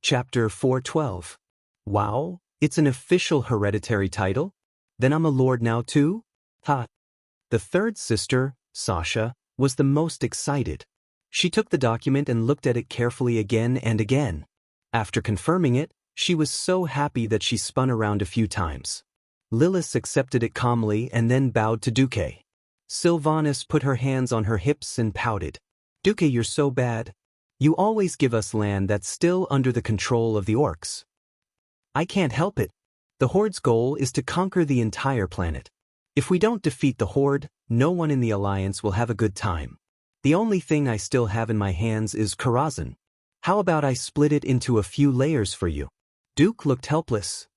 Chapter 412. Wow, it's an official hereditary title? Then I'm a lord now too? Ha! The third sister, Xianxia, was the most excited. She took the document and looked at it carefully again and again. After confirming it, she was so happy that she spun around a few times. Lilith accepted it calmly and then bowed to Duque. Sylvanas put her hands on her hips and pouted. Duque, you're so bad. You always give us land that's still under the control of the orcs. I can't help it. The Horde's goal is to conquer the entire planet. If we don't defeat the Horde, no one in the Alliance will have a good time. The only thing I still have in my hands is Karazhan. How about I split it into a few layers for you? Duke looked helpless.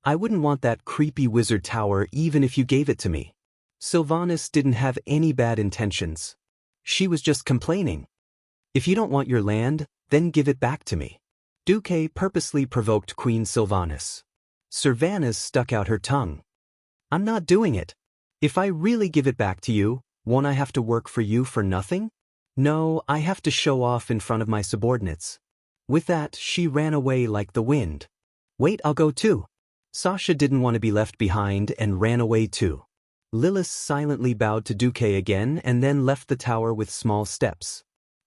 I wouldn't want that creepy wizard tower even if you gave it to me. Sylvanas didn't have any bad intentions. She was just complaining. If you don't want your land, then give it back to me. Duque purposely provoked Queen Sylvanas. Sylvanas stuck out her tongue. I'm not doing it. If I really give it back to you, won't I have to work for you for nothing? No, I have to show off in front of my subordinates. With that, she ran away like the wind. Wait, I'll go too. Xianxia didn't want to be left behind and ran away too. Lilith silently bowed to Duque again and then left the tower with small steps.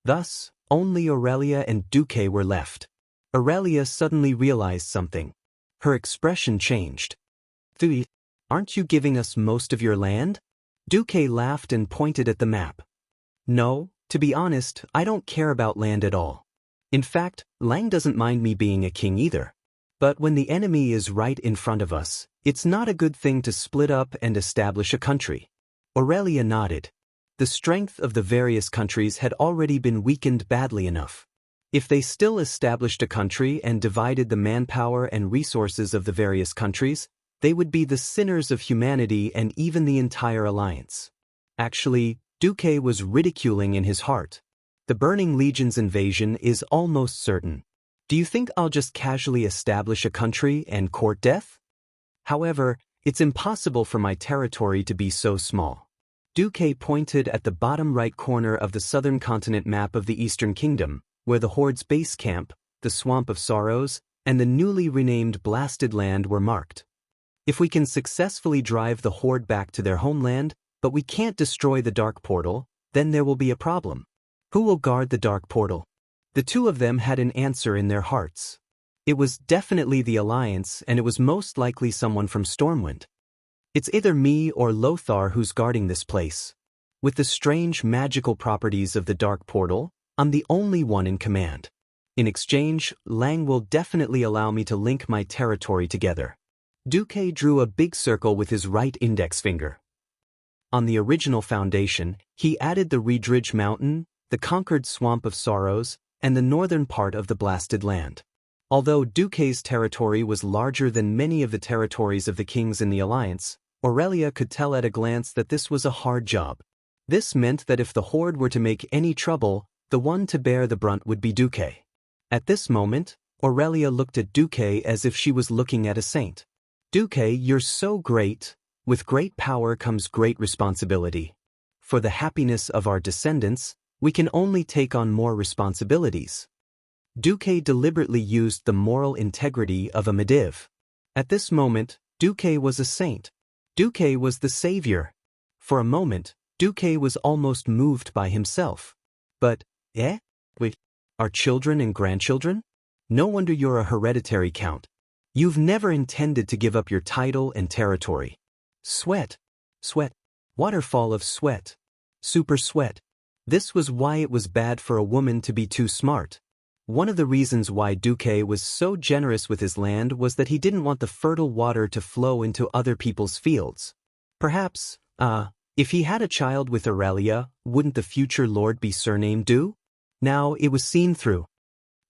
Thus, only Aurelia and Duque were left. Aurelia suddenly realized something. Her expression changed. Thuy, aren't you giving us most of your land? Duque laughed and pointed at the map. No, to be honest, I don't care about land at all. In fact, Lang doesn't mind me being a king either. But when the enemy is right in front of us, it's not a good thing to split up and establish a country. Aurelia nodded. The strength of the various countries had already been weakened badly enough. If they still established a country and divided the manpower and resources of the various countries, they would be the sinners of humanity and even the entire alliance. Actually, Duque was ridiculing in his heart. The Burning Legion's invasion is almost certain. Do you think I'll just casually establish a country and court death? However, it's impossible for my territory to be so small. Duque pointed at the bottom right corner of the southern continent map of the Eastern Kingdom, where the Horde's base camp, the Swamp of Sorrows, and the newly renamed Blasted Land were marked. If we can successfully drive the Horde back to their homeland, but we can't destroy the Dark Portal, then there will be a problem. Who will guard the Dark Portal? The two of them had an answer in their hearts. It was definitely the Alliance, and it was most likely someone from Stormwind. It's either me or Lothar who's guarding this place. With the strange magical properties of the Dark Portal, I'm the only one in command. In exchange, Lang will definitely allow me to link my territory together. Duque drew a big circle with his right index finger. On the original foundation, he added the Redridge Mountain, the conquered Swamp of Sorrows, and the northern part of the Blasted Land. Although Duque's territory was larger than many of the territories of the kings in the Alliance, Aurelia could tell at a glance that this was a hard job. This meant that if the Horde were to make any trouble, the one to bear the brunt would be Duque. At this moment, Aurelia looked at Duque as if she was looking at a saint. Duque, you're so great. With great power comes great responsibility. For the happiness of our descendants, we can only take on more responsibilities. Duque deliberately used the moral integrity of a Mediv. At this moment, Duque was a saint. Duque was the savior. For a moment, Duque was almost moved by himself. But, wait, our children and grandchildren? No wonder you're a hereditary count. You've never intended to give up your title and territory. Sweat. Waterfall of sweat. Super sweat. This was why it was bad for a woman to be too smart. One of the reasons why Duque was so generous with his land was that he didn't want the fertile water to flow into other people's fields. Perhaps, if he had a child with Aurelia, wouldn't the future lord be surnamed Du? Now it was seen through.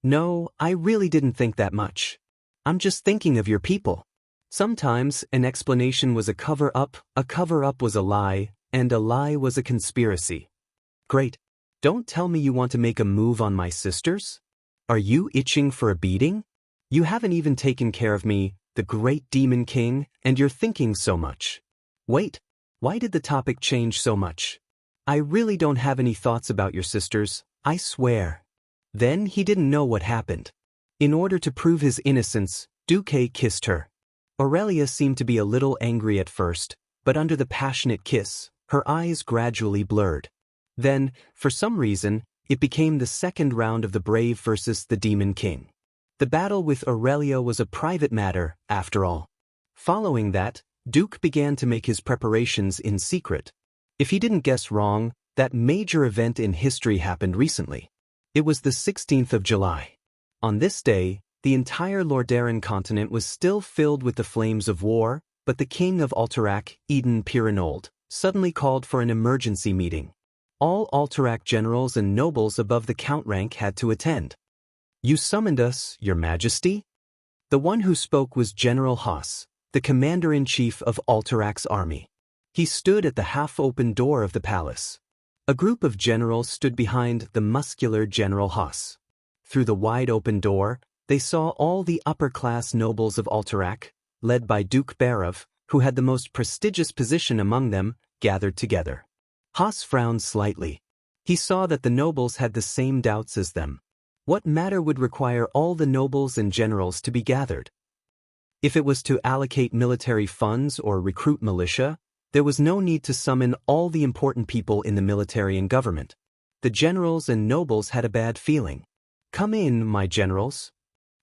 No, I really didn't think that much. I'm just thinking of your people. Sometimes an explanation was a cover-up was a lie, and a lie was a conspiracy. Great. Don't tell me you want to make a move on my sisters? Are you itching for a beating? You haven't even taken care of me, the great demon king, and you're thinking so much. Wait, why did the topic change so much? I really don't have any thoughts about your sisters, I swear. Then he didn't know what happened. In order to prove his innocence, Duque kissed her. Aurelia seemed to be a little angry at first, but under the passionate kiss, her eyes gradually blurred. Then, for some reason, it became the second round of the Brave versus the Demon King. The battle with Aurelia was a private matter, after all. Following that, Duke began to make his preparations in secret. If he didn't guess wrong, that major event in history happened recently. It was the 16th of July. On this day, the entire Lordaeron continent was still filled with the flames of war, but the king of Alterac, Eden Pirinold, suddenly called for an emergency meeting. All Alterac generals and nobles above the count rank had to attend. "You summoned us, your majesty?" The one who spoke was General Haas, the commander-in-chief of Alterac's army. He stood at the half-open door of the palace. A group of generals stood behind the muscular General Haas. Through the wide-open door, they saw all the upper-class nobles of Alterac, led by Duke Barov, who had the most prestigious position among them, gathered together. Haas frowned slightly. He saw that the nobles had the same doubts as them. What matter would require all the nobles and generals to be gathered? If it was to allocate military funds or recruit militia, there was no need to summon all the important people in the military and government. The generals and nobles had a bad feeling. "Come in, my generals."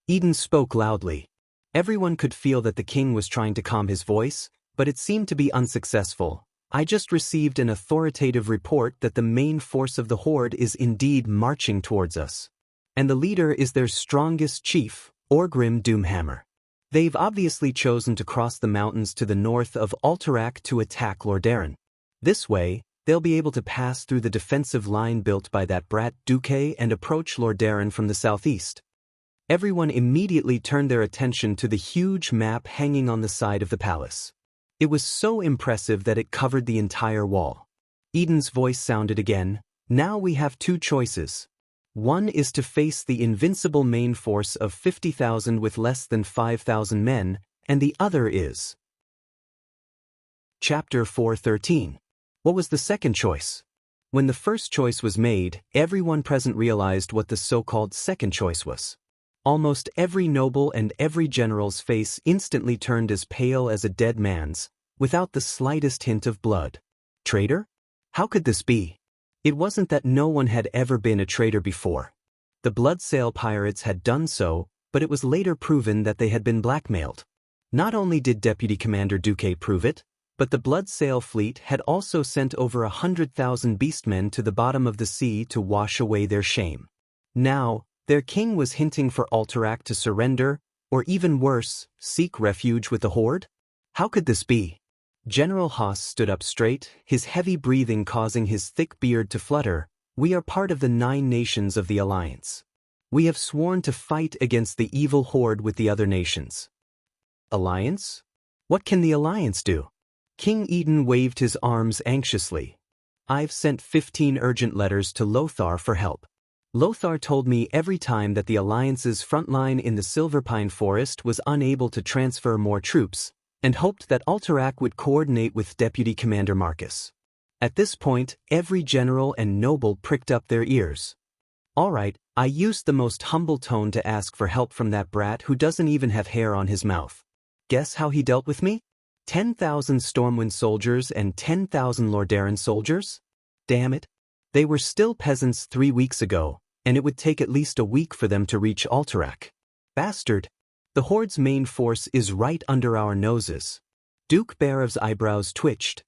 Eden spoke loudly. Everyone could feel that the king was trying to calm his voice, but it seemed to be unsuccessful. "I just received an authoritative report that the main force of the Horde is indeed marching towards us. And the leader is their strongest chief, Orgrim Doomhammer. They've obviously chosen to cross the mountains to the north of Alterac to attack Lordaeron. This way, they'll be able to pass through the defensive line built by that brat Duque and approach Lordaeron from the southeast." Everyone immediately turned their attention to the huge map hanging on the side of the palace. It was so impressive that it covered the entire wall. Eden's voice sounded again. "Now we have two choices. One is to face the invincible main force of 50,000 with less than 5,000 men, and the other is..." Chapter 413. What was the second choice? When the first choice was made, everyone present realized what the so-called second choice was. Almost every noble and every general's face instantly turned as pale as a dead man's, without the slightest hint of blood. Traitor? How could this be? It wasn't that no one had ever been a traitor before. The Bloodsail pirates had done so, but it was later proven that they had been blackmailed. Not only did Deputy Commander Duque prove it, but the Bloodsail fleet had also sent over 100,000 beastmen to the bottom of the sea to wash away their shame. Now, their king was hinting for Alterac to surrender, or even worse, seek refuge with the Horde? How could this be? General Haas stood up straight, his heavy breathing causing his thick beard to flutter. "We are part of the 9 nations of the Alliance. We have sworn to fight against the evil Horde with the other nations." Alliance? What can the Alliance do? King Eden waved his arms anxiously. "I've sent 15 urgent letters to Lothar for help. Lothar told me every time that the Alliance's front line in the Silverpine Forest was unable to transfer more troops, and hoped that Alterac would coordinate with Deputy Commander Marcus." At this point, every general and noble pricked up their ears. "All right, I used the most humble tone to ask for help from that brat who doesn't even have hair on his mouth. Guess how he dealt with me? 10,000 Stormwind soldiers and 10,000 Lordaeron soldiers? Damn it. They were still peasants 3 weeks ago, and it would take at least a week for them to reach Alterac. Bastard. The Horde's main force is right under our noses." Duke Barov's eyebrows twitched.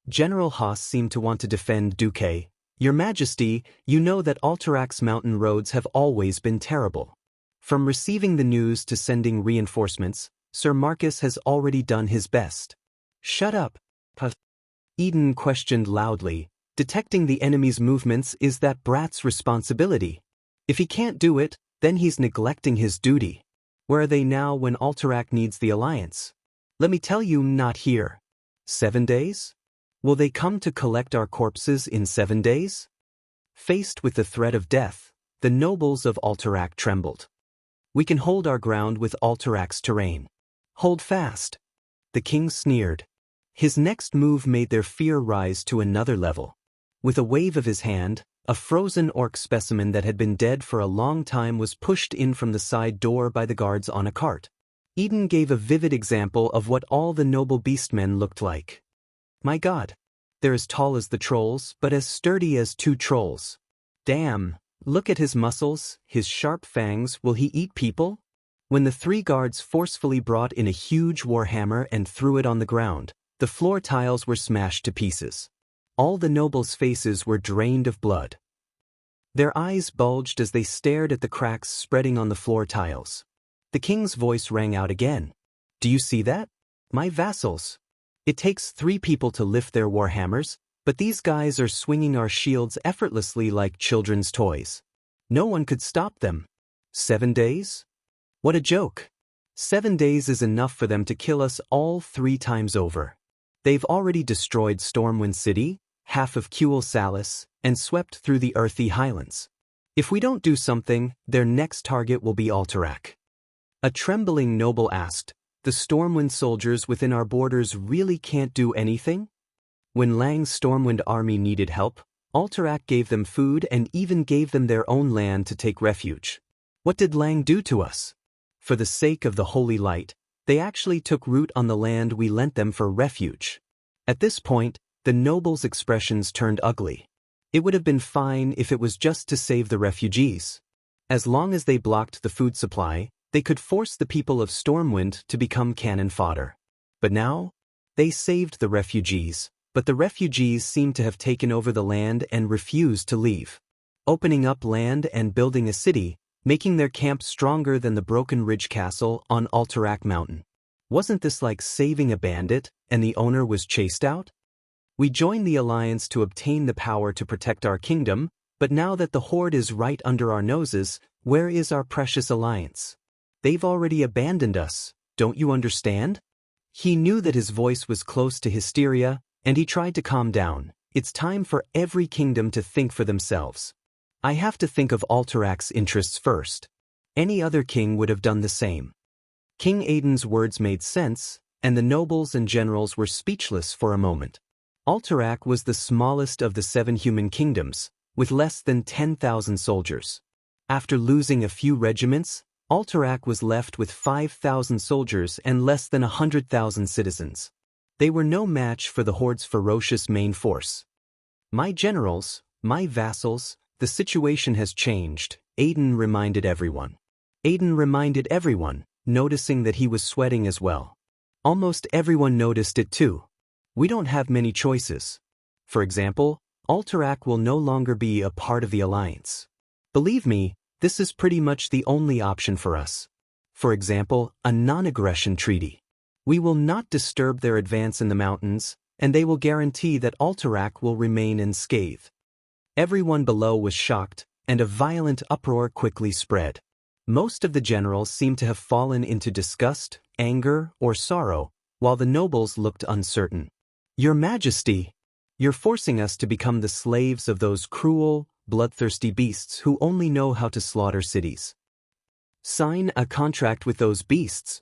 General Haas seemed to want to defend Duque. "Your Majesty, you know that Alterac's mountain roads have always been terrible. From receiving the news to sending reinforcements, Sir Marcus has already done his best." "Shut up, Puff." Eden questioned loudly. "Detecting the enemy's movements is that brat's responsibility. If he can't do it, then he's neglecting his duty. Where are they now when Alterac needs the Alliance? Let me tell you, not here. 7 days? Will they come to collect our corpses in 7 days?" Faced with the threat of death, the nobles of Alterac trembled. "We can hold our ground with Alterac's terrain. Hold fast." The king sneered. His next move made their fear rise to another level. With a wave of his hand, A frozen orc specimen that had been dead for a long time was pushed in from the side door by the guards on a cart. Eden gave a vivid example of what all the noble beastmen looked like. My God. They're as tall as the trolls, but as sturdy as 2 trolls. Damn, look at his muscles, his sharp fangs. Will he eat people? When the 3 guards forcefully brought in a huge warhammer and threw it on the ground, the floor tiles were smashed to pieces. All the nobles' faces were drained of blood. Their eyes bulged as they stared at the cracks spreading on the floor tiles. The king's voice rang out again. Do you see that? My vassals. It takes 3 people to lift their warhammers, but these guys are swinging our shields effortlessly like children's toys. No one could stop them. 7 days? What a joke. 7 days is enough for them to kill us all 3 times over. They've already destroyed Stormwind City, half of Kuel Salis, and swept through the earthy highlands. If we don't do something, their next target will be Alterac. A trembling noble asked, the Stormwind soldiers within our borders really can't do anything? When Lang's Stormwind army needed help, Alterac gave them food and even gave them their own land to take refuge. What did Lang do to us? For the sake of the holy light, they actually took root on the land we lent them for refuge. At this point, the nobles' expressions turned ugly. It would have been fine if it was just to save the refugees. As long as they blocked the food supply, they could force the people of Stormwind to become cannon fodder. But now, they saved the refugees, but the refugees seemed to have taken over the land and refused to leave. Opening up land and building a city, making their camp stronger than the Broken Ridge Castle on Alterac Mountain. Wasn't this like saving a bandit, and the owner was chased out? We joined the alliance to obtain the power to protect our kingdom, but now that the horde is right under our noses, where is our precious alliance? They've already abandoned us, don't you understand? He knew that his voice was close to hysteria, and he tried to calm down. It's time for every kingdom to think for themselves. I have to think of Alterac's interests first. Any other king would have done the same. King Aiden's words made sense, and the nobles and generals were speechless for a moment. Alterac was the smallest of the 7 human kingdoms, with less than 10,000 soldiers. After losing a few regiments, Alterac was left with 5,000 soldiers and less than 100,000 citizens. They were no match for the horde's ferocious main force. My generals, my vassals, the situation has changed, Aiden reminded everyone. Aiden reminded everyone, noticing that he was sweating as well. Almost everyone noticed it too. We don't have many choices. For example, Alterac will no longer be a part of the alliance. Believe me, this is pretty much the only option for us. For example, a non-aggression treaty. We will not disturb their advance in the mountains, and they will guarantee that Alterac will remain unscathed. Everyone below was shocked, and a violent uproar quickly spread. Most of the generals seemed to have fallen into disgust, anger, or sorrow, while the nobles looked uncertain. Your Majesty, you're forcing us to become the slaves of those cruel, bloodthirsty beasts who only know how to slaughter cities. Sign a contract with those beasts.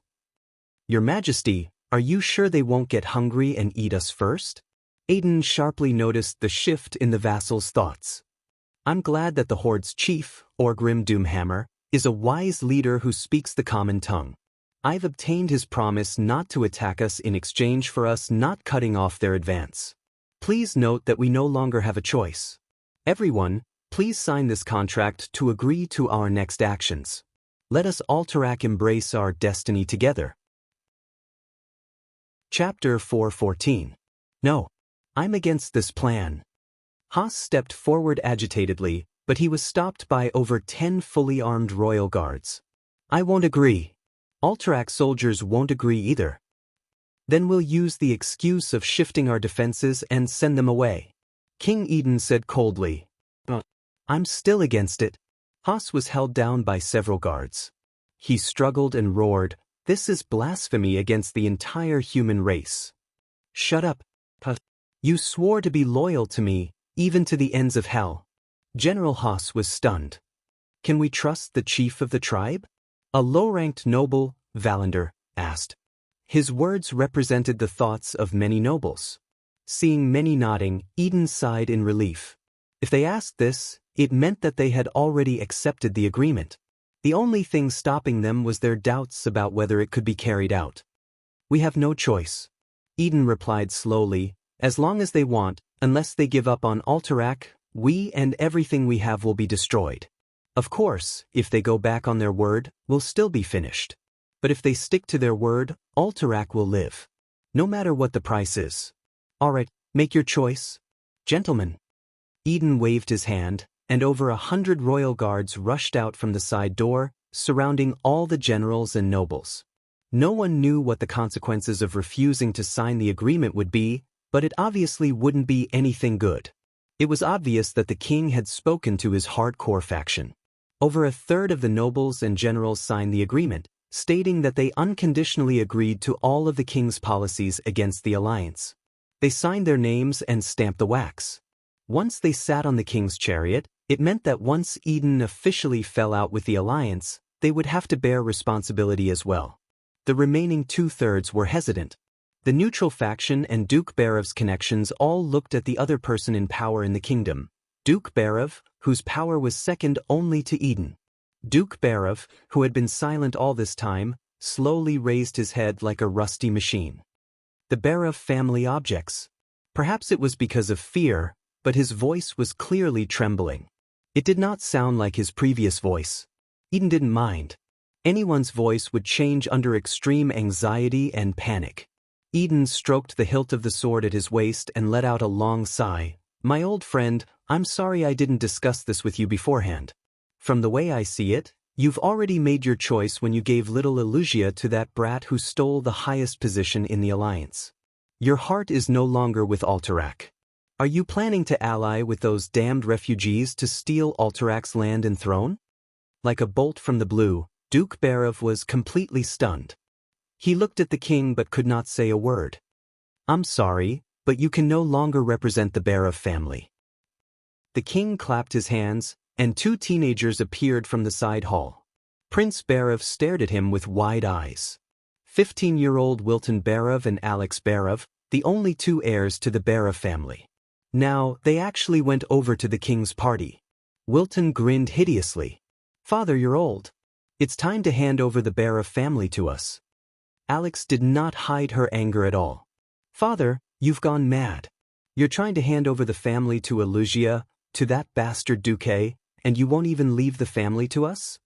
Your Majesty, are you sure they won't get hungry and eat us first? Aiden sharply noticed the shift in the vassal's thoughts. I'm glad that the horde's chief, Orgrim Doomhammer, is a wise leader who speaks the common tongue. I've obtained his promise not to attack us in exchange for us not cutting off their advance. Please note that we no longer have a choice. Everyone, please sign this contract to agree to our next actions. Let us Alterac embrace our destiny together. Chapter 4:14. No. I'm against this plan. Haas stepped forward agitatedly, but he was stopped by over 10 fully armed royal guards. I won't agree. Alterac soldiers won't agree either. Then we'll use the excuse of shifting our defenses and send them away. King Eden said coldly. I'm still against it. Haas was held down by several guards. He struggled and roared, this is blasphemy against the entire human race. Shut up. You swore to be loyal to me, even to the ends of hell. General Haas was stunned. Can we trust the chief of the tribe? A low-ranked noble, Valander, asked. His words represented the thoughts of many nobles. Seeing many nodding, Eden sighed in relief. If they asked this, it meant that they had already accepted the agreement. The only thing stopping them was their doubts about whether it could be carried out. We have no choice. Eden replied slowly, as long as they want, unless they give up on Alterac, we and everything we have will be destroyed. Of course, if they go back on their word, we'll still be finished. But if they stick to their word, Alterac will live. No matter what the price is. Alright, make your choice. Gentlemen. Eden waved his hand, and over 100 royal guards rushed out from the side door, surrounding all the generals and nobles. No one knew what the consequences of refusing to sign the agreement would be, but it obviously wouldn't be anything good. It was obvious that the king had spoken to his hardcore faction. Over a third of the nobles and generals signed the agreement, stating that they unconditionally agreed to all of the king's policies against the alliance. They signed their names and stamped the wax. Once they sat on the king's chariot, it meant that once Eden officially fell out with the alliance, they would have to bear responsibility as well. The remaining two-thirds were hesitant. The neutral faction and Duke Barev's connections all looked at the other person in power in the kingdom, Duke Barev, whose power was second only to Eden. Duke Barev, who had been silent all this time, slowly raised his head like a rusty machine. The Barev family objects. Perhaps it was because of fear, but his voice was clearly trembling. It did not sound like his previous voice. Eden didn't mind. Anyone's voice would change under extreme anxiety and panic. Eden stroked the hilt of the sword at his waist and let out a long sigh. My old friend, I'm sorry I didn't discuss this with you beforehand. From the way I see it, you've already made your choice when you gave little Elusia to that brat who stole the highest position in the alliance. Your heart is no longer with Alterac. Are you planning to ally with those damned refugees to steal Alterac's land and throne? Like a bolt from the blue, Duke Barev was completely stunned. He looked at the king but could not say a word. I'm sorry, but you can no longer represent the Barev family. The king clapped his hands, and two teenagers appeared from the side hall. Prince Barev stared at him with wide eyes. 15-year-old Wilton Barev and Alex Barev, the only two heirs to the Barev family. Now, they actually went over to the king's party. Wilton grinned hideously. Father, you're old. It's time to hand over the Barev family to us. Alex did not hide her anger at all. Father, you've gone mad. You're trying to hand over the family to Elusia, to that bastard Duque, and you won't even leave the family to us?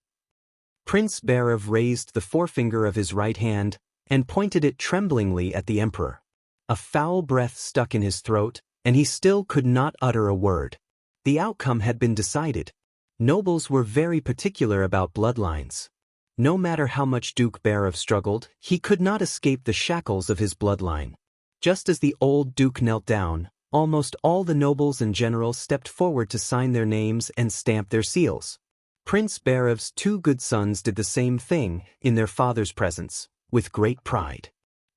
Prince Barev raised the forefinger of his right hand and pointed it tremblingly at the emperor. A foul breath stuck in his throat, and he still could not utter a word. The outcome had been decided. Nobles were very particular about bloodlines. No matter how much Duke Barev struggled, he could not escape the shackles of his bloodline. Just as the old duke knelt down, almost all the nobles and generals stepped forward to sign their names and stamp their seals. Prince Barev's two good sons did the same thing in their father's presence, with great pride.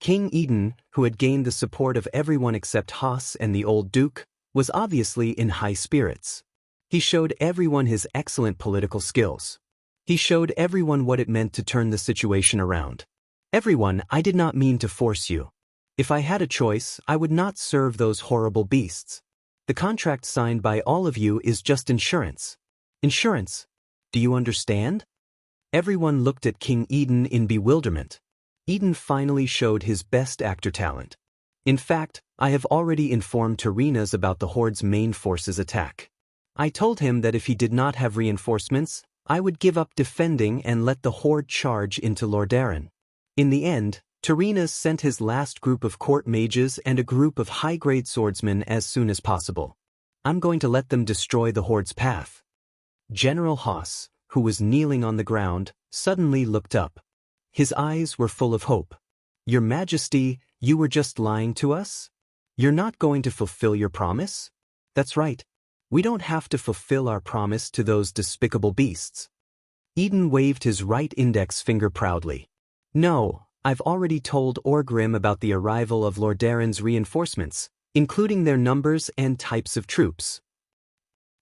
King Eden, who had gained the support of everyone except Haas and the old duke, was obviously in high spirits. He showed everyone his excellent political skills. He showed everyone what it meant to turn the situation around. Everyone, I did not mean to force you. If I had a choice, I would not serve those horrible beasts. The contract signed by all of you is just insurance. Insurance. Do you understand? Everyone looked at King Eden in bewilderment. Eden finally showed his best actor talent. In fact, I have already informed Terenas about the Horde's main forces attack. I told him that if he did not have reinforcements, I would give up defending and let the Horde charge into Lordaeron. In the end, Terenas sent his last group of court mages and a group of high-grade swordsmen as soon as possible. I'm going to let them destroy the Horde's path. General Haas, who was kneeling on the ground, suddenly looked up. His eyes were full of hope. Your Majesty, you were just lying to us? You're not going to fulfill your promise? That's right. We don't have to fulfill our promise to those despicable beasts. Eden waved his right index finger proudly. No, I've already told Orgrim about the arrival of Lordaeron's reinforcements, including their numbers and types of troops.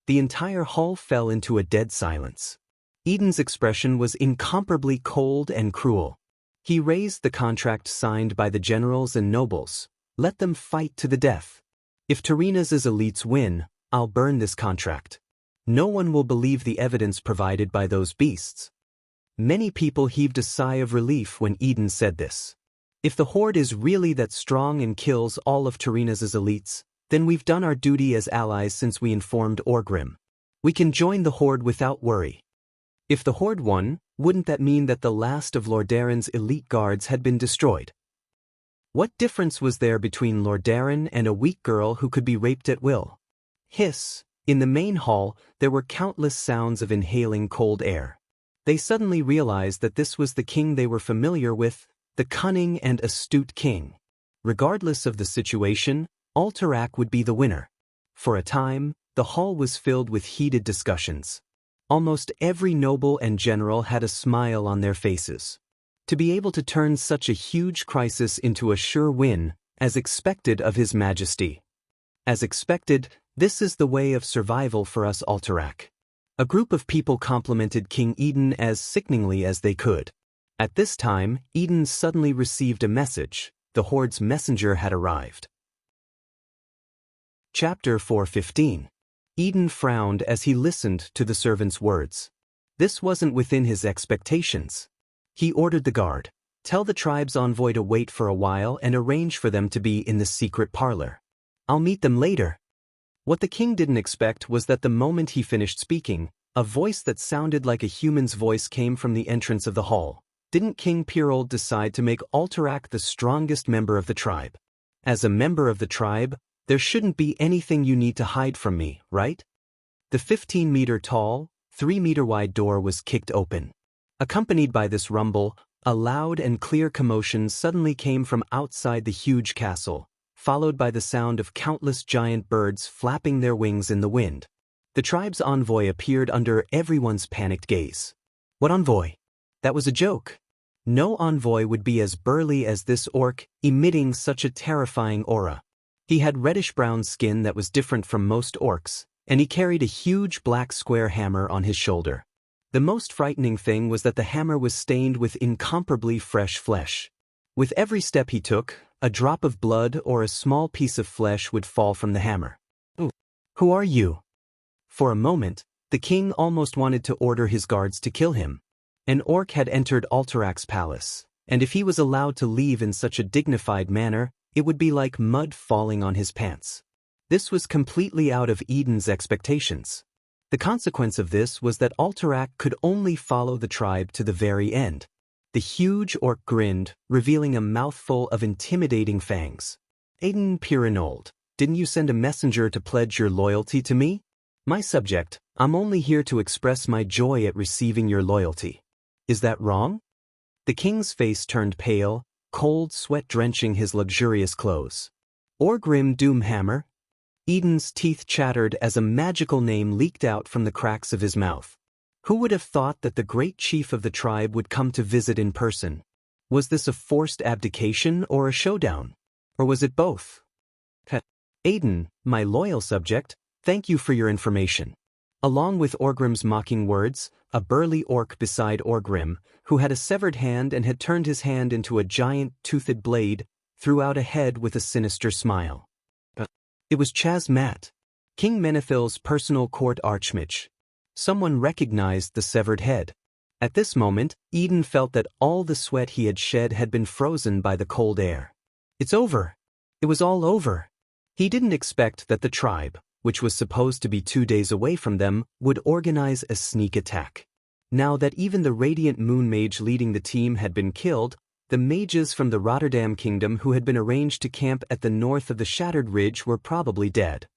The entire hall fell into a dead silence. Eden's expression was incomparably cold and cruel. He raised the contract signed by the generals and nobles. Let them fight to the death. If Terenas' elites win, I'll burn this contract. No one will believe the evidence provided by those beasts. Many people heaved a sigh of relief when Eden said this. If the Horde is really that strong and kills all of Tarina's elites, then we've done our duty as allies since we informed Orgrim. We can join the Horde without worry. If the Horde won, wouldn't that mean that the last of Lordaeron's elite guards had been destroyed? What difference was there between Lordaeron and a weak girl who could be raped at will? Hiss. In the main hall, there were countless sounds of inhaling cold air. They suddenly realized that this was the king they were familiar with, the cunning and astute king. Regardless of the situation, Alterac would be the winner. For a time, the hall was filled with heated discussions. Almost every noble and general had a smile on their faces. To be able to turn such a huge crisis into a sure win, as expected of His Majesty. As expected, this is the way of survival for us Alterac. A group of people complimented King Eden as sickeningly as they could. At this time, Eden suddenly received a message. The Horde's messenger had arrived. Chapter 4:15. Eden frowned as he listened to the servant's words. This wasn't within his expectations. He ordered the guard, "Tell the tribe's envoy to wait for a while and arrange for them to be in the secret parlor. I'll meet them later." What the king didn't expect was that the moment he finished speaking, a voice that sounded like a human's voice came from the entrance of the hall. Didn't King Pirold decide to make Alterac the strongest member of the tribe? As a member of the tribe, there shouldn't be anything you need to hide from me, right? The 15-meter-tall, 3-meter-wide door was kicked open. Accompanied by this rumble, a loud and clear commotion suddenly came from outside the huge castle, followed by the sound of countless giant birds flapping their wings in the wind. The tribe's envoy appeared under everyone's panicked gaze. What envoy? That was a joke. No envoy would be as burly as this orc, emitting such a terrifying aura. He had reddish-brown skin that was different from most orcs, and he carried a huge black square hammer on his shoulder. The most frightening thing was that the hammer was stained with incomparably fresh flesh. With every step he took, a drop of blood or a small piece of flesh would fall from the hammer. Who are you? For a moment, the king almost wanted to order his guards to kill him. An orc had entered Alterac's palace, and if he was allowed to leave in such a dignified manner, it would be like mud falling on his pants. This was completely out of Eden's expectations. The consequence of this was that Alterac could only follow the tribe to the very end. The huge orc grinned, revealing a mouthful of intimidating fangs. Aiden Pirinold, didn't you send a messenger to pledge your loyalty to me? My subject, I'm only here to express my joy at receiving your loyalty. Is that wrong? The king's face turned pale, cold sweat drenching his luxurious clothes. Orgrim Doomhammer? Eden's teeth chattered as a magical name leaked out from the cracks of his mouth. Who would have thought that the great chief of the tribe would come to visit in person? Was this a forced abdication or a showdown? Or was it both? Aiden, my loyal subject, thank you for your information. Along with Orgrim's mocking words, a burly orc beside Orgrim, who had a severed hand and had turned his hand into a giant toothed blade, threw out a head with a sinister smile. It was Chaz Mat, King Menethil's personal court archmage. Someone recognized the severed head. At this moment, Eden felt that all the sweat he had shed had been frozen by the cold air. It's over. It was all over. He didn't expect that the tribe, which was supposed to be 2 days away from them, would organize a sneak attack. Now that even the Radiant Moon Mage leading the team had been killed, the mages from the Rotterdam Kingdom who had been arranged to camp at the north of the Shattered Ridge were probably dead.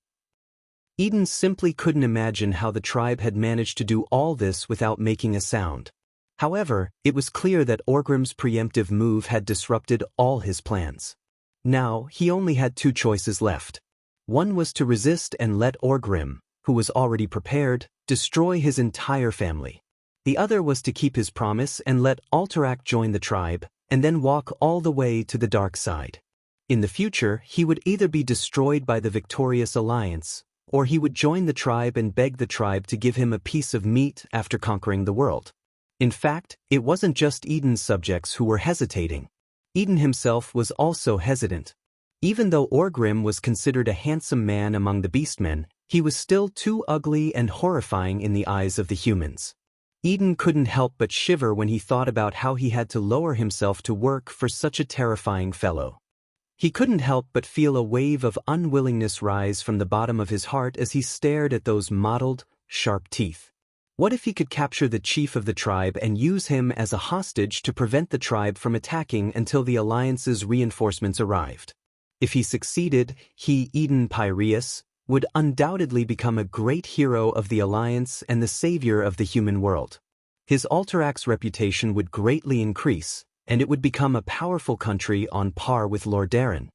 Eden simply couldn't imagine how the tribe had managed to do all this without making a sound. However, it was clear that Orgrim's preemptive move had disrupted all his plans. Now, he only had 2 choices left. One was to resist and let Orgrim, who was already prepared, destroy his entire family. The other was to keep his promise and let Alterac join the tribe, and then walk all the way to the dark side. In the future, he would either be destroyed by the victorious alliance, or he would join the tribe and beg the tribe to give him a piece of meat after conquering the world. In fact, it wasn't just Eden's subjects who were hesitating. Eden himself was also hesitant. Even though Orgrim was considered a handsome man among the beastmen, He was still too ugly and horrifying in the eyes of the humans. Eden couldn't help but shiver when he thought about how he had to lower himself to work for such a terrifying fellow. He couldn't help but feel a wave of unwillingness rise from the bottom of his heart as he stared at those mottled, sharp teeth. What if he could capture the chief of the tribe and use him as a hostage to prevent the tribe from attacking until the Alliance's reinforcements arrived? If he succeeded, he, Eden Pyreus, would undoubtedly become a great hero of the Alliance and the savior of the human world. His Alterax's reputation would greatly increase, and it would become a powerful country on par with Lordaeron.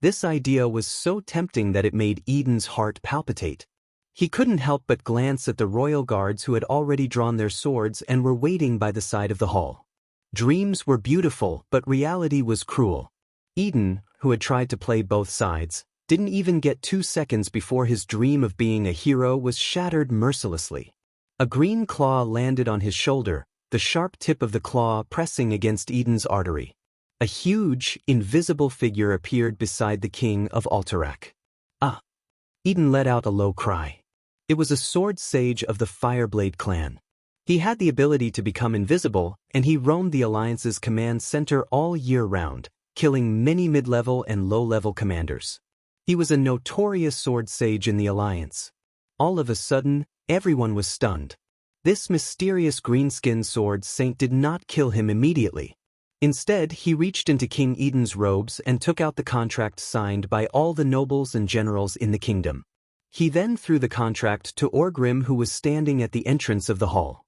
This idea was so tempting that it made Eden's heart palpitate. He couldn't help but glance at the royal guards who had already drawn their swords and were waiting by the side of the hall. Dreams were beautiful, but reality was cruel. Eden, who had tried to play both sides, didn't even get 2 seconds before his dream of being a hero was shattered mercilessly. A green claw landed on his shoulder, the sharp tip of the claw pressing against Eden's artery. A huge, invisible figure appeared beside the king of Alterac. Ah! Eden let out a low cry. It was a sword sage of the Fireblade clan. He had the ability to become invisible, and he roamed the Alliance's command center all year round, killing many mid-level and low-level commanders. He was a notorious sword sage in the Alliance. All of a sudden, everyone was stunned. This mysterious green-skinned sword saint did not kill him immediately. Instead, he reached into King Eden's robes and took out the contract signed by all the nobles and generals in the kingdom. He then threw the contract to Orgrim, who was standing at the entrance of the hall.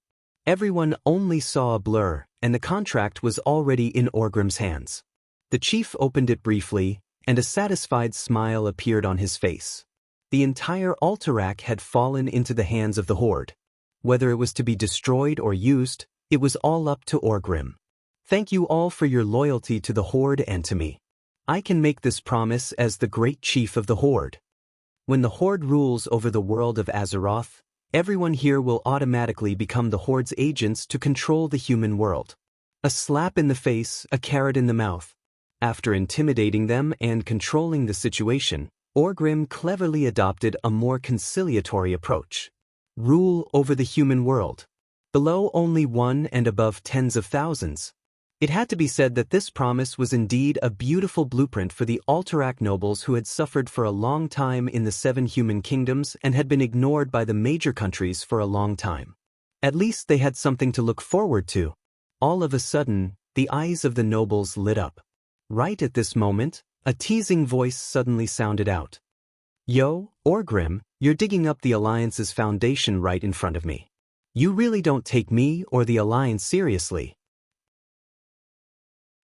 Everyone only saw a blur, and the contract was already in Orgrim's hands. The chief opened it briefly, and a satisfied smile appeared on his face. The entire Alterac had fallen into the hands of the Horde. Whether it was to be destroyed or used, it was all up to Orgrim. Thank you all for your loyalty to the Horde and to me. I can make this promise as the great chief of the Horde. When the Horde rules over the world of Azeroth, everyone here will automatically become the Horde's agents to control the human world. A slap in the face, a carrot in the mouth. After intimidating them and controlling the situation, Orgrim cleverly adopted a more conciliatory approach. Rule over the human world. Below only 1 and above tens of thousands. It had to be said that this promise was indeed a beautiful blueprint for the Alterac nobles who had suffered for a long time in the 7 human kingdoms and had been ignored by the major countries for a long time. At least they had something to look forward to. All of a sudden, the eyes of the nobles lit up. Right at this moment, a teasing voice suddenly sounded out. Yo, Orgrim, you're digging up the Alliance's foundation right in front of me. You really don't take me or the Alliance seriously.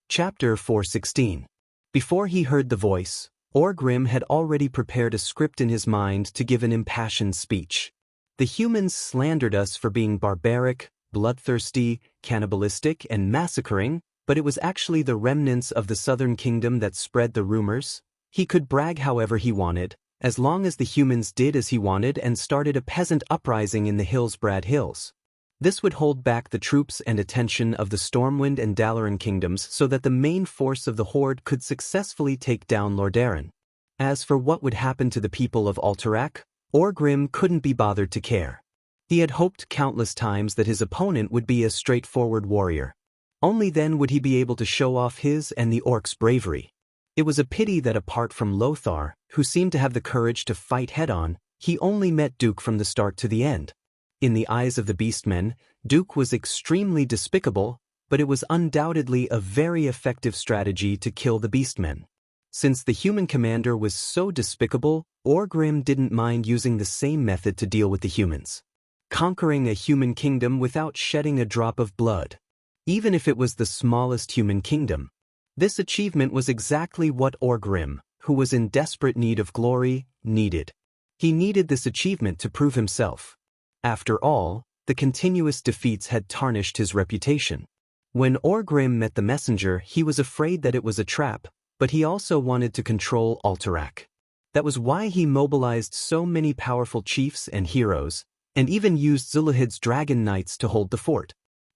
Chapter 416. Before he heard the voice, Orgrim had already prepared a script in his mind to give an impassioned speech. The humans slandered us for being barbaric, bloodthirsty, cannibalistic, and massacring, but it was actually the remnants of the Southern Kingdom that spread the rumors. He could brag however he wanted, as long as the humans did as he wanted and started a peasant uprising in the Hillsbrad Hills. This would hold back the troops and attention of the Stormwind and Dalaran kingdoms so that the main force of the Horde could successfully take down Lordaeron. As for what would happen to the people of Alterac, Orgrim couldn't be bothered to care. He had hoped countless times that his opponent would be a straightforward warrior. Only then would he be able to show off his and the orcs' bravery. It was a pity that apart from Lothar, who seemed to have the courage to fight head-on, he only met Duke from the start to the end. In the eyes of the Beastmen, Duke was extremely despicable, but it was undoubtedly a very effective strategy to kill the Beastmen. Since the human commander was so despicable, Orgrim didn't mind using the same method to deal with the humans. Conquering a human kingdom without shedding a drop of blood. Even if it was the smallest human kingdom. This achievement was exactly what Orgrim, who was in desperate need of glory, needed. He needed this achievement to prove himself. After all, the continuous defeats had tarnished his reputation. When Orgrim met the messenger, he was afraid that it was a trap, but he also wanted to control Alterac. That was why he mobilized so many powerful chiefs and heroes, and even used Zulahid's dragon knights to hold the fort.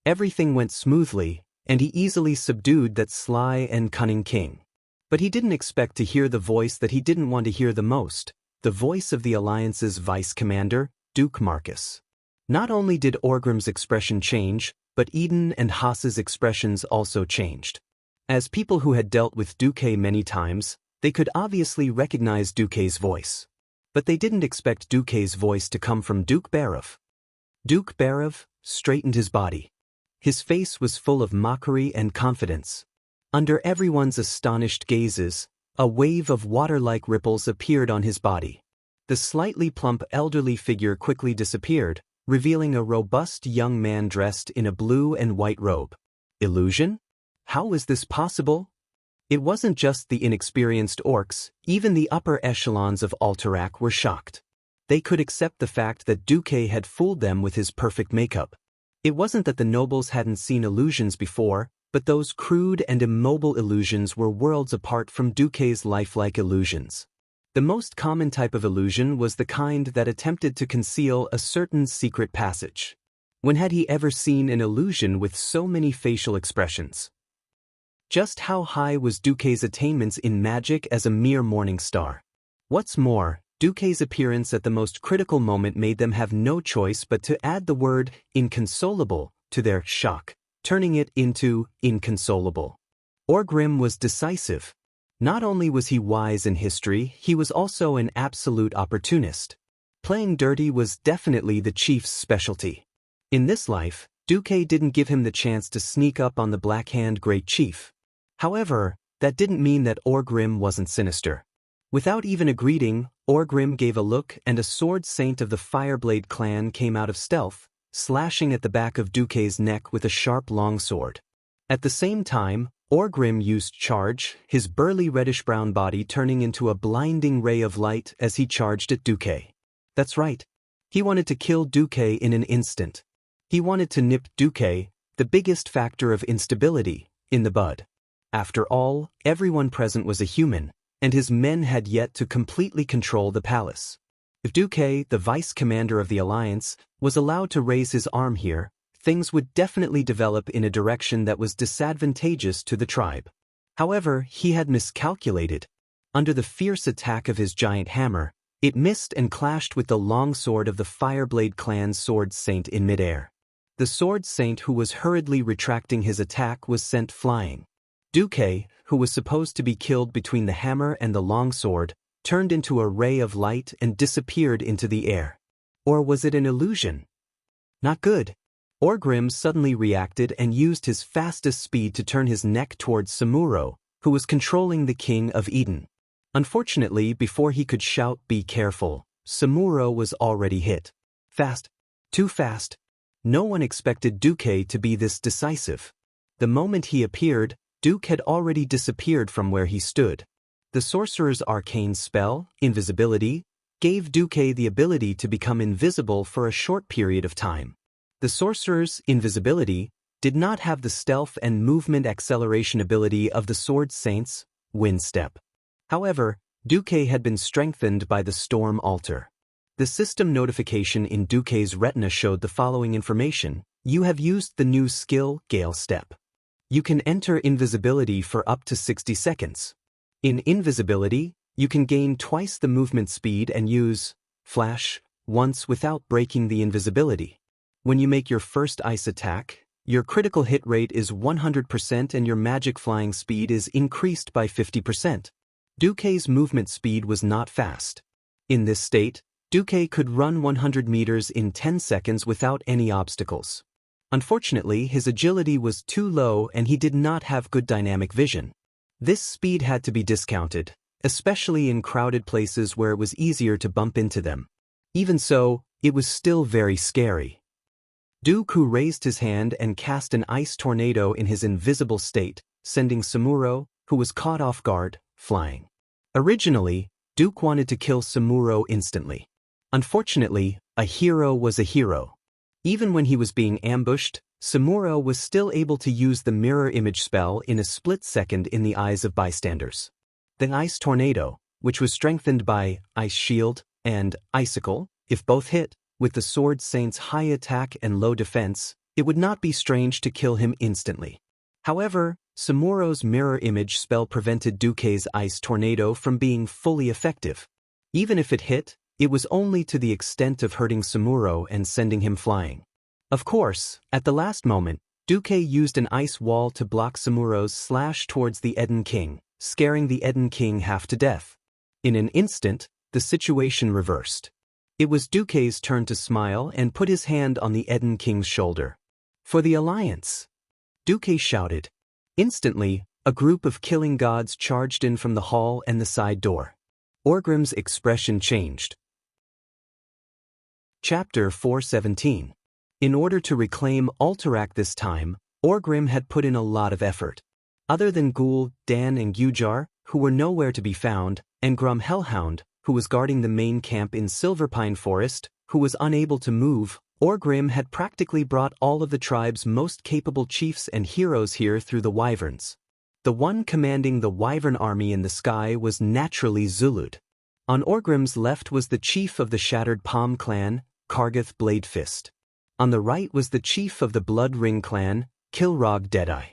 Everything went smoothly, and he easily subdued that sly and cunning king. But he didn't expect to hear the voice that he didn't want to hear the most, the voice of the Alliance's vice commander, Duke Marcus. Not only did Orgrim's expression change, but Eden and Haas's expressions also changed. As people who had dealt with Duque many times, they could obviously recognize Duque's voice. But they didn't expect Duque's voice to come from Duke Barov. Duke Barov straightened his body. His face was full of mockery and confidence. Under everyone's astonished gazes, a wave of water-like ripples appeared on his body. The slightly plump elderly figure quickly disappeared, revealing a robust young man dressed in a blue and white robe. Illusion? How was this possible? It wasn't just the inexperienced orcs, even the upper echelons of Alterac were shocked. They could accept the fact that Duque had fooled them with his perfect makeup. It wasn't that the nobles hadn't seen illusions before, but those crude and immobile illusions were worlds apart from Duque's lifelike illusions. The most common type of illusion was the kind that attempted to conceal a certain secret passage. When had he ever seen an illusion with so many facial expressions? Just how high was Duque's attainments in magic as a mere morning star? What's more, Duque's appearance at the most critical moment made them have no choice but to add the word inconsolable to their shock, turning it into inconsolable. Orgrim was decisive. Not only was he wise in history, he was also an absolute opportunist. Playing dirty was definitely the chief's specialty. In this life, Duque didn't give him the chance to sneak up on the Blackhand Great Chief. However, that didn't mean that Orgrim wasn't sinister. Without even a greeting, Orgrim gave a look and a sword saint of the Fireblade clan came out of stealth, slashing at the back of Duque's neck with a sharp longsword. At the same time, Orgrim used charge, his burly reddish-brown body turning into a blinding ray of light as he charged at Duque. That's right. He wanted to kill Duque in an instant. He wanted to nip Duque, the biggest factor of instability, in the bud. After all, everyone present was a human, and his men had yet to completely control the palace. If Duque, the vice commander of the Alliance, was allowed to raise his arm here, things would definitely develop in a direction that was disadvantageous to the tribe. However, he had miscalculated. Under the fierce attack of his giant hammer, it missed and clashed with the long sword of the Fireblade clan's sword saint in midair. The sword saint who was hurriedly retracting his attack was sent flying. Duque, who was supposed to be killed between the hammer and the long sword, turned into a ray of light and disappeared into the air. Or was it an illusion? Not good. Orgrim suddenly reacted and used his fastest speed to turn his neck towards Samuro, who was controlling the King of Eden. Unfortunately, before he could shout, "Be careful," Samuro was already hit. Fast. Too fast. No one expected Duque to be this decisive. The moment he appeared, Duque had already disappeared from where he stood. The sorcerer's arcane spell, invisibility, gave Duque the ability to become invisible for a short period of time. The sorcerer's invisibility did not have the stealth and movement acceleration ability of the sword saint's wind step. However, Duque had been strengthened by the storm altar. The system notification in Duque's retina showed the following information: you have used the new skill, Gale Step. You can enter invisibility for up to 60 seconds. In invisibility, you can gain twice the movement speed and use flash once without breaking the invisibility. When you make your first ice attack, your critical hit rate is 100% and your magic flying speed is increased by 50%. Duque's movement speed was not fast. In this state, Duque could run 100 meters in 10 seconds without any obstacles. Unfortunately, his agility was too low and he did not have good dynamic vision. This speed had to be discounted, especially in crowded places where it was easier to bump into them. Even so, it was still very scary. Duque raised his hand and cast an ice tornado in his invisible state, sending Samuro, who was caught off guard, flying. Originally, Duque wanted to kill Samuro instantly. Unfortunately, a hero was a hero. Even when he was being ambushed, Samuro was still able to use the mirror image spell in a split second in the eyes of bystanders. The ice tornado, which was strengthened by ice shield and icicle, if both hit, with the sword saint's high attack and low defense, it would not be strange to kill him instantly. However, Samuro's mirror image spell prevented Duque's ice tornado from being fully effective. Even if it hit, it was only to the extent of hurting Samuro and sending him flying. Of course, at the last moment, Duque used an ice wall to block Samuro's slash towards the Eden King, scaring the Eden King half to death. In an instant, the situation reversed. It was Duque's turn to smile and put his hand on the Eden King's shoulder. "For the Alliance!" Duque shouted. Instantly, a group of killing gods charged in from the hall and the side door. Orgrim's expression changed. Chapter 417. In order to reclaim Alterac this time, Orgrim had put in a lot of effort. Other than Ghoul, Dan and Gujar, who were nowhere to be found, and Grum Hellhound, who was guarding the main camp in Silverpine Forest, who was unable to move, Orgrim had practically brought all of the tribe's most capable chiefs and heroes here through the Wyverns. The one commanding the Wyvern army in the sky was naturally Zulud. On Orgrim's left was the chief of the Shattered Palm clan, Kargath Bladefist. On the right was the chief of the Blood Ring clan, Kilrog Deadeye.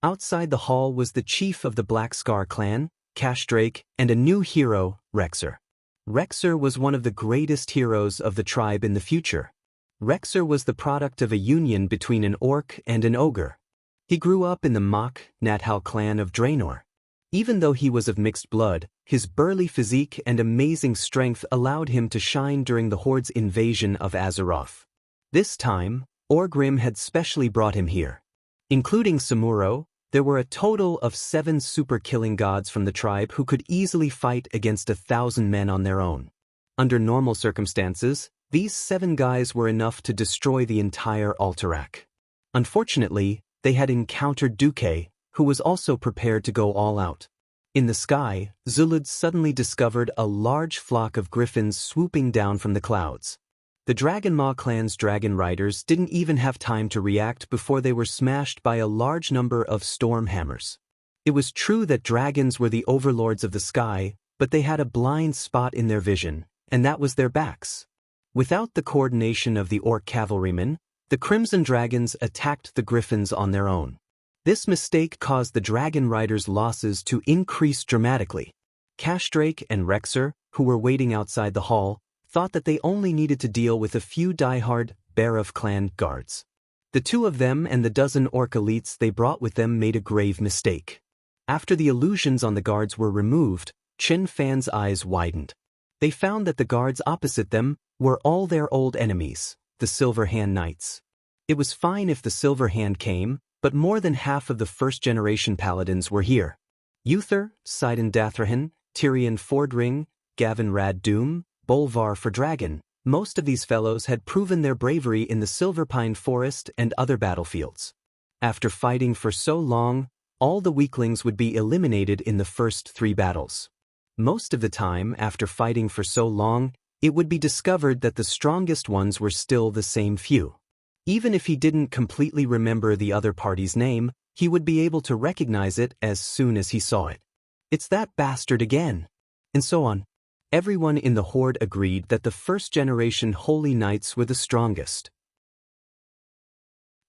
Outside the hall was the chief of the Black Scar clan, Cashdrake, and a new hero, Rexer. Rexer was one of the greatest heroes of the tribe in the future. Rexer was the product of a union between an orc and an ogre. He grew up in the Mach Nathal clan of Draenor. Even though he was of mixed blood, his burly physique and amazing strength allowed him to shine during the Horde's invasion of Azeroth. This time, Orgrim had specially brought him here. Including Samuro, there were a total of 7 super killing gods from the tribe who could easily fight against 1,000 men on their own. Under normal circumstances, these 7 guys were enough to destroy the entire Alterac. Unfortunately, they had encountered Duque, who was also prepared to go all out. In the sky, Zulud suddenly discovered a large flock of griffins swooping down from the clouds. The Dragonmaw clan's dragon riders didn't even have time to react before they were smashed by a large number of storm hammers. It was true that dragons were the overlords of the sky, but they had a blind spot in their vision, and that was their backs. Without the coordination of the orc cavalrymen, the Crimson Dragons attacked the griffins on their own. This mistake caused the dragon riders' losses to increase dramatically. Cashdrake and Rexer, who were waiting outside the hall, thought that they only needed to deal with a few diehard Barov clan guards. The 2 of them and the dozen orc elites they brought with them made a grave mistake. After the illusions on the guards were removed, Chen Fan's eyes widened. They found that the guards opposite them were all their old enemies, the Silver Hand Knights. It was fine if the Silver Hand came, but more than half of the first-generation paladins were here. Uther, Sidon Dathrahan, Tyrion Fordring, Gavin Rad Doom, Bolvar for Dragon, most of these fellows had proven their bravery in the Silverpine Forest and other battlefields. After fighting for so long, all the weaklings would be eliminated in the first 3 battles. Most of the time, after fighting for so long, it would be discovered that the strongest ones were still the same few. Even if he didn't completely remember the other party's name, he would be able to recognize it as soon as he saw it. "It's that bastard again." And so on. Everyone in the Horde agreed that the first-generation Holy Knights were the strongest.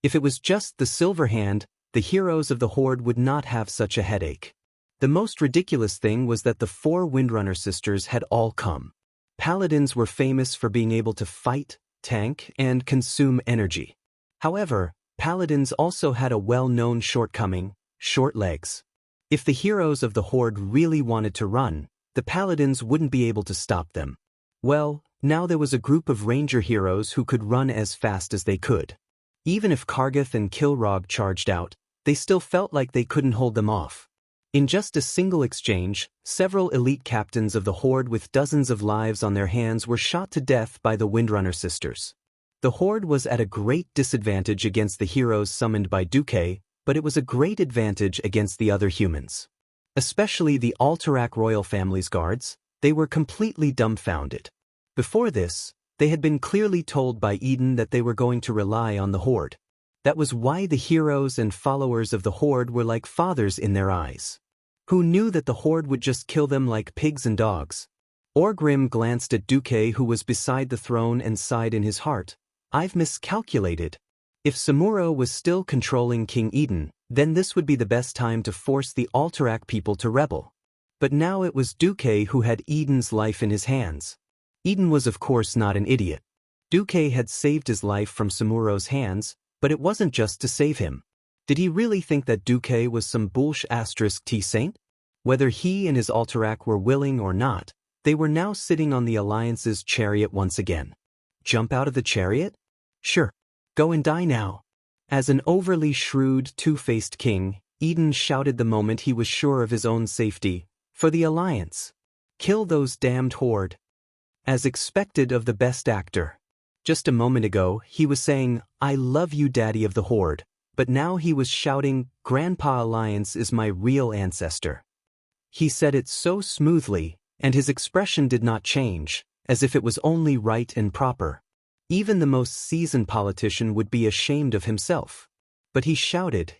If it was just the Silver Hand, the heroes of the Horde would not have such a headache. The most ridiculous thing was that the 4 Windrunner sisters had all come. Paladins were famous for being able to fight, tank, and consume energy. However, Paladins also had a well-known shortcoming: short legs. If the heroes of the Horde really wanted to run, the Paladins wouldn't be able to stop them. Well, now there was a group of ranger heroes who could run as fast as they could. Even if Kargath and Kilrog charged out, they still felt like they couldn't hold them off. In just a single exchange, several elite captains of the Horde with dozens of lives on their hands were shot to death by the Windrunner sisters. The Horde was at a great disadvantage against the heroes summoned by Duque, but it was a great advantage against the other humans. Especially the Alterac royal family's guards, they were completely dumbfounded. Before this, they had been clearly told by Eden that they were going to rely on the Horde. That was why the heroes and followers of the Horde were like fathers in their eyes. Who knew that the Horde would just kill them like pigs and dogs? Orgrim glanced at Duque, who was beside the throne, and sighed in his heart. "I've miscalculated. If Samuro was still controlling King Eden, then this would be the best time to force the Alterac people to rebel. But now it was Duque who had Eden's life in his hands. Eden was of course not an idiot. Duque had saved his life from Samuro's hands, but it wasn't just to save him. Did he really think that Duque was some *T saint? Whether he and his Alterac were willing or not, they were now sitting on the Alliance's chariot once again. Jump out of the chariot? Sure. Go and die now. As an overly shrewd, two-faced king, Eden shouted the moment he was sure of his own safety, for the Alliance. Kill those damned horde. As expected of the best actor. Just a moment ago, he was saying, I love you, Daddy of the Horde, but now he was shouting, Grandpa Alliance is my real ancestor. He said it so smoothly, and his expression did not change, as if it was only right and proper. Even the most seasoned politician would be ashamed of himself. But he shouted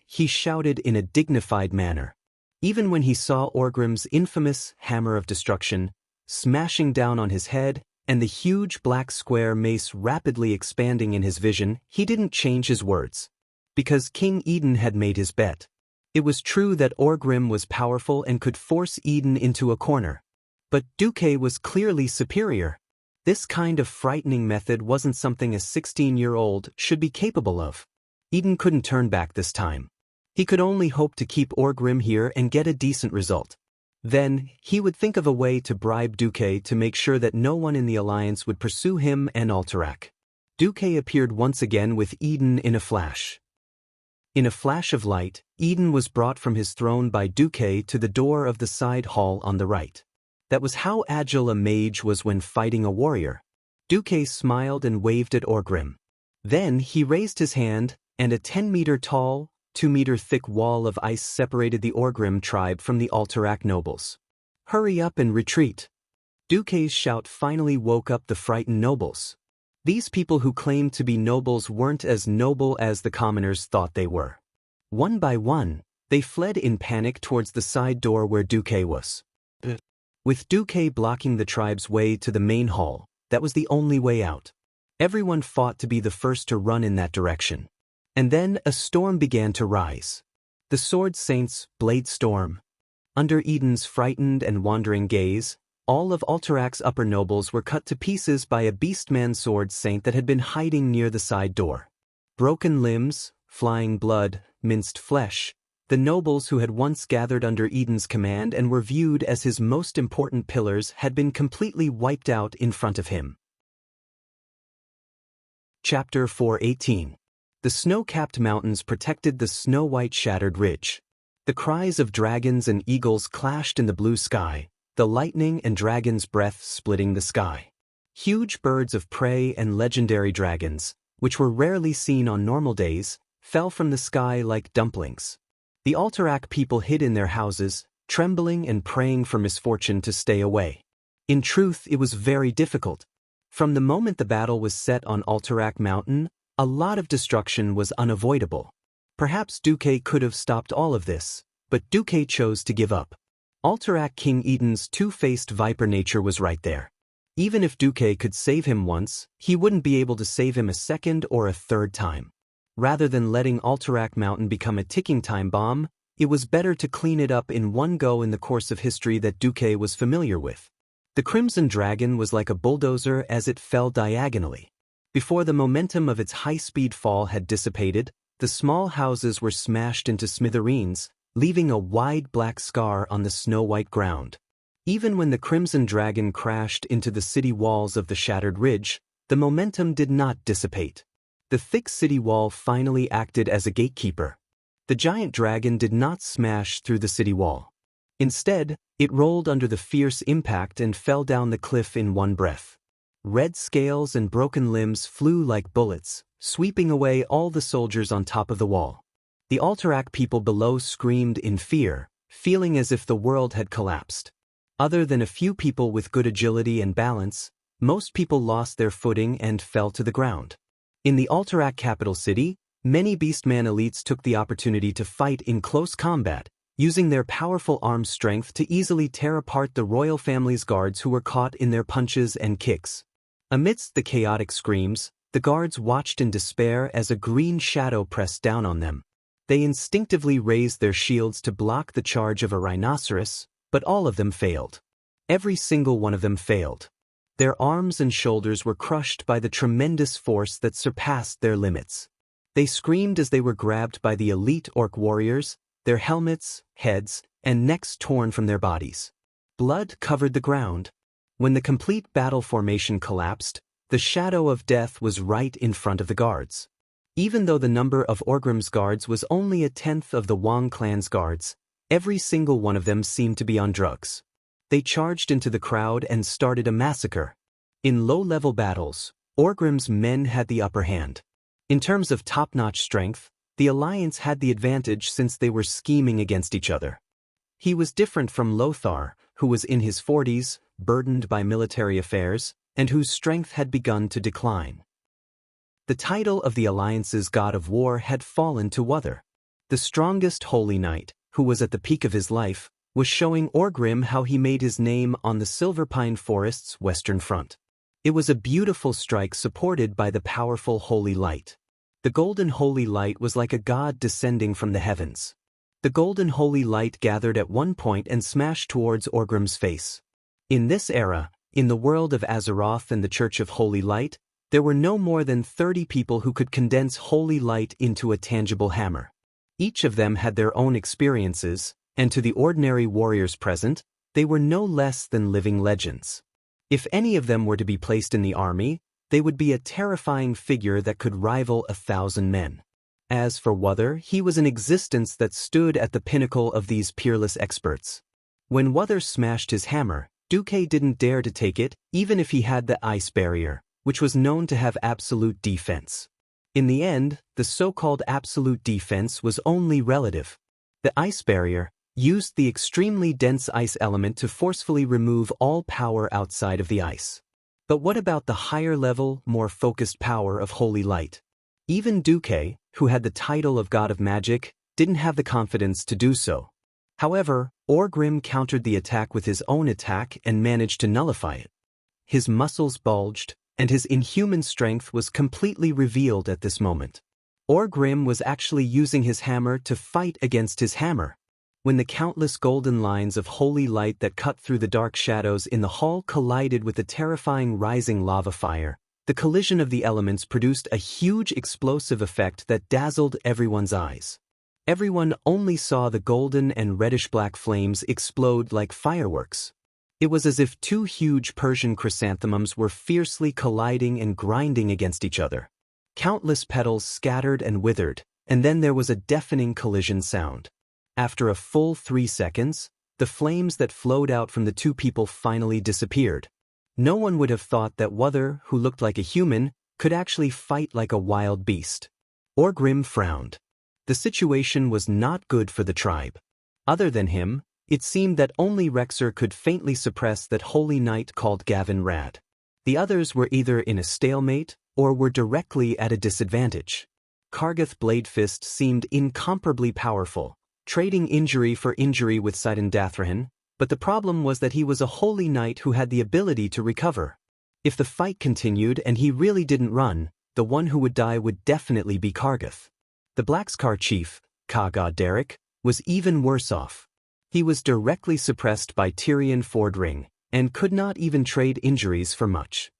in a dignified manner. Even when he saw Orgrim's infamous hammer of destruction smashing down on his head, and the huge black square mace rapidly expanding in his vision, he didn't change his words. Because King Eden had made his bet. It was true that Orgrim was powerful and could force Eden into a corner. But Duque was clearly superior. This kind of frightening method wasn't something a 16-year-old should be capable of. Eden couldn't turn back this time. He could only hope to keep Orgrim here and get a decent result. Then, he would think of a way to bribe Duque to make sure that no one in the Alliance would pursue him and Alterac. Duque appeared once again with Eden in a flash. In a flash of light, Eden was brought from his throne by Duque to the door of the side hall on the right. That was how agile a mage was when fighting a warrior. Duque smiled and waved at Orgrim. Then he raised his hand, and a 10-meter-tall, 2-meter-thick wall of ice separated the Orgrim tribe from the Alterac nobles. Hurry up and retreat. Duque's shout finally woke up the frightened nobles. These people who claimed to be nobles weren't as noble as the commoners thought they were. One by one, they fled in panic towards the side door where Duque was. With Duque blocking the tribe's way to the main hall, that was the only way out. Everyone fought to be the first to run in that direction. And then a storm began to rise. The Sword Saint's Blade Storm. Under Eden's frightened and wandering gaze, all of Alterac's upper nobles were cut to pieces by a beastman Sword Saint that had been hiding near the side door. Broken limbs, flying blood, minced flesh, the nobles who had once gathered under Eden's command and were viewed as his most important pillars had been completely wiped out in front of him. Chapter 418. The snow-capped mountains protected the snow-white shattered ridge. The cries of dragons and eagles clashed in the blue sky, the lightning and dragon's breath splitting the sky. Huge birds of prey and legendary dragons, which were rarely seen on normal days, fell from the sky like dumplings. The Alterac people hid in their houses, trembling and praying for misfortune to stay away. In truth, it was very difficult. From the moment the battle was set on Alterac Mountain, a lot of destruction was unavoidable. Perhaps Duque could have stopped all of this, but Duque chose to give up. Alterac King Eden's two-faced viper nature was right there. Even if Duque could save him once, he wouldn't be able to save him a second or a third time. Rather than letting Alterac Mountain become a ticking time bomb, it was better to clean it up in one go in the course of history that Duque was familiar with. The Crimson Dragon was like a bulldozer as it fell diagonally. Before the momentum of its high-speed fall had dissipated, the small houses were smashed into smithereens, leaving a wide black scar on the snow-white ground. Even when the Crimson Dragon crashed into the city walls of the shattered ridge, the momentum did not dissipate. The thick city wall finally acted as a gatekeeper. The giant dragon did not smash through the city wall. Instead, it rolled under the fierce impact and fell down the cliff in one breath. Red scales and broken limbs flew like bullets, sweeping away all the soldiers on top of the wall. The Alterac people below screamed in fear, feeling as if the world had collapsed. Other than a few people with good agility and balance, most people lost their footing and fell to the ground. In the Alterac capital city, many Beastman elites took the opportunity to fight in close combat, using their powerful arm strength to easily tear apart the royal family's guards who were caught in their punches and kicks. Amidst the chaotic screams, the guards watched in despair as a green shadow pressed down on them. They instinctively raised their shields to block the charge of a rhinoceros, But all of them failed. Every single one of them failed. Their arms and shoulders were crushed by the tremendous force that surpassed their limits. They screamed as they were grabbed by the elite orc warriors, their helmets, heads, and necks torn from their bodies. Blood covered the ground. When the complete battle formation collapsed, the shadow of death was right in front of the guards. Even though the number of Orgrim's guards was only a tenth of the Wang clan's guards, every single one of them seemed to be on drugs. They charged into the crowd and started a massacre. In low-level battles, Orgrim's men had the upper hand. In terms of top-notch strength, the Alliance had the advantage since they were scheming against each other. He was different from Lothar, who was in his 40s, burdened by military affairs, and whose strength had begun to decline. The title of the Alliance's god of war had fallen to Wuther. The strongest holy knight, who was at the peak of his life, was showing Orgrim how he made his name on the Silverpine Forest's western front. It was a beautiful strike supported by the powerful holy light. The golden holy light was like a god descending from the heavens. The golden holy light gathered at one point and smashed towards Orgrim's face. In this era, in the world of Azeroth and the Church of Holy Light, there were no more than 30 people who could condense holy light into a tangible hammer. Each of them had their own experiences, and to the ordinary warriors present, they were no less than living legends. If any of them were to be placed in the army, they would be a terrifying figure that could rival 1,000 men. As for Wuther, he was an existence that stood at the pinnacle of these peerless experts. When Wuther smashed his hammer, Duque didn't dare to take it, even if he had the ice barrier, which was known to have absolute defense. In the end, the so-called absolute defense was only relative. The ice barrier used the extremely dense ice element to forcefully remove all power outside of the ice. But what about the higher-level, more focused power of holy light? Even Duque, who had the title of God of Magic, didn't have the confidence to do so. However, Orgrim countered the attack with his own attack and managed to nullify it. His muscles bulged, and his inhuman strength was completely revealed at this moment. Orgrim was actually using his hammer to fight against his hammer. When the countless golden lines of holy light that cut through the dark shadows in the hall collided with the terrifying rising lava fire, the collision of the elements produced a huge explosive effect that dazzled everyone's eyes. Everyone only saw the golden and reddish-black flames explode like fireworks. It was as if two huge Persian chrysanthemums were fiercely colliding and grinding against each other. Countless petals scattered and withered, and then there was a deafening collision sound. After a full 3 seconds, the flames that flowed out from the two people finally disappeared. No one would have thought that Wuther, who looked like a human, could actually fight like a wild beast. Orgrim frowned. The situation was not good for the tribe. Other than him, it seemed that only Rexer could faintly suppress that holy knight called Gavin Rad. The others were either in a stalemate or were directly at a disadvantage. Kargath Bladefist seemed incomparably powerful, trading injury for injury with Sidon Dathrahan, but the problem was that he was a holy knight who had the ability to recover. If the fight continued and he really didn't run, the one who would die would definitely be Kargath. The Blackscar chief, Ka-God Derek, was even worse off. He was directly suppressed by Tyrion Fordring, and could not even trade injuries for much.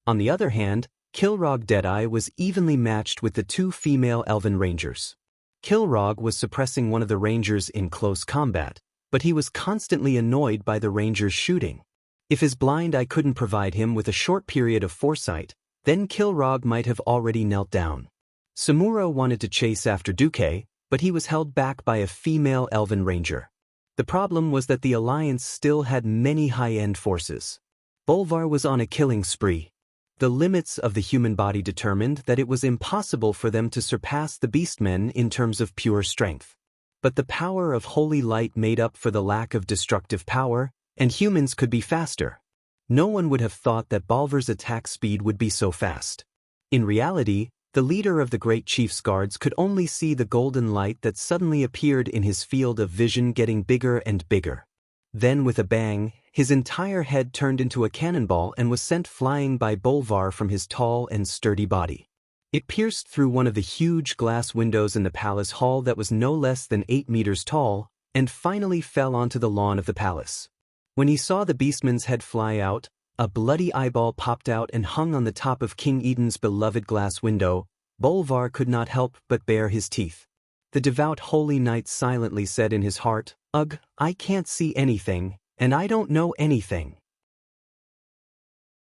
On the other hand, Kilrog Deadeye was evenly matched with the two female elven rangers. Kilrog was suppressing one of the rangers in close combat, but he was constantly annoyed by the ranger's shooting. If his blind eye couldn't provide him with a short period of foresight, then Kilrog might have already knelt down. Samuro wanted to chase after Duque, but he was held back by a female elven ranger. The problem was that the Alliance still had many high-end forces. Bolvar was on a killing spree. The limits of the human body determined that it was impossible for them to surpass the beastmen in terms of pure strength. But the power of holy light made up for the lack of destructive power, and humans could be faster. No one would have thought that Bolvar's attack speed would be so fast. In reality, the leader of the Great Chief's guards could only see the golden light that suddenly appeared in his field of vision getting bigger and bigger. Then with a bang, his entire head turned into a cannonball and was sent flying by Bolvar from his tall and sturdy body. It pierced through one of the huge glass windows in the palace hall that was no less than 8 meters tall, and finally fell onto the lawn of the palace. When he saw the beastman's head fly out, a bloody eyeball popped out and hung on the top of King Eden's beloved glass window. Bolvar could not help but bare his teeth. The devout holy knight silently said in his heart, "Ugh, I can't see anything, and I don't know anything."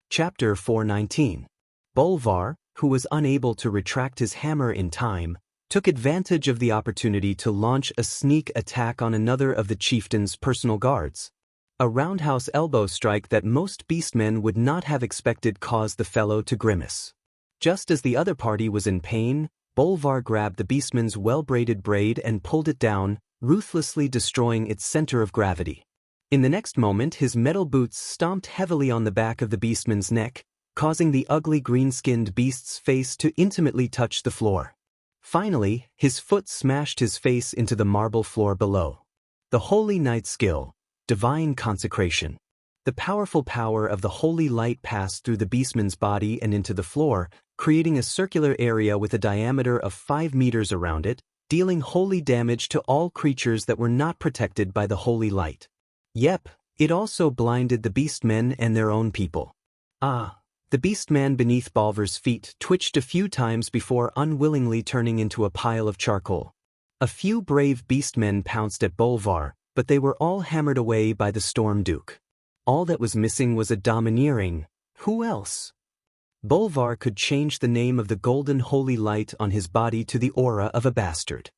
Chapter 419. Bolvar, who was unable to retract his hammer in time, took advantage of the opportunity to launch a sneak attack on another of the chieftain's personal guards. A roundhouse elbow strike that most beastmen would not have expected caused the fellow to grimace. Just as the other party was in pain, Bolvar grabbed the beastman's well-braided braid and pulled it down, ruthlessly destroying its center of gravity. In the next moment, his metal boots stomped heavily on the back of the beastman's neck, causing the ugly green-skinned beast's face to intimately touch the floor. Finally, his foot smashed his face into the marble floor below. The Holy Knight's skill. Divine consecration. The powerful power of the holy light passed through the beastman's body and into the floor, creating a circular area with a diameter of 5 meters around it, dealing holy damage to all creatures that were not protected by the holy light. Yep, it also blinded the beastmen and their own people. The beastman beneath Bolvar's feet twitched a few times before unwillingly turning into a pile of charcoal. A few brave beastmen pounced at Bolvar, but they were all hammered away by the Storm Duke. All that was missing was a domineering, who else? Bolvar could change the name of the golden holy light on his body to the aura of a bastard.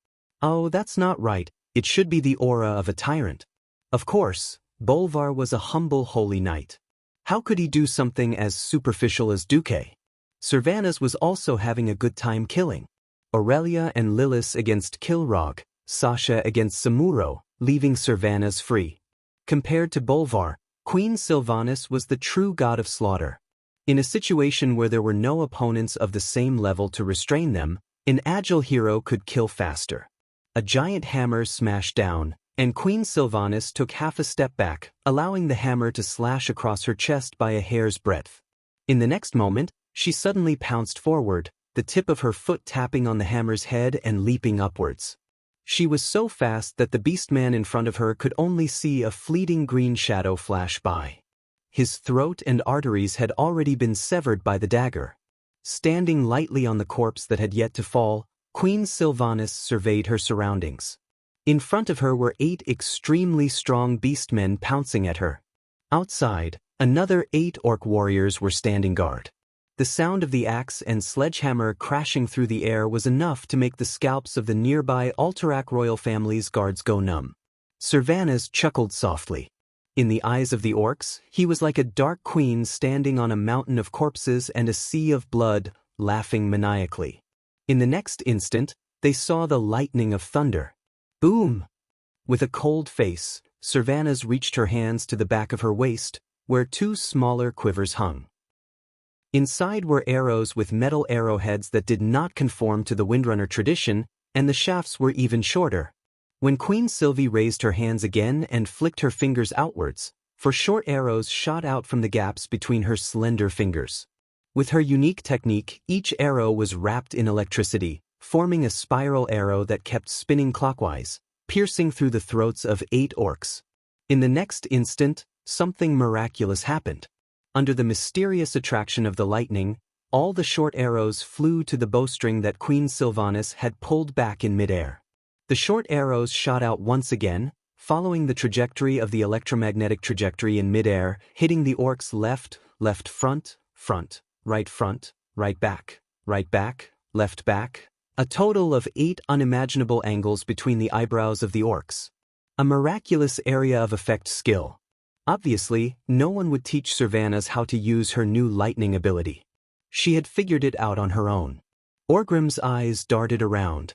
Oh, that's not right, it should be the aura of a tyrant. Of course, Bolvar was a humble holy knight. How could he do something as superficial as Duque? Servanas was also having a good time killing. Aurelia and Lillis against Kilrog, Sasha against Samuro, leaving Servanas free. Compared to Bolvar, Queen Sylvanas was the true god of slaughter. In a situation where there were no opponents of the same level to restrain them, an agile hero could kill faster. A giant hammer smashed down, and Queen Sylvanas took half a step back, allowing the hammer to slash across her chest by a hair's breadth. In the next moment, she suddenly pounced forward, the tip of her foot tapping on the hammer's head and leaping upwards. She was so fast that the beastman in front of her could only see a fleeting green shadow flash by. His throat and arteries had already been severed by the dagger. Standing lightly on the corpse that had yet to fall, Queen Sylvanas surveyed her surroundings. In front of her were 8 extremely strong beastmen pouncing at her. Outside, another 8 orc warriors were standing guard. The sound of the axe and sledgehammer crashing through the air was enough to make the scalps of the nearby Alterac royal family's guards go numb. Servanas chuckled softly. In the eyes of the orcs, he was like a dark queen standing on a mountain of corpses and a sea of blood, laughing maniacally. In the next instant, they saw the lightning of thunder. Boom! With a cold face, Servanas reached her hands to the back of her waist, where 2 smaller quivers hung. Inside were arrows with metal arrowheads that did not conform to the Windrunner tradition, and the shafts were even shorter. When Queen Sylvie raised her hands again and flicked her fingers outwards, 4 short arrows shot out from the gaps between her slender fingers. With her unique technique, each arrow was wrapped in electricity, forming a spiral arrow that kept spinning clockwise, piercing through the throats of 8 orcs. In the next instant, something miraculous happened. Under the mysterious attraction of the lightning, all the short arrows flew to the bowstring that Queen Sylvanas had pulled back in midair. The short arrows shot out once again, following the trajectory of the electromagnetic trajectory in midair, hitting the orc's left front, right back, left back, a total of 8 unimaginable angles between the eyebrows of the orcs. A miraculous area of effect skill. Obviously, no one would teach Servanas how to use her new lightning ability. She had figured it out on her own. Orgrim's eyes darted around.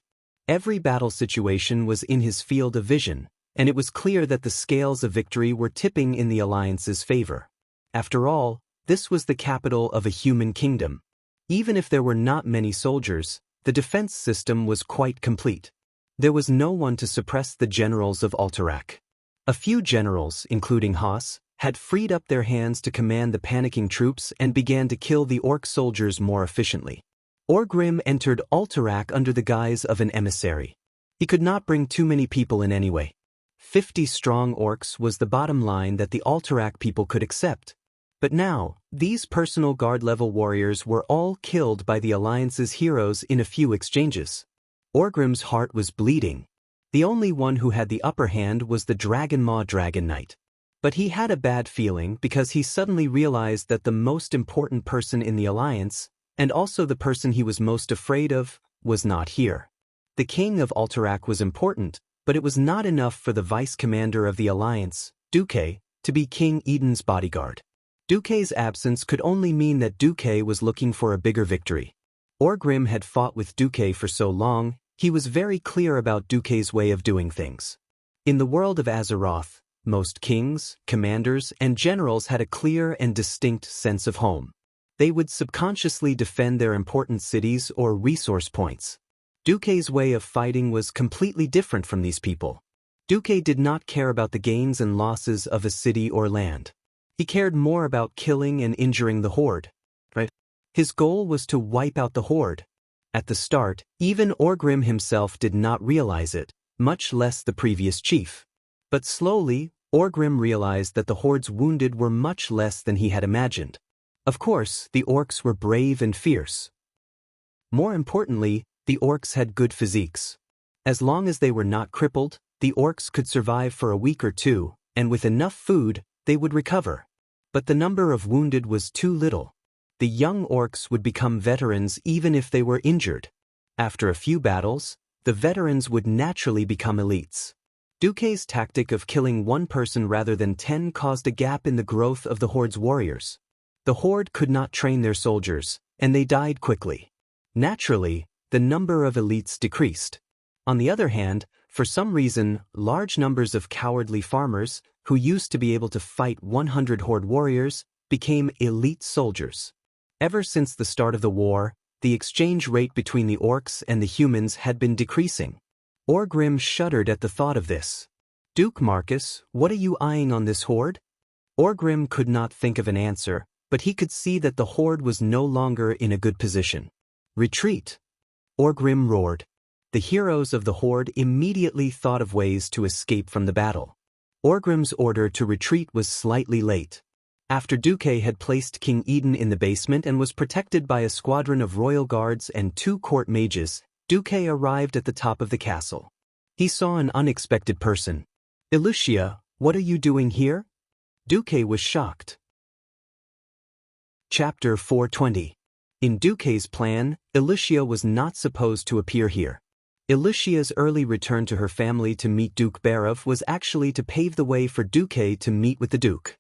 Every battle situation was in his field of vision, and it was clear that the scales of victory were tipping in the Alliance's favor. After all, this was the capital of a human kingdom. Even if there were not many soldiers, the defense system was quite complete. There was no one to suppress the generals of Alterac. A few generals, including Haas, had freed up their hands to command the panicking troops and began to kill the orc soldiers more efficiently. Orgrim entered Alterac under the guise of an emissary. He could not bring too many people in anyway. 50 strong orcs was the bottom line that the Alterac people could accept. But now, these personal guard-level warriors were all killed by the Alliance's heroes in a few exchanges. Orgrim's heart was bleeding. The only one who had the upper hand was the Dragonmaw Dragon Knight. But he had a bad feeling because he suddenly realized that the most important person in the Alliance, and also the person he was most afraid of, was not here. The king of Alterac was important, but it was not enough for the vice-commander of the Alliance, Duque, to be King Eden's bodyguard. Duque's absence could only mean that Duque was looking for a bigger victory. Orgrim had fought with Duque for so long, he was very clear about Duque's way of doing things. In the world of Azeroth, most kings, commanders, and generals had a clear and distinct sense of home. They would subconsciously defend their important cities or resource points. Duque's way of fighting was completely different from these people. Duque did not care about the gains and losses of a city or land. He cared more about killing and injuring the Horde. His goal was to wipe out the Horde. At the start, even Orgrim himself did not realize it, much less the previous chief. But slowly, Orgrim realized that the Horde's wounded were much less than he had imagined. Of course, the orcs were brave and fierce. More importantly, the orcs had good physiques. As long as they were not crippled, the orcs could survive for a week or two, and with enough food, they would recover. But the number of wounded was too little. The young orcs would become veterans even if they were injured. After a few battles, the veterans would naturally become elites. Duque's tactic of killing one person rather than 10 caused a gap in the growth of the Horde's warriors. The Horde could not train their soldiers, and they died quickly. Naturally, the number of elites decreased. On the other hand, for some reason, large numbers of cowardly farmers, who used to be able to fight 100 Horde warriors, became elite soldiers. Ever since the start of the war, the exchange rate between the orcs and the humans had been decreasing. Orgrim shuddered at the thought of this. Duke Marcus, what are you eyeing on this Horde? Orgrim could not think of an answer, but he could see that the Horde was no longer in a good position. Retreat! Orgrim roared. The heroes of the Horde immediately thought of ways to escape from the battle. Orgrim's order to retreat was slightly late. After Duque had placed King Eden in the basement and was protected by a squadron of royal guards and 2 court mages, Duque arrived at the top of the castle. He saw an unexpected person. Elucia, what are you doing here? Duque was shocked. Chapter 420. In Duque's plan, Elucia was not supposed to appear here. Elucia's early return to her family to meet Duke Barov was actually to pave the way for Duque to meet with the Duke.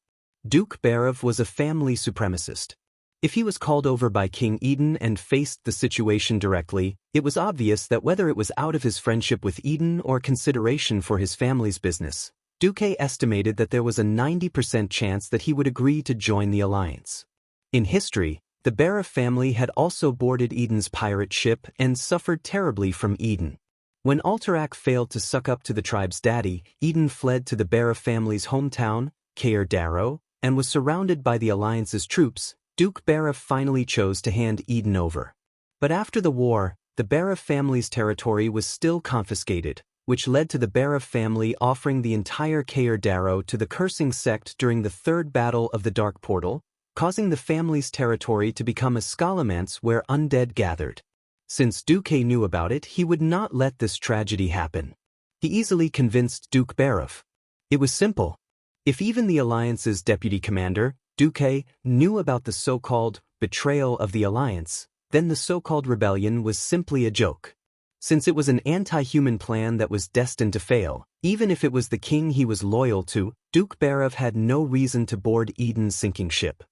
Duke Barov was a family supremacist. If he was called over by King Eden and faced the situation directly, it was obvious that whether it was out of his friendship with Eden or consideration for his family's business, Duque estimated that there was a 90% chance that he would agree to join the alliance. In history, the Barov family had also boarded Eden's pirate ship and suffered terribly from Eden. When Alterac failed to suck up to the tribe's daddy, Eden fled to the Barov family's hometown, Caer Darrow, and was surrounded by the Alliance's troops. Duke Barov finally chose to hand Eden over. But after the war, the Barov family's territory was still confiscated, which led to the Barov family offering the entire Caer Darrow to the Cursing Sect during the Third Battle of the Dark Portal, causing the family's territory to become a Scholomance where undead gathered. Since Duque knew about it, he would not let this tragedy happen. He easily convinced Duke Barov. It was simple. If even the Alliance's deputy commander, Duque, knew about the so-called betrayal of the Alliance, then the so-called rebellion was simply a joke. Since it was an anti-human plan that was destined to fail, even if it was the king he was loyal to, Duke Barov had no reason to board Eden's sinking ship.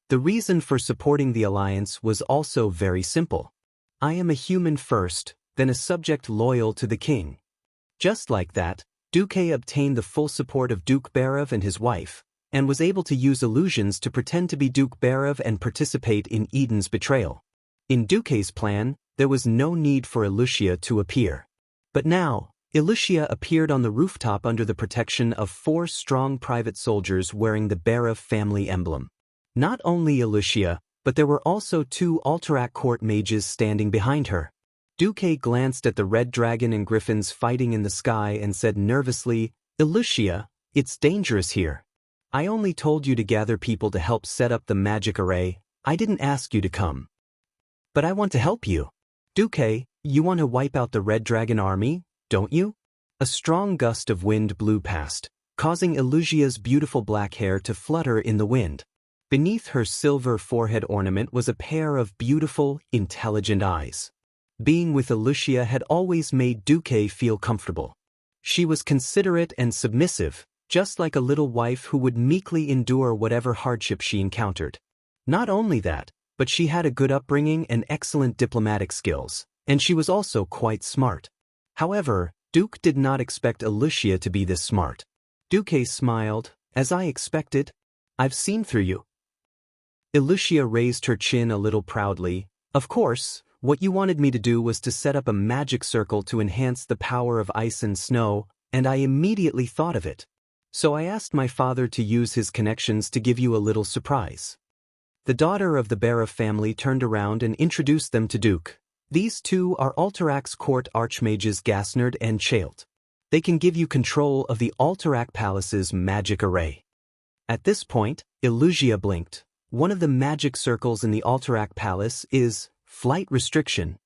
The reason for supporting the Alliance was also very simple. I am a human first, then a subject loyal to the king. Just like that, Duque obtained the full support of Duke Barov and his wife, and was able to use illusions to pretend to be Duke Barov and participate in Eden's betrayal. In Duque's plan, there was no need for Elucia to appear. But now, Elucia appeared on the rooftop under the protection of 4 strong private soldiers wearing the Barov family emblem. Not only Elucia, but there were also 2 Alterac court mages standing behind her. Duque glanced at the red dragon and griffins fighting in the sky and said nervously, Ilicia, it's dangerous here. I only told you to gather people to help set up the magic array. I didn't ask you to come. But I want to help you. Duque, you want to wipe out the Red Dragon army, don't you? A strong gust of wind blew past, causing Illusia's beautiful black hair to flutter in the wind. Beneath her silver forehead ornament was a pair of beautiful, intelligent eyes. Being with Illusia had always made Duque feel comfortable. She was considerate and submissive, just like a little wife who would meekly endure whatever hardship she encountered. Not only that, but she had a good upbringing and excellent diplomatic skills, and she was also quite smart. However, Duke did not expect Illusia to be this smart. Duque smiled, as I expected. I've seen through you. Illusia raised her chin a little proudly. Of course, what you wanted me to do was to set up a magic circle to enhance the power of ice and snow, and I immediately thought of it. So I asked my father to use his connections to give you a little surprise. The daughter of the Bara family turned around and introduced them to Duke. These two are Alterac court archmages Gasnard and Chailt. They can give you control of the Alterac Palace's magic array. At this point, Illusia blinked. One of the magic circles in the Alterac Palace is flight restriction.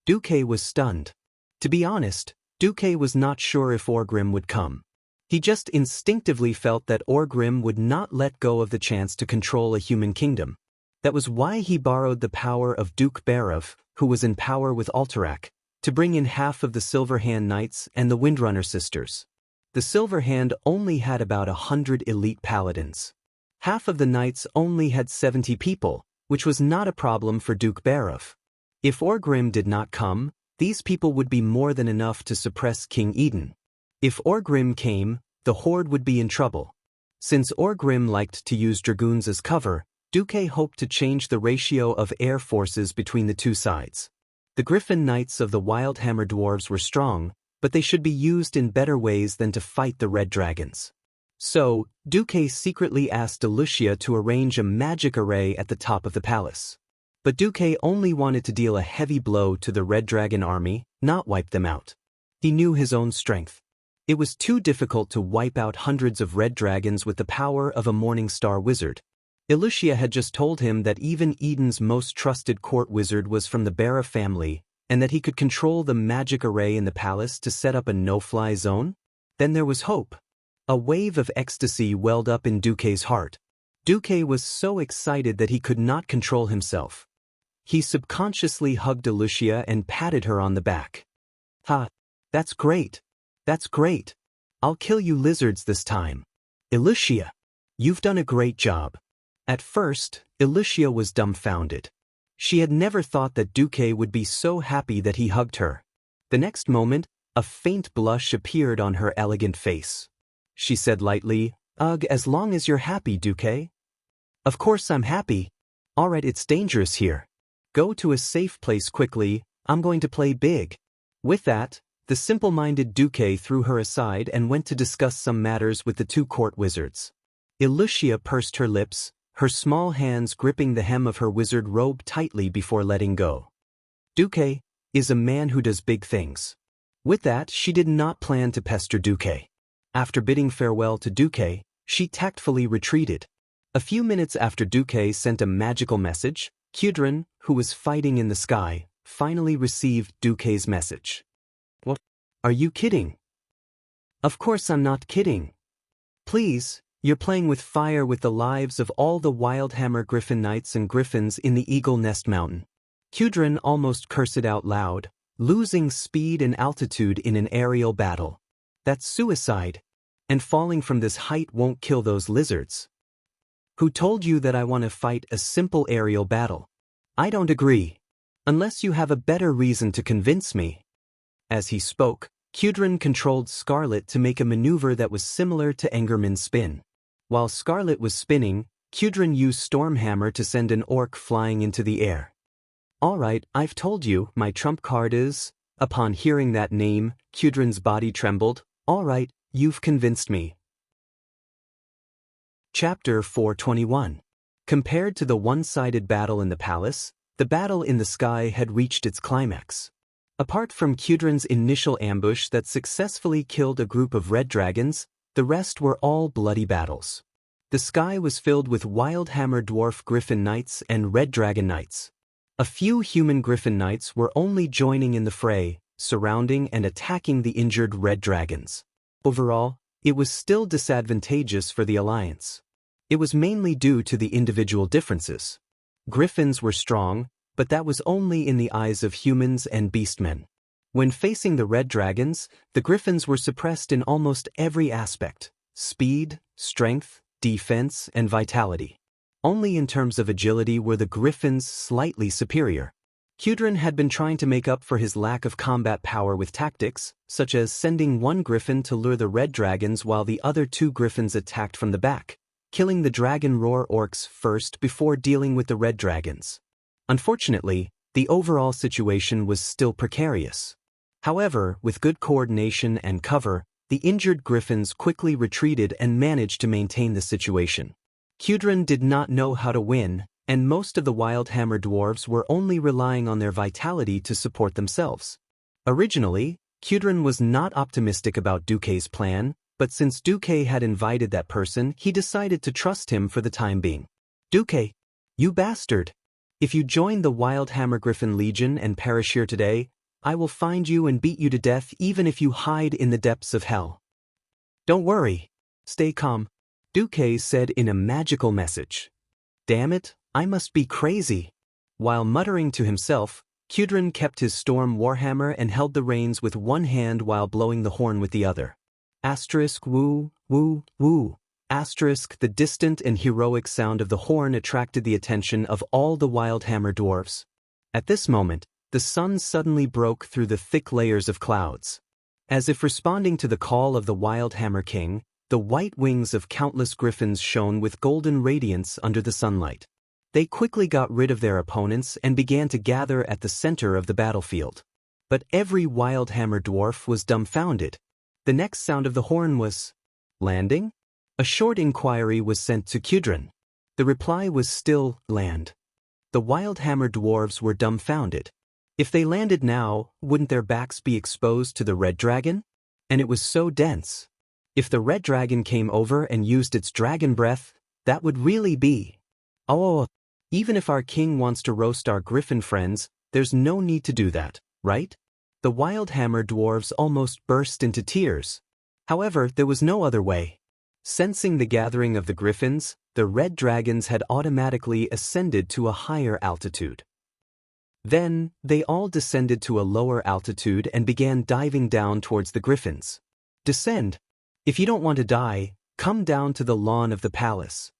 Duque was stunned. To be honest, Duque was not sure if Orgrim would come. He just instinctively felt that Orgrim would not let go of the chance to control a human kingdom. That was why he borrowed the power of Duke Barov, who was in power with Alterac, to bring in half of the Silverhand Knights and the Windrunner sisters. The Silverhand only had about 100 elite paladins. Half of the knights only had 70 people, which was not a problem for Duke Barov. If Orgrim did not come, these people would be more than enough to suppress King Eden. If Orgrim came, the Horde would be in trouble. Since Orgrim liked to use dragoons as cover, Duque hoped to change the ratio of air forces between the two sides. The Griffin Knights of the Wildhammer Dwarves were strong, but they should be used in better ways than to fight the Red Dragons. So, Duque secretly asked Illusia to arrange a magic array at the top of the palace. But Duque only wanted to deal a heavy blow to the Red Dragon army, not wipe them out. He knew his own strength. It was too difficult to wipe out hundreds of red dragons with the power of a Morning Star wizard. Illusia had just told him that even Eden's most trusted court wizard was from the Bara family, and that he could control the magic array in the palace to set up a no-fly zone? Then there was hope. A wave of ecstasy welled up in Duque's heart. Duque was so excited that he could not control himself. He subconsciously hugged Illusia and patted her on the back. "Ha! That's great! That's great! I'll kill you lizards this time. Illusia, you've done a great job." At first, Illusia was dumbfounded. She had never thought that Duque would be so happy that he hugged her. The next moment, a faint blush appeared on her elegant face. She said lightly, "Ugh, as long as you're happy, Duque." "Of course I'm happy. All right, it's dangerous here. Go to a safe place quickly, I'm going to play big." With that, the simple-minded Duque threw her aside and went to discuss some matters with the two court wizards. Illusia pursed her lips, her small hands gripping the hem of her wizard robe tightly before letting go. Duque is a man who does big things. With that, she did not plan to pester Duque. After bidding farewell to Duque, she tactfully retreated. A few minutes after Duque sent a magical message, Kudrin, who was fighting in the sky, finally received Duque's message. "What? Are you kidding?" "Of course I'm not kidding. Please, you're playing with fire with the lives of all the Wildhammer Griffin Knights and Griffins in the Eagle Nest Mountain." Kudrin almost cursed out loud, losing speed and altitude in an aerial battle. "That's suicide. And falling from this height won't kill those lizards." "Who told you that I want to fight a simple aerial battle? I don't agree. Unless you have a better reason to convince me." As he spoke, Kudrin controlled Scarlet to make a maneuver that was similar to Engerman's spin. While Scarlet was spinning, Kudrin used Stormhammer to send an orc flying into the air. "All right, I've told you, my trump card is..." Upon hearing that name, Kudrin's body trembled. "All right, you've convinced me." Chapter 421. Compared to the one-sided battle in the palace, the battle in the sky had reached its climax. Apart from Kudrin's initial ambush that successfully killed a group of red dragons, the rest were all bloody battles. The sky was filled with wild hammer dwarf griffin knights and red dragon knights. A few human griffin knights were only joining in the fray, surrounding and attacking the injured red dragons. Overall, it was still disadvantageous for the alliance. It was mainly due to the individual differences. Griffins were strong, but that was only in the eyes of humans and beastmen. When facing the red dragons, the griffins were suppressed in almost every aspect: speed, strength, defense, and vitality. Only in terms of agility were the griffins slightly superior. Kudrin had been trying to make up for his lack of combat power with tactics, such as sending one griffin to lure the red dragons while the other two griffins attacked from the back, killing the dragon roar orcs first before dealing with the red dragons. Unfortunately, the overall situation was still precarious. However, with good coordination and cover, the injured griffins quickly retreated and managed to maintain the situation. Kudrin did not know how to win, and most of the wild hammer dwarves were only relying on their vitality to support themselves. Originally, Kudrin was not optimistic about Duque's plan, but since Duque had invited that person, he decided to trust him for the time being. "Duque, you bastard! If you join the Wild Hammer Griffin Legion and perish here today, I will find you and beat you to death even if you hide in the depths of hell. Don't worry. Stay calm," Duque said in a magical message. "Damn it, I must be crazy." While muttering to himself, Kudrin kept his storm warhammer and held the reins with one hand while blowing the horn with the other. Asterisk woo, woo, woo. Asterisk the distant and heroic sound of the horn attracted the attention of all the wild hammer dwarves. At this moment, the sun suddenly broke through the thick layers of clouds. As if responding to the call of the Wild Hammer King, the white wings of countless griffins shone with golden radiance under the sunlight. They quickly got rid of their opponents and began to gather at the center of the battlefield. But every Wild Hammer dwarf was dumbfounded. The next sound of the horn was, "Landing?" A short inquiry was sent to Kudrin. The reply was still, "Land." The Wild Hammer dwarves were dumbfounded. If they landed now, wouldn't their backs be exposed to the red dragon? And it was so dense. If the red dragon came over and used its dragon breath, that would really be... Oh, even if our king wants to roast our griffin friends, there's no need to do that, right? The Wild Hammer dwarves almost burst into tears. However, there was no other way. Sensing the gathering of the griffins, the red dragons had automatically ascended to a higher altitude. Then, they all descended to a lower altitude and began diving down towards the griffins. "Descend. If you don't want to die, come down to the lawn of the palace."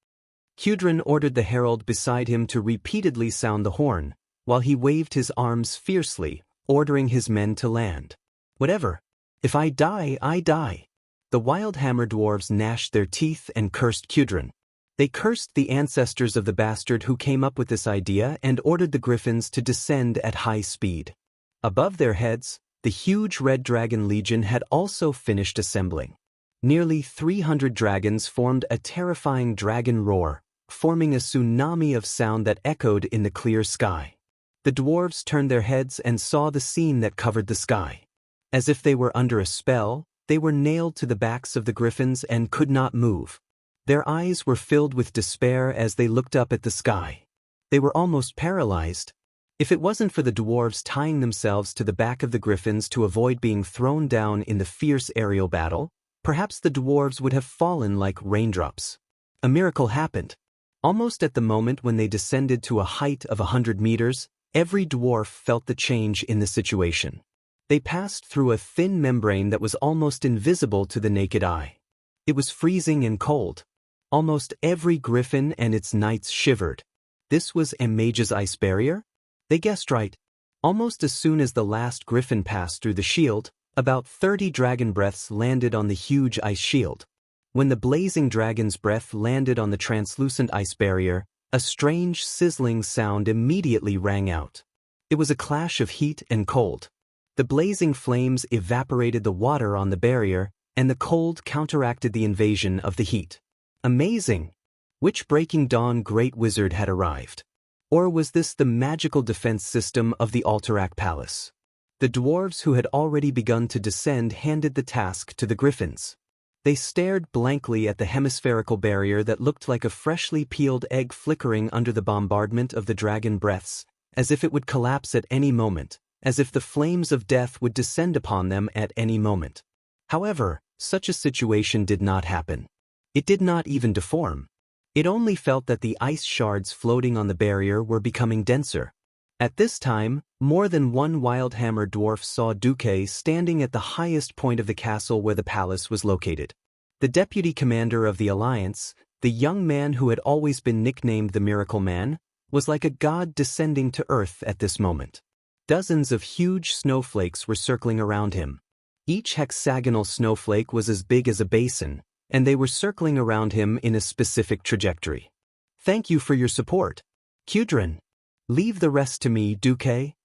Kudrin ordered the herald beside him to repeatedly sound the horn, while he waved his arms fiercely, ordering his men to land. "Whatever. If I die, I die." The Wild Hammer dwarves gnashed their teeth and cursed Kudrin. They cursed the ancestors of the bastard who came up with this idea and ordered the griffins to descend at high speed. Above their heads, the huge Red Dragon Legion had also finished assembling. Nearly 300 dragons formed a terrifying dragon roar, forming a tsunami of sound that echoed in the clear sky. The dwarves turned their heads and saw the scene that covered the sky. As if they were under a spell, they were nailed to the backs of the griffins and could not move. Their eyes were filled with despair as they looked up at the sky. They were almost paralyzed. If it wasn't for the dwarves tying themselves to the back of the griffins to avoid being thrown down in the fierce aerial battle, perhaps the dwarves would have fallen like raindrops. A miracle happened. Almost at the moment when they descended to a height of 100 meters, every dwarf felt the change in the situation. They passed through a thin membrane that was almost invisible to the naked eye. It was freezing and cold. Almost every griffin and its knights shivered. This was a mage's ice barrier? They guessed right. Almost as soon as the last griffin passed through the shield, about 30 dragon breaths landed on the huge ice shield. When the blazing dragon's breath landed on the translucent ice barrier, a strange sizzling sound immediately rang out. It was a clash of heat and cold. The blazing flames evaporated the water on the barrier, and the cold counteracted the invasion of the heat. Amazing! Which Breaking Dawn great wizard had arrived? Or was this the magical defense system of the Alterac Palace? The dwarves who had already begun to descend handed the task to the griffins. They stared blankly at the hemispherical barrier that looked like a freshly peeled egg flickering under the bombardment of the dragon breaths, as if it would collapse at any moment, as if the flames of death would descend upon them at any moment. However, such a situation did not happen. It did not even deform. It only felt that the ice shards floating on the barrier were becoming denser. At this time, more than one Wildhammer dwarf saw Duque standing at the highest point of the castle where the palace was located. The deputy commander of the Alliance, the young man who had always been nicknamed the Miracle Man, was like a god descending to earth at this moment. Dozens of huge snowflakes were circling around him. Each hexagonal snowflake was as big as a basin, and they were circling around him in a specific trajectory. "Thank you for your support, Kudrin. Leave the rest to me, Duque."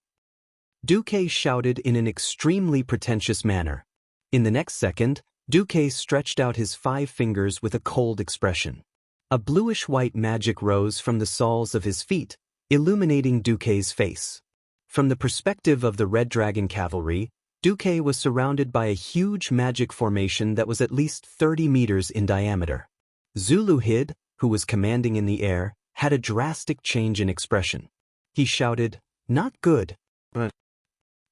Duque shouted in an extremely pretentious manner. In the next second, Duque stretched out his 5 fingers with a cold expression. A bluish-white magic rose from the soles of his feet, illuminating Duque's face. From the perspective of the Red Dragon cavalry, Duque was surrounded by a huge magic formation that was at least 30 meters in diameter. Zulu Hid, who was commanding in the air, had a drastic change in expression. He shouted, "Not good. But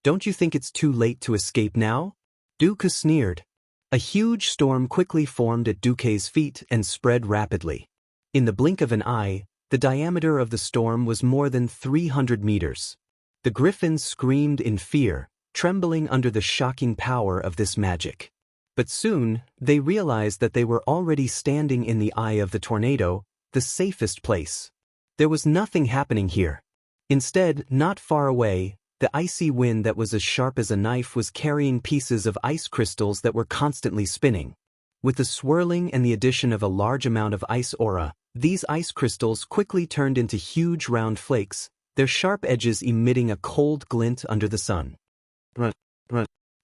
don't you think it's too late to escape now?" Duque sneered. A huge storm quickly formed at Duque's feet and spread rapidly. In the blink of an eye, the diameter of the storm was more than 300 meters. The griffins screamed in fear, trembling under the shocking power of this magic. But soon, they realized that they were already standing in the eye of the tornado, the safest place. There was nothing happening here. Instead, not far away, the icy wind that was as sharp as a knife was carrying pieces of ice crystals that were constantly spinning. With the swirling and the addition of a large amount of ice aura, these ice crystals quickly turned into huge round flakes, their sharp edges emitting a cold glint under the sun.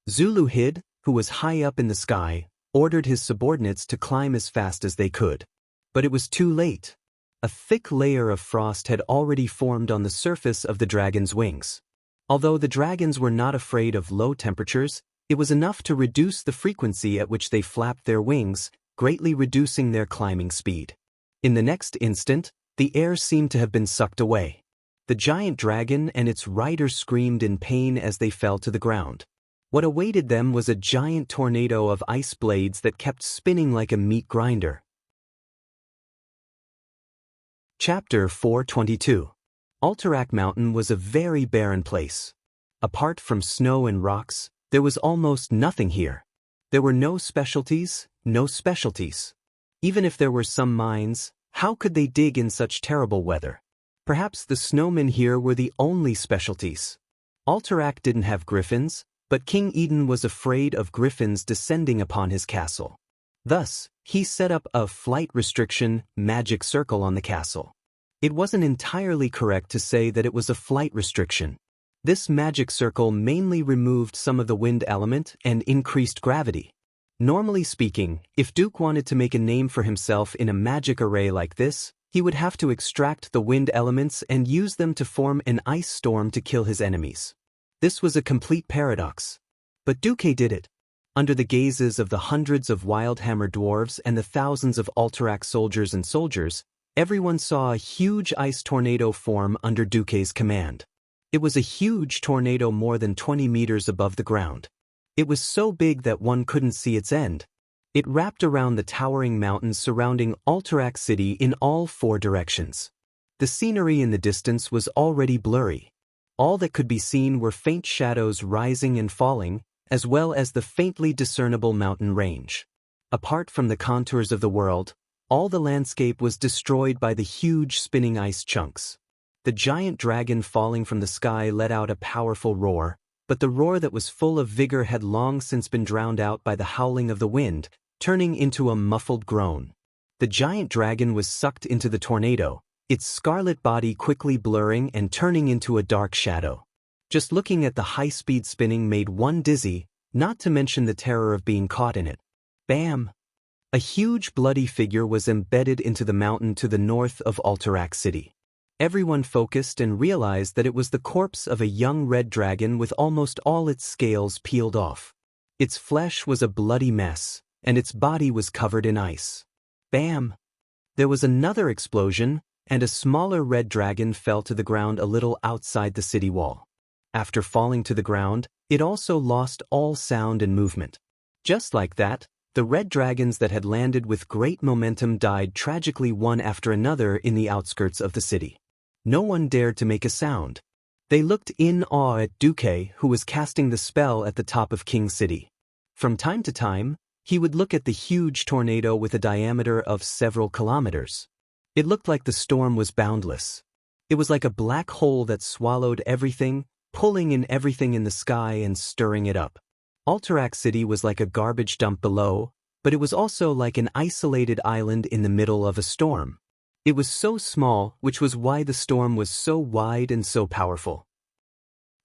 Zulu Hid, who was high up in the sky, ordered his subordinates to climb as fast as they could. But it was too late. A thick layer of frost had already formed on the surface of the dragon's wings. Although the dragons were not afraid of low temperatures, it was enough to reduce the frequency at which they flapped their wings, greatly reducing their climbing speed. In the next instant, the air seemed to have been sucked away. The giant dragon and its rider screamed in pain as they fell to the ground. What awaited them was a giant tornado of ice blades that kept spinning like a meat grinder. Chapter 422. Alterac Mountain was a very barren place. Apart from snow and rocks, there was almost nothing here. There were no specialties. Even if there were some mines, how could they dig in such terrible weather? Perhaps the snowmen here were the only specialties. Alterac didn't have griffins, but King Eden was afraid of griffins descending upon his castle. Thus, he set up a flight restriction magic circle on the castle. It wasn't entirely correct to say that it was a flight restriction. This magic circle mainly removed some of the wind element and increased gravity. Normally speaking, if Duke wanted to make a name for himself in a magic array like this, he would have to extract the wind elements and use them to form an ice storm to kill his enemies. This was a complete paradox. But Duque did it. Under the gazes of the hundreds of Wildhammer dwarves and the thousands of Alterac soldiers, everyone saw a huge ice tornado form under Duque's command. It was a huge tornado more than 20 meters above the ground. It was so big that one couldn't see its end. It wrapped around the towering mountains surrounding Alterac City in all 4 directions. The scenery in the distance was already blurry. All that could be seen were faint shadows rising and falling, as well as the faintly discernible mountain range. Apart from the contours of the world, all the landscape was destroyed by the huge spinning ice chunks. The giant dragon falling from the sky let out a powerful roar, but the roar that was full of vigor had long since been drowned out by the howling of the wind, turning into a muffled groan. The giant dragon was sucked into the tornado, its scarlet body quickly blurring and turning into a dark shadow. Just looking at the high-speed spinning made one dizzy, not to mention the terror of being caught in it. Bam! A huge bloody figure was embedded into the mountain to the north of Alterac City. Everyone focused and realized that it was the corpse of a young red dragon with almost all its scales peeled off. Its flesh was a bloody mess, and its body was covered in ice. Bam! There was another explosion, and a smaller red dragon fell to the ground a little outside the city wall. After falling to the ground, it also lost all sound and movement. Just like that, the red dragons that had landed with great momentum died tragically one after another in the outskirts of the city. No one dared to make a sound. They looked in awe at Duque, who was casting the spell at the top of King City. From time to time, he would look at the huge tornado with a diameter of several kilometers. It looked like the storm was boundless. It was like a black hole that swallowed everything, pulling in everything in the sky and stirring it up. Alterac City was like a garbage dump below, but it was also like an isolated island in the middle of a storm. It was so small, which was why the storm was so wide and so powerful.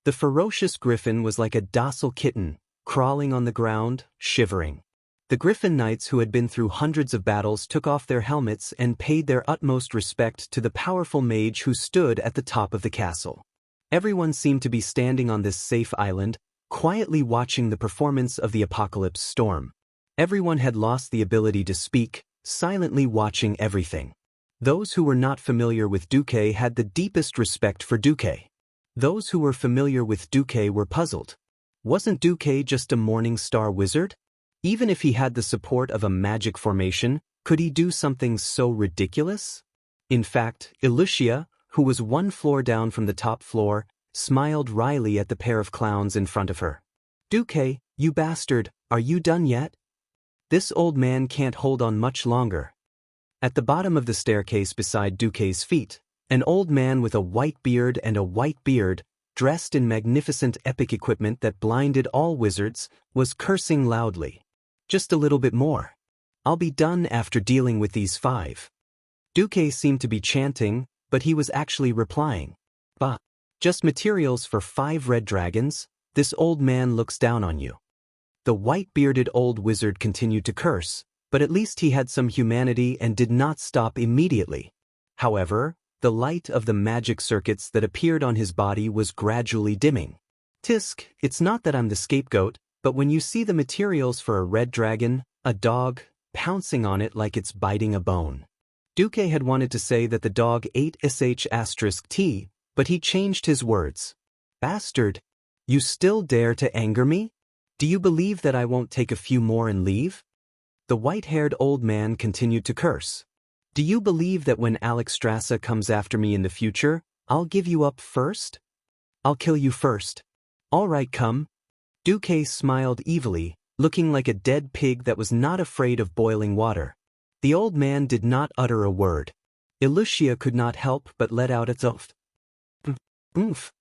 The ferocious griffin was like a docile kitten, crawling on the ground, shivering. The Griffin Knights who had been through hundreds of battles took off their helmets and paid their utmost respect to the powerful mage who stood at the top of the castle. Everyone seemed to be standing on this safe island, quietly watching the performance of the apocalypse storm. Everyone had lost the ability to speak, silently watching everything. Those who were not familiar with Duque had the deepest respect for Duque. Those who were familiar with Duque were puzzled. Wasn't Duque just a morning star wizard? Even if he had the support of a magic formation, could he do something so ridiculous? In fact, Lucia, who was one floor down from the top floor, smiled wryly at the pair of clowns in front of her. Duque, you bastard, are you done yet? This old man can't hold on much longer. At the bottom of the staircase beside Duque's feet, an old man with a white beard and a white beard, dressed in magnificent epic equipment that blinded all wizards, was cursing loudly. Just a little bit more. I'll be done after dealing with these 5. Duque seemed to be chanting, but he was actually replying. Bah, just materials for 5 red dragons? This old man looks down on you. The white-bearded old wizard continued to curse, but at least he had some humanity and did not stop immediately. However, the light of the magic circuits that appeared on his body was gradually dimming. Tisk, it's not that I'm the scapegoat, but when you see the materials for a red dragon, a dog, pouncing on it like it's biting a bone. Duque had wanted to say that the dog ate sh*t, but he changed his words. Bastard! You still dare to anger me? Do you believe that I won't take a few more and leave? The white-haired old man continued to curse. Do you believe that when Alexstrasza comes after me in the future, I'll give you up first? I'll kill you first. All right, come. Duque smiled evilly, looking like a dead pig that was not afraid of boiling water. The old man did not utter a word. Lucia could not help but let out its oof. Oof.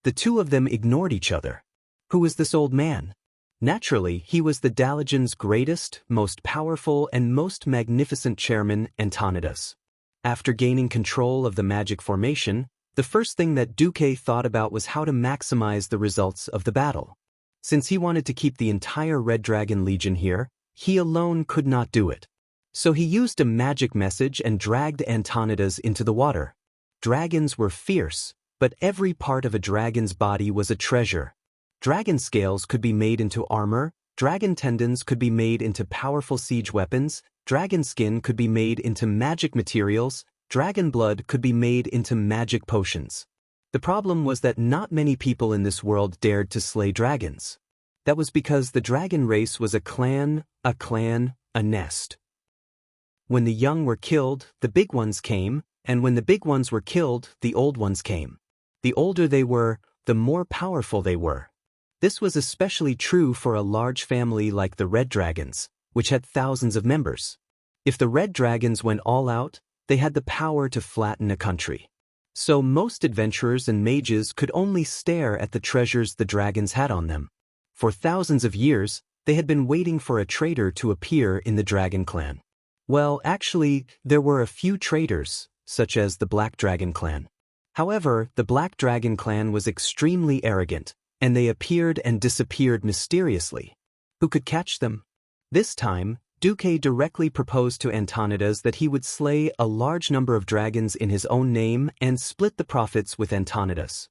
The two of them ignored each other. Who was this old man? Naturally, he was the Dalajan's greatest, most powerful, and most magnificent chairman, Antonidas. After gaining control of the magic formation, the first thing that Duque thought about was how to maximize the results of the battle. Since he wanted to keep the entire Red Dragon Legion here, he alone could not do it. So he used a magic message and dragged Antonidas into the water. Dragons were fierce, but every part of a dragon's body was a treasure. Dragon scales could be made into armor, dragon tendons could be made into powerful siege weapons, dragon skin could be made into magic materials, dragon blood could be made into magic potions. The problem was that not many people in this world dared to slay dragons. That was because the dragon race was a clan, a nest. When the young were killed, the big ones came, and when the big ones were killed, the old ones came. The older they were, the more powerful they were. This was especially true for a large family like the Red Dragons, which had thousands of members. If the Red Dragons went all out, they had the power to flatten a country. So most adventurers and mages could only stare at the treasures the dragons had on them. For thousands of years, they had been waiting for a traitor to appear in the Dragon Clan. Well, actually, there were a few traitors, such as the Black Dragon Clan. However, the Black Dragon Clan was extremely arrogant, and they appeared and disappeared mysteriously. Who could catch them? This time, Duque directly proposed to Antonidas that he would slay a large number of dragons in his own name and split the profits with Antonidas.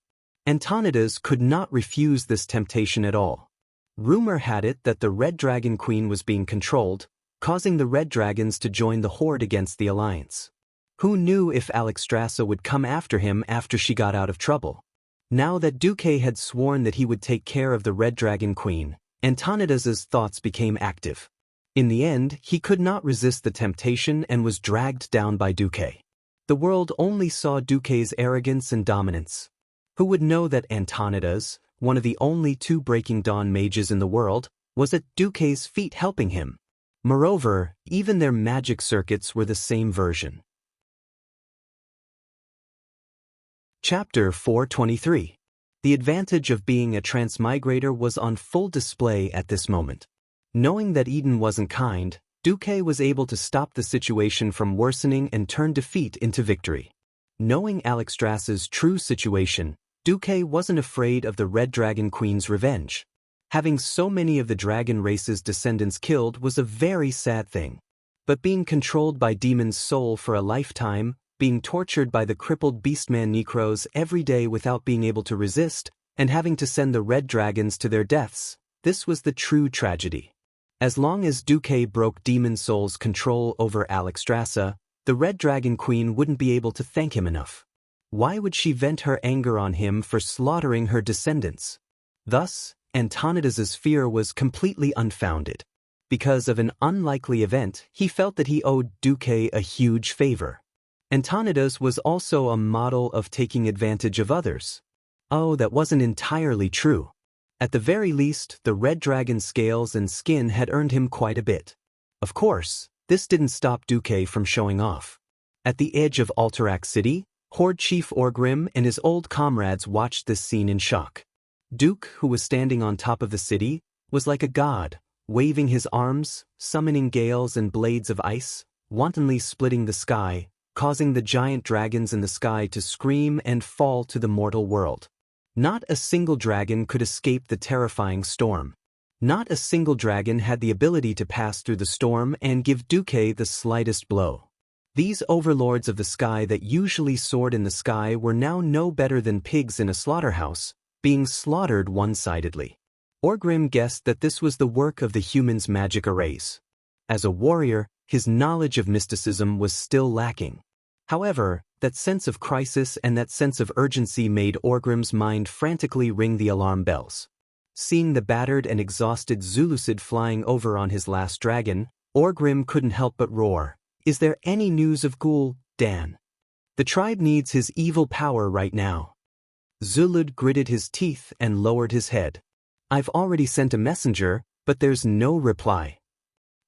Antonidas could not refuse this temptation at all. Rumor had it that the Red Dragon Queen was being controlled, causing the Red Dragons to join the horde against the alliance. Who knew if Alexstrasza would come after him after she got out of trouble? Now that Duque had sworn that he would take care of the Red Dragon Queen, Antonidas's thoughts became active. In the end, he could not resist the temptation and was dragged down by Duque. The world only saw Duque's arrogance and dominance. Who would know that Antonidas, one of the only 2 Breaking Dawn mages in the world, was at Duque's feet helping him? Moreover, even their magic circuits were the same version. Chapter 423. The advantage of being a transmigrator was on full display at this moment. Knowing that Eden wasn't kind, Duque was able to stop the situation from worsening and turn defeat into victory. Knowing Alexstrasza's true situation, Duque wasn't afraid of the Red Dragon Queen's revenge. Having so many of the dragon race's descendants killed was a very sad thing. But being controlled by Demon's soul for a lifetime, being tortured by the crippled beastman Necros every day without being able to resist, and having to send the Red Dragons to their deaths, this was the true tragedy. As long as Duque broke Demon Soul's control over Alexstrasza, the Red Dragon Queen wouldn't be able to thank him enough. Why would she vent her anger on him for slaughtering her descendants? Thus, Antonidas's fear was completely unfounded. Because of an unlikely event, he felt that he owed Duque a huge favor. Antonidas was also a model of taking advantage of others. Oh, that wasn't entirely true. At the very least, the Red Dragon's scales and skin had earned him quite a bit. Of course, this didn't stop Duque from showing off. At the edge of Alterac City, Horde Chief Orgrim and his old comrades watched this scene in shock. Duke, who was standing on top of the city, was like a god, waving his arms, summoning gales and blades of ice, wantonly splitting the sky, causing the giant dragons in the sky to scream and fall to the mortal world. Not a single dragon could escape the terrifying storm. Not a single dragon had the ability to pass through the storm and give Duque the slightest blow. These overlords of the sky that usually soared in the sky were now no better than pigs in a slaughterhouse, being slaughtered one-sidedly. Orgrim guessed that this was the work of the humans' magic arrays. As a warrior, his knowledge of mysticism was still lacking. However, that sense of crisis and that sense of urgency made Orgrim's mind frantically ring the alarm bells. Seeing the battered and exhausted Zulucid flying over on his last dragon, Orgrim couldn't help but roar, "Is there any news of Ghoul, Dan? The tribe needs his evil power right now." Zulud gritted his teeth and lowered his head. "I've already sent a messenger, but there's no reply."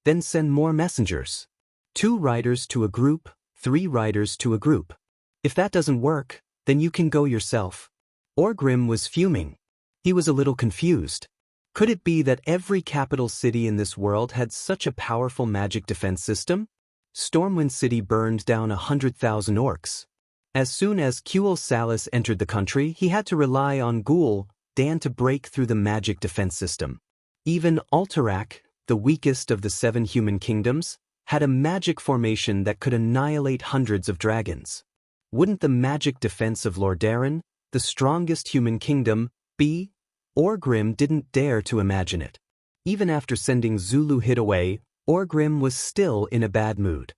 "Then send more messengers. 2 riders to a group, 3 riders to a group. If that doesn't work, then you can go yourself." Orgrim was fuming. He was a little confused. Could it be that every capital city in this world had such a powerful magic defense system? Stormwind City burned down 100,000 orcs. As soon as Kuel Salis entered the country, he had to rely on Ghoul, Dan to break through the magic defense system. Even Alterac, the weakest of the 7 human kingdoms, had a magic formation that could annihilate hundreds of dragons. Wouldn't the magic defense of Lordaeron, the strongest human kingdom, be? Orgrim didn't dare to imagine it. Even after sending Zulu Hid away, Orgrim was still in a bad mood.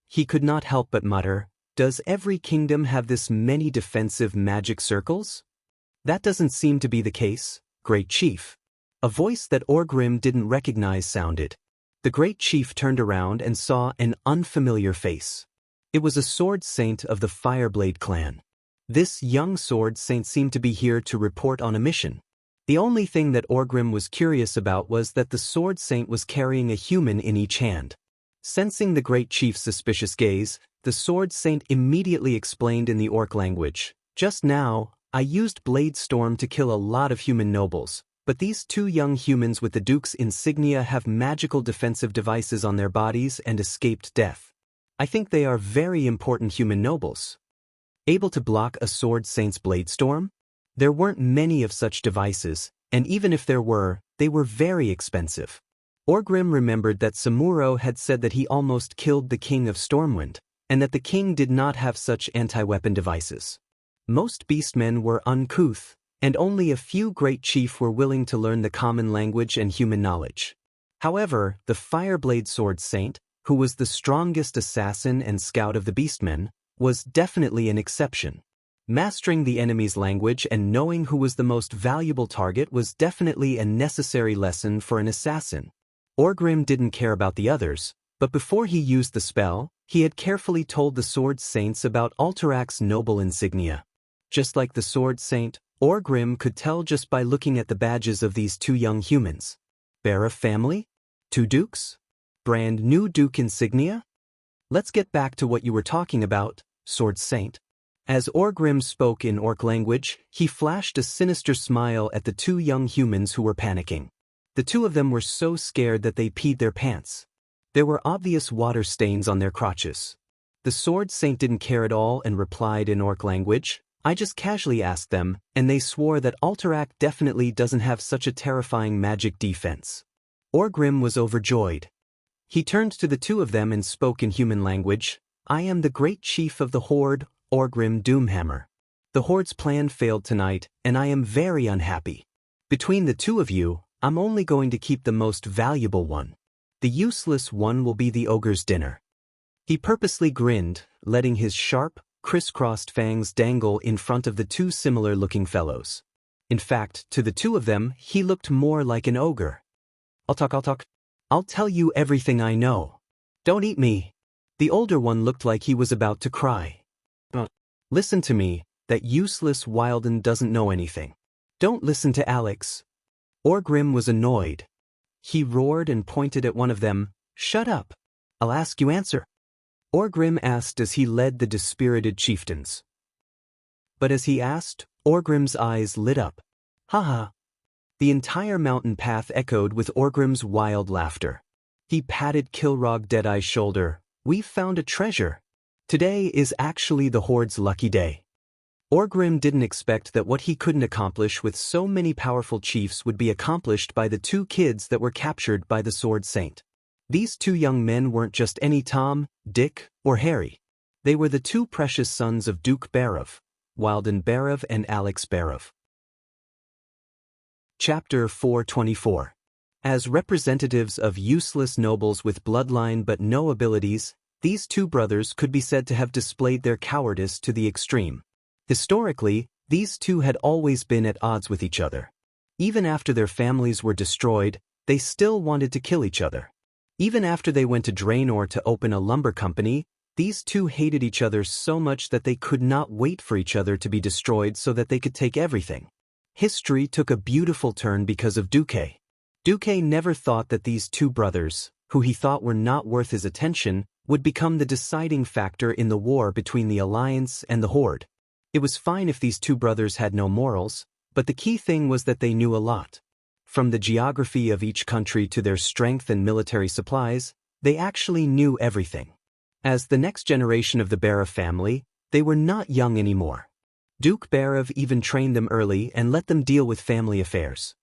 He could not help but mutter, "Does every kingdom have this many defensive magic circles?" "That doesn't seem to be the case, Great Chief." A voice that Orgrim didn't recognize sounded. The Great Chief turned around and saw an unfamiliar face. It was a sword saint of the Fireblade clan. This young sword saint seemed to be here to report on a mission. The only thing that Orgrim was curious about was that the sword saint was carrying a human in each hand. Sensing the Great Chief's suspicious gaze, the sword saint immediately explained in the orc language, "Just now, I used Blade Storm to kill a lot of human nobles, but these 2 young humans with the Duke's insignia have magical defensive devices on their bodies and escaped death. I think they are very important human nobles." Able to block a sword saint's blade storm? There weren't many of such devices, and even if there were, they were very expensive. Orgrim remembered that Samuro had said that he almost killed the king of Stormwind, and that the king did not have such anti-weapon devices. Most beastmen were uncouth, and only a few great chief were willing to learn the common language and human knowledge. However, the Fireblade Sword Saint, who was the strongest assassin and scout of the beastmen, was definitely an exception. Mastering the enemy's language and knowing who was the most valuable target was definitely a necessary lesson for an assassin. Orgrim didn't care about the others, but before he used the spell, he had carefully told the Sword Saints about Alterax's noble insignia. Just like the Sword Saint, Orgrim could tell just by looking at the badges of these two young humans. Bearer family? Two dukes? Brand new duke insignia? Let's get back to what you were talking about, Sword Saint. As Orgrim spoke in orc language, he flashed a sinister smile at the two young humans who were panicking. The two of them were so scared that they peed their pants. There were obvious water stains on their crotches. The Sword Saint didn't care at all and replied in orc language, "I just casually asked them, and they swore that Alterac definitely doesn't have such a terrifying magic defense." Orgrim was overjoyed. He turned to the two of them and spoke in human language, "I am the great chief of the Horde, Orgrim Doomhammer. The Horde's plan failed tonight, and I am very unhappy. Between the two of you, I'm only going to keep the most valuable one. The useless one will be the ogre's dinner." He purposely grinned, letting his sharp, crisscrossed fangs dangle in front of the two similar-looking fellows. In fact, to the two of them, he looked more like an ogre. I'll talk. I'll tell you everything I know. Don't eat me." The older one looked like he was about to cry. "Listen to me, that useless Wilden doesn't know anything. Don't listen to Alex." Orgrim was annoyed. He roared and pointed at one of them, "Shut up. I'll ask you answer." Orgrim asked as he led the dispirited chieftains. But as he asked, Orgrim's eyes lit up. "Haha." The entire mountain path echoed with Orgrim's wild laughter. He patted Kilrog Deadeye's shoulder. "We've found a treasure. Today is actually the Horde's lucky day." Orgrim didn't expect that what he couldn't accomplish with so many powerful chiefs would be accomplished by the two kids that were captured by the Sword Saint. These two young men weren't just any Tom, Dick, or Harry. They were the two precious sons of Duke Barov, Wilden Barov and Alex Barov. Chapter 424. As representatives of useless nobles with bloodline but no abilities, these two brothers could be said to have displayed their cowardice to the extreme. Historically, these two had always been at odds with each other. Even after their families were destroyed, they still wanted to kill each other. Even after they went to Draenor to open a lumber company, these two hated each other so much that they could not wait for each other to be destroyed so that they could take everything. History took a beautiful turn because of Duque. Duque never thought that these two brothers, who he thought were not worth his attention, would become the deciding factor in the war between the Alliance and the Horde. It was fine if these two brothers had no morals, but the key thing was that they knew a lot. From the geography of each country to their strength and military supplies, they actually knew everything. As the next generation of the Barov family, they were not young anymore. Duke Barov even trained them early and let them deal with family affairs.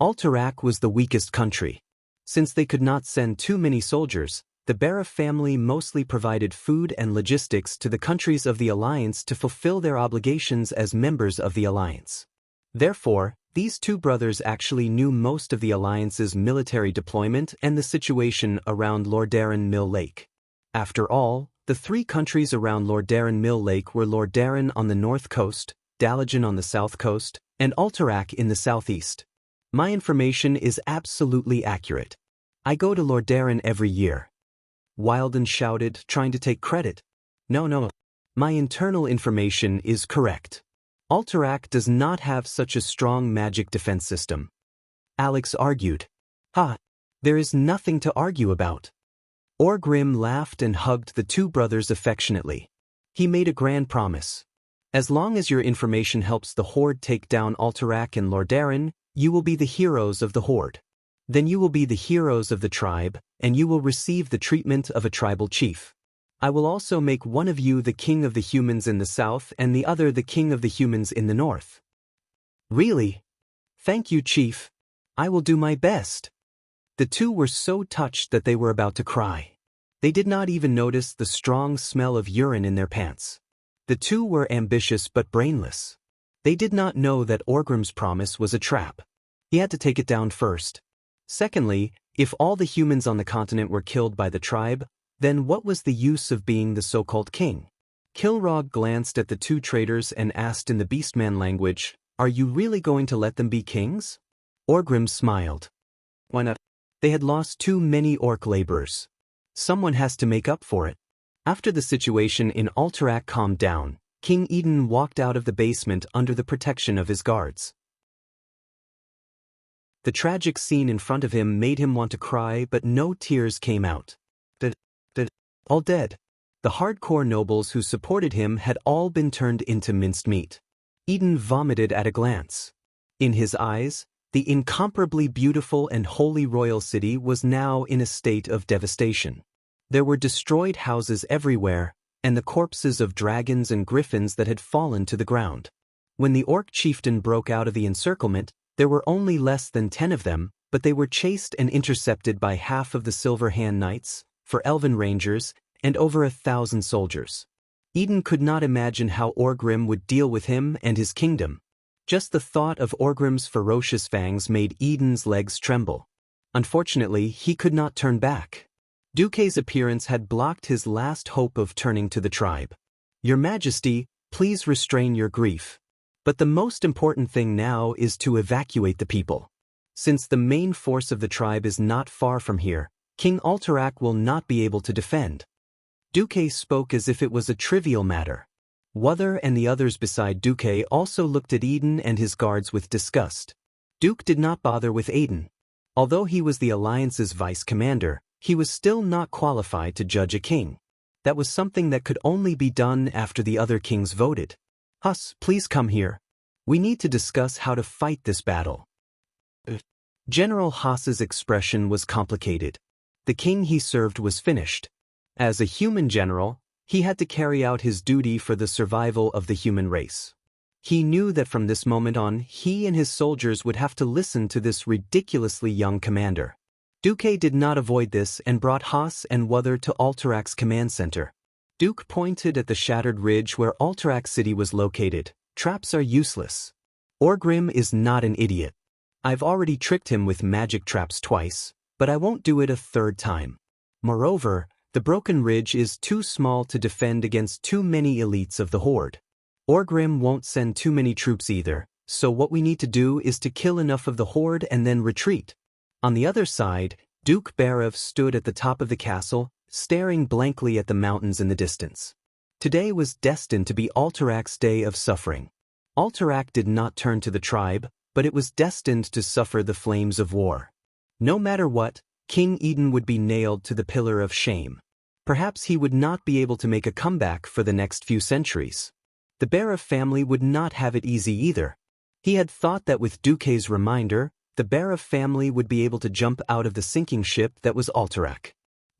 Alterac was the weakest country. Since they could not send too many soldiers, the Barov family mostly provided food and logistics to the countries of the Alliance to fulfill their obligations as members of the Alliance. Therefore, these two brothers actually knew most of the Alliance's military deployment and the situation around Lordaeron Mill Lake. After all, the three countries around Lordaeron Mill Lake were Lordaeron on the north coast, Dalagen on the south coast, and Alterac in the southeast. My information is absolutely accurate. I go to Lordaeron every year. Wilden shouted, trying to take credit. No. My internal information is correct. Alterac does not have such a strong magic defense system. Alex argued. There is nothing to argue about. Orgrim laughed and hugged the two brothers affectionately. He made a grand promise. As long as your information helps the Horde take down Alterac and Lordaeron, you will be the heroes of the Horde. Then you will be the heroes of the tribe, and you will receive the treatment of a tribal chief. I will also make one of you the king of the humans in the south and the other the king of the humans in the north. Really? Thank you, Chief. I will do my best. The two were so touched that they were about to cry. They did not even notice the strong smell of urine in their pants. The two were ambitious but brainless. They did not know that Orgrim's promise was a trap. He had to take it down first. Secondly, if all the humans on the continent were killed by the tribe, then what was the use of being the so-called king? Kilrog glanced at the two traders and asked in the beastman language, "Are you really going to let them be kings?" Orgrim smiled. Why not? They had lost too many orc laborers. Someone has to make up for it. After the situation in Alterac calmed down, King Eden walked out of the basement under the protection of his guards. The tragic scene in front of him made him want to cry, but no tears came out. All dead. The hardcore nobles who supported him had all been turned into minced meat. Eden vomited at a glance. In his eyes, the incomparably beautiful and holy royal city was now in a state of devastation. There were destroyed houses everywhere, and the corpses of dragons and griffins that had fallen to the ground. When the orc chieftain broke out of the encirclement, there were only less than 10 of them, but they were chased and intercepted by half of the Silver Hand Knights, for elven rangers, and over 1,000 soldiers. Eden could not imagine how Orgrim would deal with him and his kingdom. Just the thought of Orgrim's ferocious fangs made Eden's legs tremble. Unfortunately, he could not turn back. Duque's appearance had blocked his last hope of turning to the tribe. "Your Majesty, please restrain your grief. But the most important thing now is to evacuate the people. Since the main force of the tribe is not far from here, King Alterac will not be able to defend." Duque spoke as if it was a trivial matter. Wuther and the others beside Duque also looked at Eden and his guards with disgust. Duke did not bother with Eden. Although he was the Alliance's vice commander, he was still not qualified to judge a king. That was something that could only be done after the other kings voted. "Huss, please come here. We need to discuss how to fight this battle." General Haas's expression was complicated. The king he served was finished. As a human general, he had to carry out his duty for the survival of the human race. He knew that from this moment on, he and his soldiers would have to listen to this ridiculously young commander. Duque did not avoid this and brought Haas and Wuther to Alterac's command center. Duke pointed at the shattered ridge where Alterac City was located. "Traps are useless. Orgrim is not an idiot. I've already tricked him with magic traps twice, but I won't do it a third time. Moreover, the broken ridge is too small to defend against too many elites of the Horde. Orgrim won't send too many troops either, so what we need to do is to kill enough of the Horde and then retreat." On the other side, Duke Barev stood at the top of the castle, staring blankly at the mountains in the distance. Today was destined to be Alterac's day of suffering. Alterac did not turn to the tribe, but it was destined to suffer the flames of war. No matter what, King Eden would be nailed to the pillar of shame. Perhaps he would not be able to make a comeback for the next few centuries. The Barev family would not have it easy either. He had thought that with Duque's reminder, the Barev family would be able to jump out of the sinking ship that was Alterac.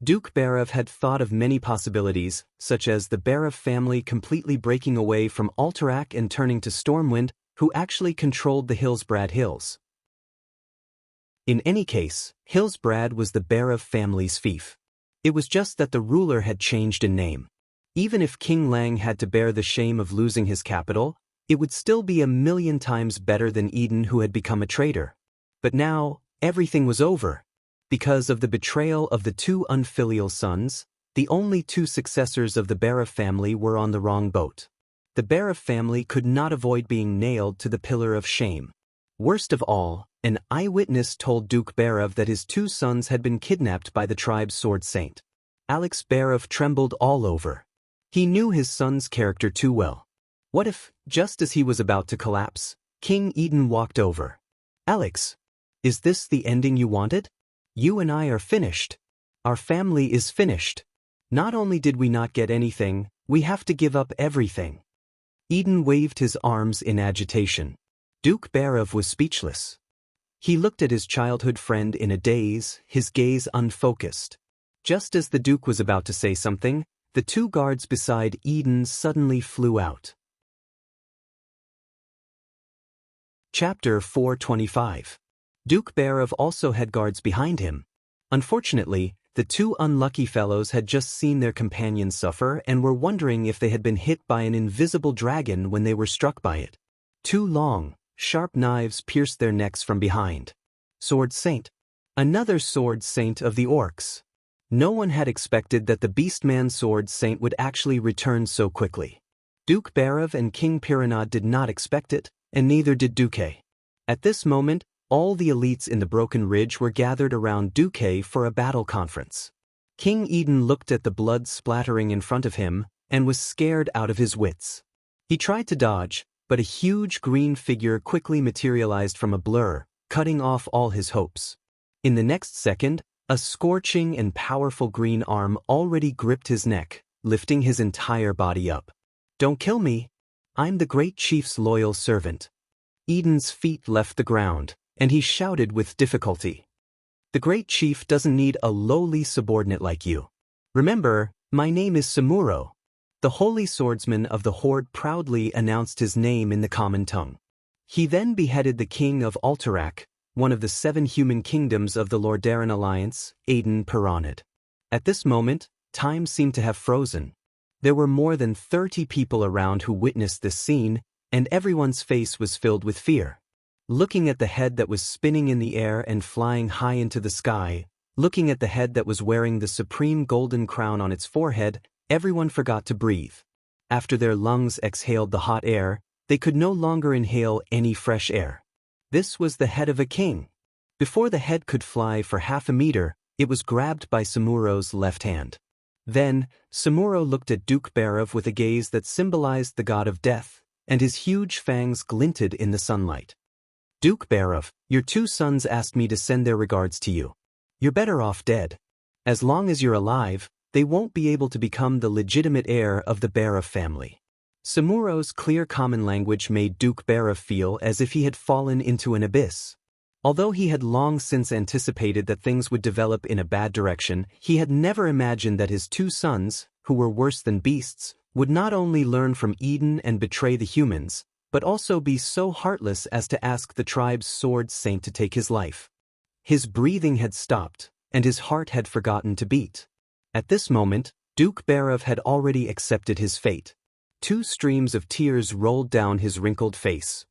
Duke Barev had thought of many possibilities, such as the Barev family completely breaking away from Alterac and turning to Stormwind, who actually controlled the Hillsbrad Hills. In any case, Hillsbrad was the Barev family's fief. It was just that the ruler had changed in name. Even if King Lang had to bear the shame of losing his capital, it would still be 1,000,000 times better than Eden, who had become a traitor. But now, everything was over. Because of the betrayal of the two unfilial sons, the only two successors of the Barev family were on the wrong boat. The Barev family could not avoid being nailed to the pillar of shame. Worst of all, an eyewitness told Duke Barev that his two sons had been kidnapped by the tribe's sword saint. Alex Barev trembled all over. He knew his son's character too well. What if, just as he was about to collapse, King Eden walked over? "Alex, is this the ending you wanted? You and I are finished. Our family is finished. Not only did we not get anything, we have to give up everything." Eden waved his arms in agitation. Duke Barev was speechless. He looked at his childhood friend in a daze, his gaze unfocused. Just as the Duke was about to say something, the two guards beside Eden suddenly flew out. Chapter 425. Duke Bearov also had guards behind him. Unfortunately, the two unlucky fellows had just seen their companions suffer and were wondering if they had been hit by an invisible dragon when they were struck by it. Two long, sharp knives pierced their necks from behind. Sword Saint. Another Sword Saint of the Orcs. No one had expected that the Beastman Sword Saint would actually return so quickly. Duke Bearov and King Piranha did not expect it, and neither did Duque. At this moment, all the elites in the Broken Ridge were gathered around Duque for a battle conference. King Eden looked at the blood splattering in front of him and was scared out of his wits. He tried to dodge, but a huge green figure quickly materialized from a blur, cutting off all his hopes. In the next second, a scorching and powerful green arm already gripped his neck, lifting his entire body up. "Don't kill me. I'm the great chief's loyal servant." Eden's feet left the ground, and he shouted with difficulty. "The great chief doesn't need a lowly subordinate like you. Remember, my name is Samuro." The holy swordsman of the horde proudly announced his name in the common tongue. He then beheaded the king of Alterac, one of the 7 human kingdoms of the Lordaeron Alliance, Aiden Piranid. At this moment, time seemed to have frozen. There were more than 30 people around who witnessed this scene, and everyone's face was filled with fear. Looking at the head that was spinning in the air and flying high into the sky, looking at the head that was wearing the supreme golden crown on its forehead, everyone forgot to breathe. After their lungs exhaled the hot air, they could no longer inhale any fresh air. This was the head of a king. Before the head could fly for half a meter, it was grabbed by Samuro's left hand. Then, Samuro looked at Duke Bearov with a gaze that symbolized the god of death, and his huge fangs glinted in the sunlight. "Duke Bearov, your 2 sons asked me to send their regards to you. You're better off dead. As long as you're alive, they won't be able to become the legitimate heir of the Bearov family." Samuro's clear common language made Duke Bearov feel as if he had fallen into an abyss. Although he had long since anticipated that things would develop in a bad direction, he had never imagined that his 2 sons, who were worse than beasts, would not only learn from Eden and betray the humans, but also be so heartless as to ask the tribe's sword saint to take his life. His breathing had stopped, and his heart had forgotten to beat. At this moment, Duke Bearov had already accepted his fate. 2 streams of tears rolled down his wrinkled face.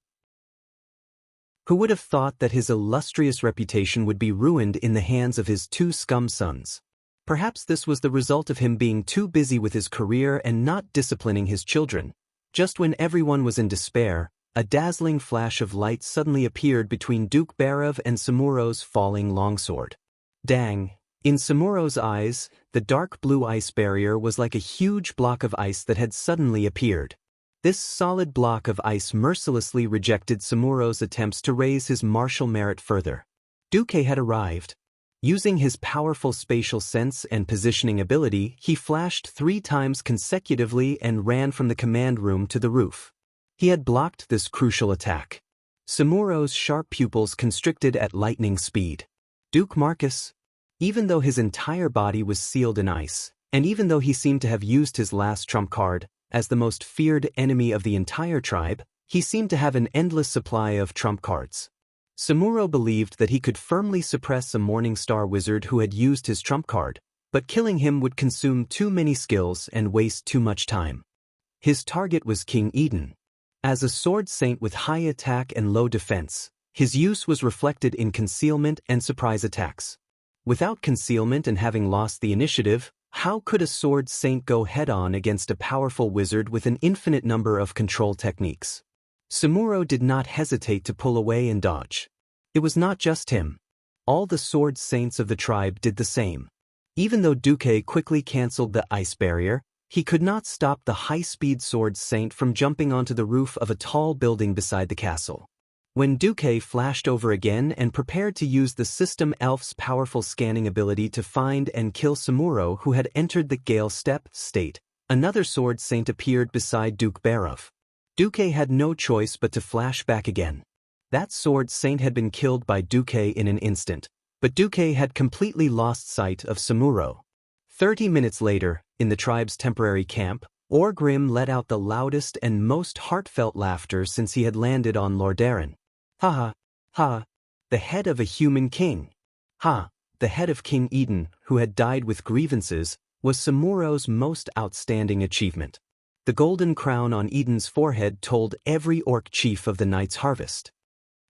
Who would have thought that his illustrious reputation would be ruined in the hands of his 2 scum sons? Perhaps this was the result of him being too busy with his career and not disciplining his children. Just when everyone was in despair, a dazzling flash of light suddenly appeared between Duke Bearov and Samuro's falling longsword. Dang! In Samuro's eyes, the dark blue ice barrier was like a huge block of ice that had suddenly appeared. This solid block of ice mercilessly rejected Samuro's attempts to raise his martial merit further. Duque had arrived. Using his powerful spatial sense and positioning ability, he flashed 3 times consecutively and ran from the command room to the roof. He had blocked this crucial attack. Samuro's sharp pupils constricted at lightning speed. Duke Marcus. Even though his entire body was sealed in ice, and even though he seemed to have used his last trump card, as the most feared enemy of the entire tribe, he seemed to have an endless supply of trump cards. Samuro believed that he could firmly suppress a Morning Star wizard who had used his trump card, but killing him would consume too many skills and waste too much time. His target was King Eden. As a sword saint with high attack and low defense, his use was reflected in concealment and surprise attacks. Without concealment and having lost the initiative, how could a sword saint go head-on against a powerful wizard with an infinite number of control techniques? Samuro did not hesitate to pull away and dodge. It was not just him. All the sword saints of the tribe did the same. Even though Duque quickly cancelled the ice barrier, he could not stop the high-speed sword saint from jumping onto the roof of a tall building beside the castle. When Duque flashed over again and prepared to use the System Elf's powerful scanning ability to find and kill Samuro, who had entered the Gale Step state, another sword saint appeared beside Duke Bearov. Duque had no choice but to flash back again. That sword saint had been killed by Duque in an instant, but Duque had completely lost sight of Samuro. 30 minutes later, in the tribe's temporary camp, Orgrim let out the loudest and most heartfelt laughter since he had landed on Lordaeron. "Ha ha, ha. the head of a human king. The head of King Eden, who had died with grievances, was Samuro's most outstanding achievement. The golden crown on Eden's forehead told every orc chief of the night's harvest.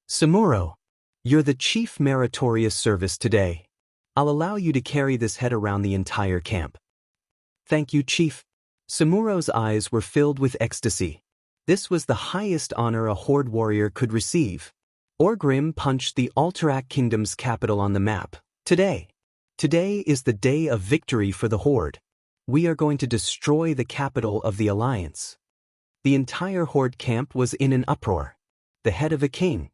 Samuro, you're the chief meritorious service today. I'll allow you to carry this head around the entire camp. Thank you, Chief. Samuro's eyes were filled with ecstasy. This was the highest honor a horde warrior could receive. Orgrim punched the Alterac Kingdom's capital on the map. Today is the day of victory for the horde. We are going to destroy the capital of the Alliance. The entire horde camp was in an uproar. The head of a king.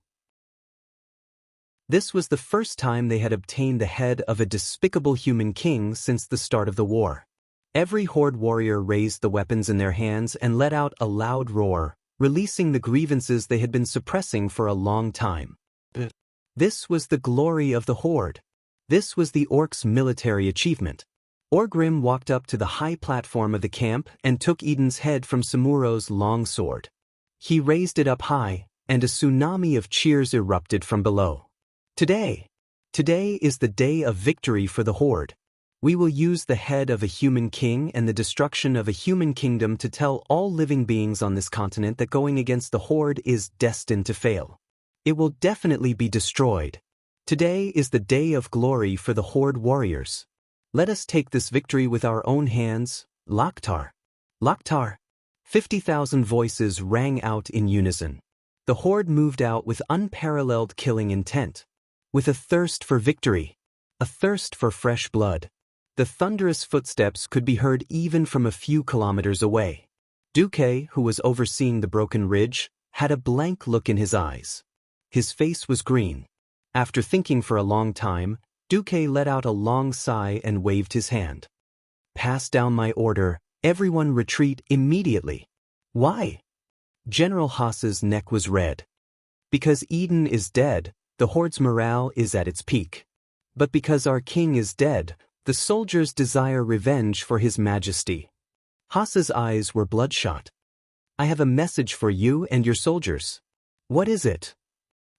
This was the first time they had obtained the head of a despicable human king since the start of the war. Every horde warrior raised the weapons in their hands and let out a loud roar, releasing the grievances they had been suppressing for a long time. This was the glory of the horde. This was the orcs' military achievement. Orgrim walked up to the high platform of the camp and took Eden's head from Samuro's long sword. He raised it up high, and a tsunami of cheers erupted from below. Today is the day of victory for the horde. We will use the head of a human king and the destruction of a human kingdom to tell all living beings on this continent that going against the horde is destined to fail. It will definitely be destroyed. Today is the day of glory for the horde warriors. Let us take this victory with our own hands. Loktar! Loktar! 50,000 voices rang out in unison. The horde moved out with unparalleled killing intent. With a thirst for victory. A thirst for fresh blood. The thunderous footsteps could be heard even from a few kilometers away. Duque, who was overseeing the broken ridge, had a blank look in his eyes. His face was green. After thinking for a long time, Duque let out a long sigh and waved his hand. Pass down my order, everyone retreat immediately. Why? General Haas's neck was red. Because Eden is dead, the horde's morale is at its peak. But because our king is dead, the soldiers desire revenge for his majesty. Haas's eyes were bloodshot. I have a message for you and your soldiers. What is it?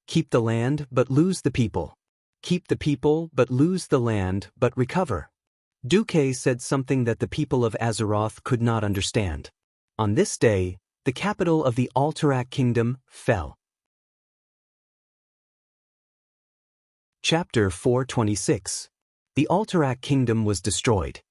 Keep the land, but lose the people. Keep the people, but lose the land, but recover. Duque said something that the people of Azeroth could not understand. On this day, the capital of the Alterac Kingdom fell. Chapter 426. The Alterac Kingdom was destroyed.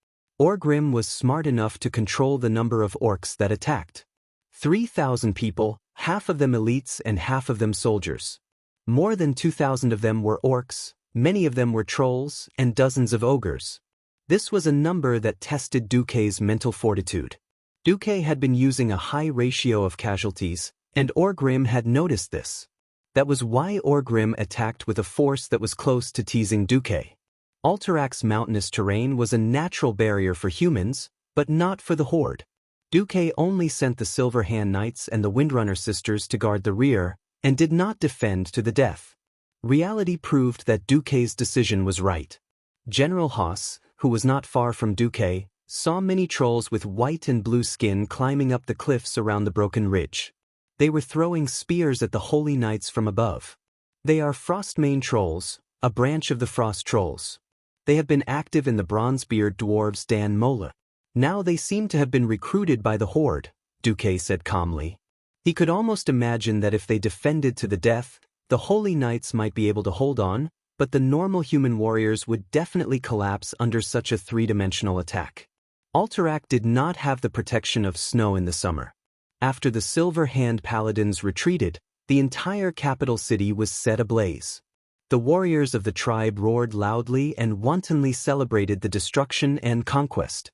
Orgrim was smart enough to control the number of orcs that attacked. 3,000 people, half of them elites and half of them soldiers. More than 2,000 of them were orcs, many of them were trolls, and dozens of ogres. This was a number that tested Duque's mental fortitude. Duque had been using a high ratio of casualties, and Orgrim had noticed this. That was why Orgrim attacked with a force that was close to teasing Duque. Alterac's mountainous terrain was a natural barrier for humans, but not for the horde. Duque only sent the Silver Hand Knights and the Windrunner sisters to guard the rear, and did not defend to the death. Reality proved that Duque's decision was right. General Haas, who was not far from Duque, saw many trolls with white and blue skin climbing up the cliffs around the broken ridge. They were throwing spears at the Holy Knights from above. They are Frostmane trolls, a branch of the Frost trolls. They have been active in the Bronzebeard dwarves Dan Mola. Now they seem to have been recruited by the horde, Duque said calmly. He could almost imagine that if they defended to the death, the Holy Knights might be able to hold on, but the normal human warriors would definitely collapse under such a three-dimensional attack. Alterac did not have the protection of snow in the summer. After the Silver Hand Paladins retreated, the entire capital city was set ablaze. The warriors of the tribe roared loudly and wantonly celebrated the destruction and conquest.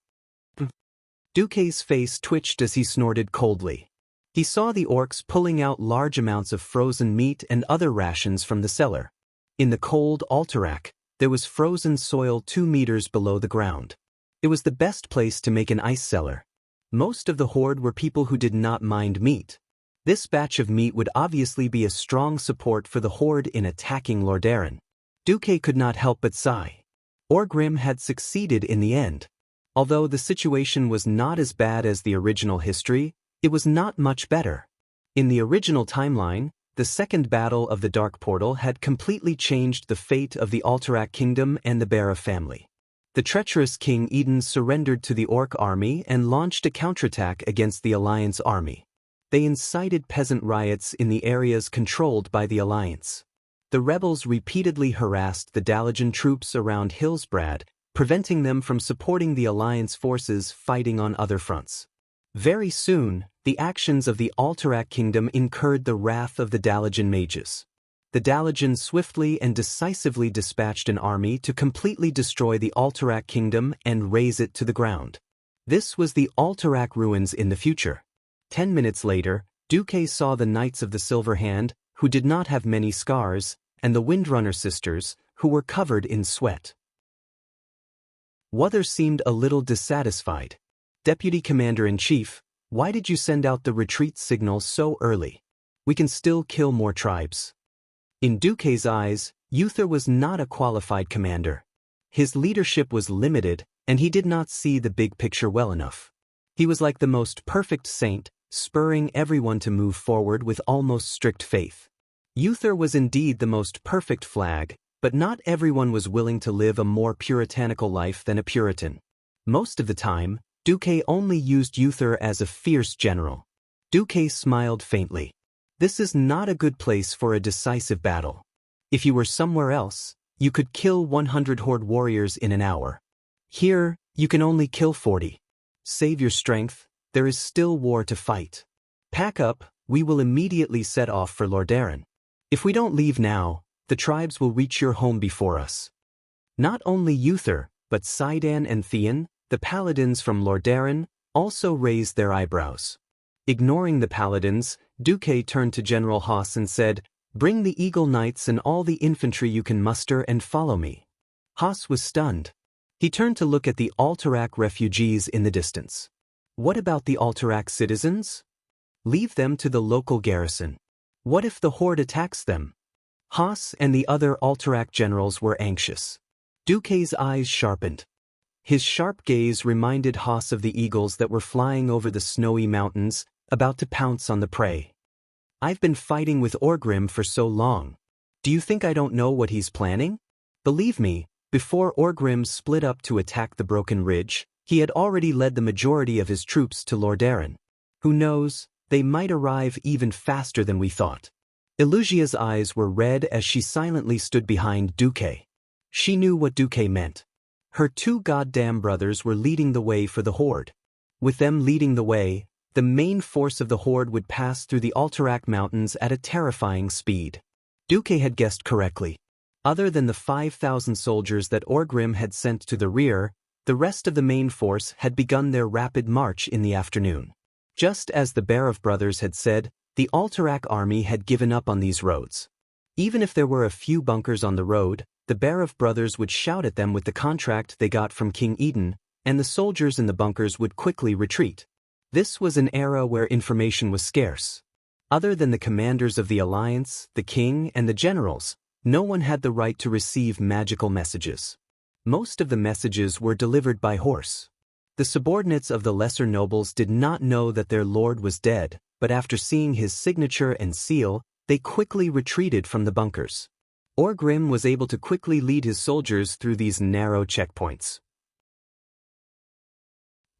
Duque's face twitched as he snorted coldly. He saw the orcs pulling out large amounts of frozen meat and other rations from the cellar. In the cold Alterac, there was frozen soil 2 meters below the ground. It was the best place to make an ice cellar. Most of the horde were people who did not mind meat. This batch of meat would obviously be a strong support for the horde in attacking Lordaeron. Duque could not help but sigh. Orgrim had succeeded in the end. Although the situation was not as bad as the original history, it was not much better. In the original timeline, the second battle of the Dark Portal had completely changed the fate of the Alterac Kingdom and the Barov family. The treacherous King Eden surrendered to the Orc army and launched a counterattack against the Alliance army. They incited peasant riots in the areas controlled by the Alliance. The rebels repeatedly harassed the Dalajan troops around Hillsbrad, preventing them from supporting the Alliance forces fighting on other fronts. Very soon, the actions of the Alterac Kingdom incurred the wrath of the Dalajan mages. The Dalajan swiftly and decisively dispatched an army to completely destroy the Alterac Kingdom and raze it to the ground. This was the Alterac ruins in the future. 10 minutes later, Duque saw the Knights of the Silver Hand, who did not have many scars, and the Windrunner sisters, who were covered in sweat. Wuthers seemed a little dissatisfied. Deputy Commander-in-Chief, why did you send out the retreat signal so early? We can still kill more tribes. In Duque's eyes, Uther was not a qualified commander. His leadership was limited, and he did not see the big picture well enough. He was like the most perfect saint, spurring everyone to move forward with almost strict faith. Uther was indeed the most perfect flag, but not everyone was willing to live a more puritanical life than a Puritan. Most of the time, Duque only used Uther as a fierce general. Duque smiled faintly. This is not a good place for a decisive battle. If you were somewhere else, you could kill 100 Horde warriors in an hour. Here, you can only kill 40. Save your strength, there is still war to fight. Pack up, we will immediately set off for Lordaeron. If we don't leave now, the tribes will reach your home before us. Not only Uther, but Sidan and Theon, the paladins from Lordaeron, also raised their eyebrows. Ignoring the paladins, Duque turned to General Haas and said, "Bring the Eagle Knights and all the infantry you can muster and follow me." Haas was stunned. He turned to look at the Alterac refugees in the distance. What about the Alterac citizens? Leave them to the local garrison. What if the Horde attacks them? Haas and the other Alterac generals were anxious. Duque's eyes sharpened. His sharp gaze reminded Haas of the eagles that were flying over the snowy mountains, about to pounce on the prey. I've been fighting with Orgrim for so long. Do you think I don't know what he's planning? Believe me, before Orgrim split up to attack the Broken Ridge, he had already led the majority of his troops to Lordaeron. Who knows, they might arrive even faster than we thought. Elusia's eyes were red as she silently stood behind Duque. She knew what Duque meant. Her two goddamn brothers were leading the way for the Horde. With them leading the way, the main force of the Horde would pass through the Alterac Mountains at a terrifying speed. Duque had guessed correctly. Other than the 5,000 soldiers that Orgrim had sent to the rear, the rest of the main force had begun their rapid march in the afternoon. Just as the Barov brothers had said, the Alterac army had given up on these roads. Even if there were a few bunkers on the road, the Barov brothers would shout at them with the contract they got from King Eden, and the soldiers in the bunkers would quickly retreat. This was an era where information was scarce. Other than the commanders of the Alliance, the king, and the generals, no one had the right to receive magical messages. Most of the messages were delivered by horse. The subordinates of the lesser nobles did not know that their lord was dead, but after seeing his signature and seal, they quickly retreated from the bunkers. Orgrim was able to quickly lead his soldiers through these narrow checkpoints.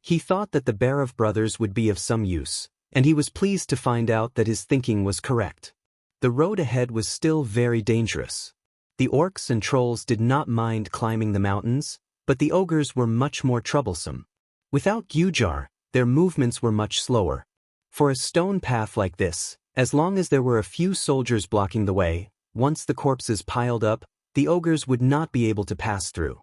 He thought that the Barov brothers would be of some use, and he was pleased to find out that his thinking was correct. The road ahead was still very dangerous. The orcs and trolls did not mind climbing the mountains, but the ogres were much more troublesome. Without Gujar, their movements were much slower. For a stone path like this, as long as there were a few soldiers blocking the way, once the corpses piled up, the ogres would not be able to pass through.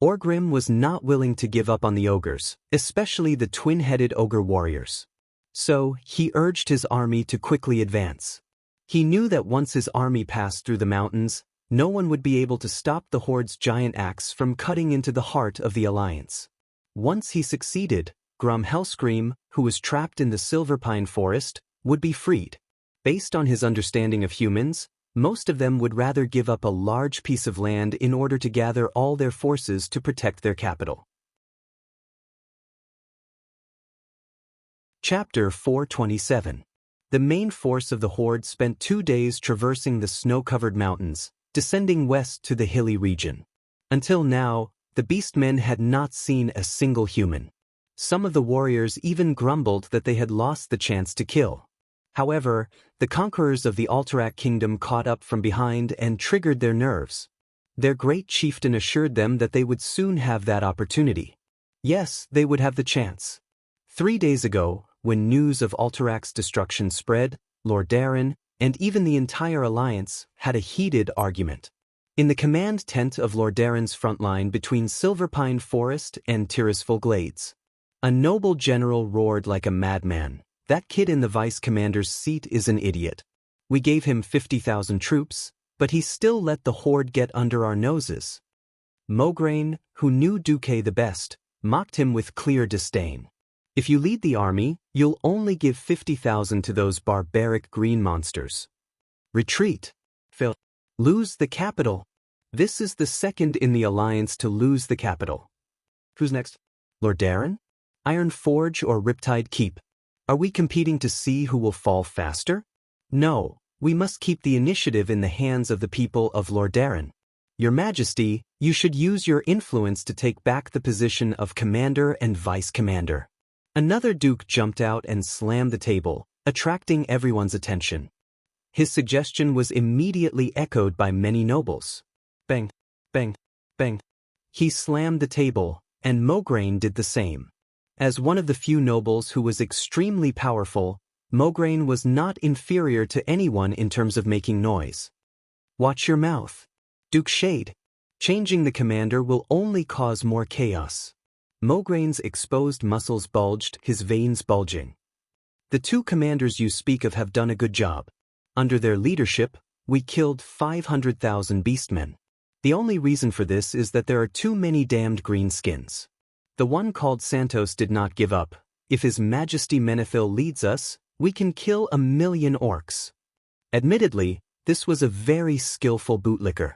Orgrim was not willing to give up on the ogres, especially the twin-headed ogre warriors. So, he urged his army to quickly advance. He knew that once his army passed through the mountains, no one would be able to stop the Horde's giant axe from cutting into the heart of the Alliance. Once he succeeded, Grom Hellscream, who was trapped in the Silverpine Forest, would be freed. Based on his understanding of humans, most of them would rather give up a large piece of land in order to gather all their forces to protect their capital. Chapter 427. The main force of the horde spent 2 days traversing the snow-covered mountains, descending west to the hilly region. Until now, the beastmen had not seen a single human. Some of the warriors even grumbled that they had lost the chance to kill. However, the conquerors of the Alterac kingdom caught up from behind and triggered their nerves. Their great chieftain assured them that they would soon have that opportunity. Yes, they would have the chance. 3 days ago, when news of Alterac's destruction spread, Lord Darren, and even the entire alliance, had a heated argument. In the command tent of Lord Darren's front line between Silverpine Forest and Tirisful Glades, a noble general roared like a madman. That kid in the vice commander's seat is an idiot. We gave him 50,000 troops, but he still let the horde get under our noses. Mograine, who knew Duque the best, mocked him with clear disdain. If you lead the army, you'll only give 50,000 to those barbaric green monsters. Retreat. Fail. Lose the capital. This is the second in the alliance to lose the capital. Who's next? Lord Darren? Iron Forge or Riptide Keep? Are we competing to see who will fall faster? No, we must keep the initiative in the hands of the people of Lord Darren. Your Majesty, you should use your influence to take back the position of commander and vice commander. Another duke jumped out and slammed the table, attracting everyone's attention. His suggestion was immediately echoed by many nobles. Bang, bang, bang. He slammed the table, and Mograine did the same. As one of the few nobles who was extremely powerful, Mograine was not inferior to anyone in terms of making noise. Watch your mouth. Duke Shade. Changing the commander will only cause more chaos. Mograine's exposed muscles bulged, his veins bulging. The 2 commanders you speak of have done a good job. Under their leadership, we killed 500,000 beastmen. The only reason for this is that there are too many damned greenskins. The one called Santos did not give up. If His Majesty Menethil leads us, we can kill 1,000,000 orcs. Admittedly, this was a very skillful bootlicker.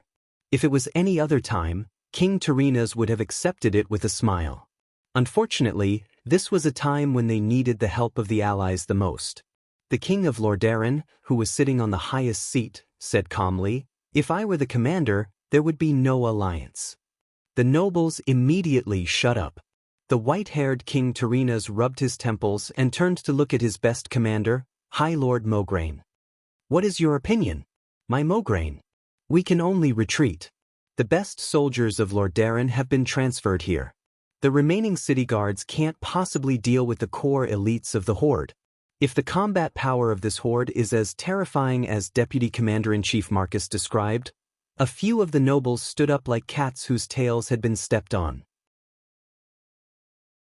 If it was any other time, King Tarinas would have accepted it with a smile. Unfortunately, this was a time when they needed the help of the allies the most. The king of Lord Darren, who was sitting on the highest seat, said calmly, "If I were the commander, there would be no alliance." The nobles immediately shut up. The white-haired King Tarinas rubbed his temples and turned to look at his best commander, High Lord Mograine. "What is your opinion, my Mograine?" "We can only retreat. The best soldiers of Lord Darren have been transferred here. The remaining city guards can't possibly deal with the core elites of the horde. If the combat power of this horde is as terrifying as Deputy Commander-in-Chief Marcus described, a few of the nobles stood up like cats whose tails had been stepped on.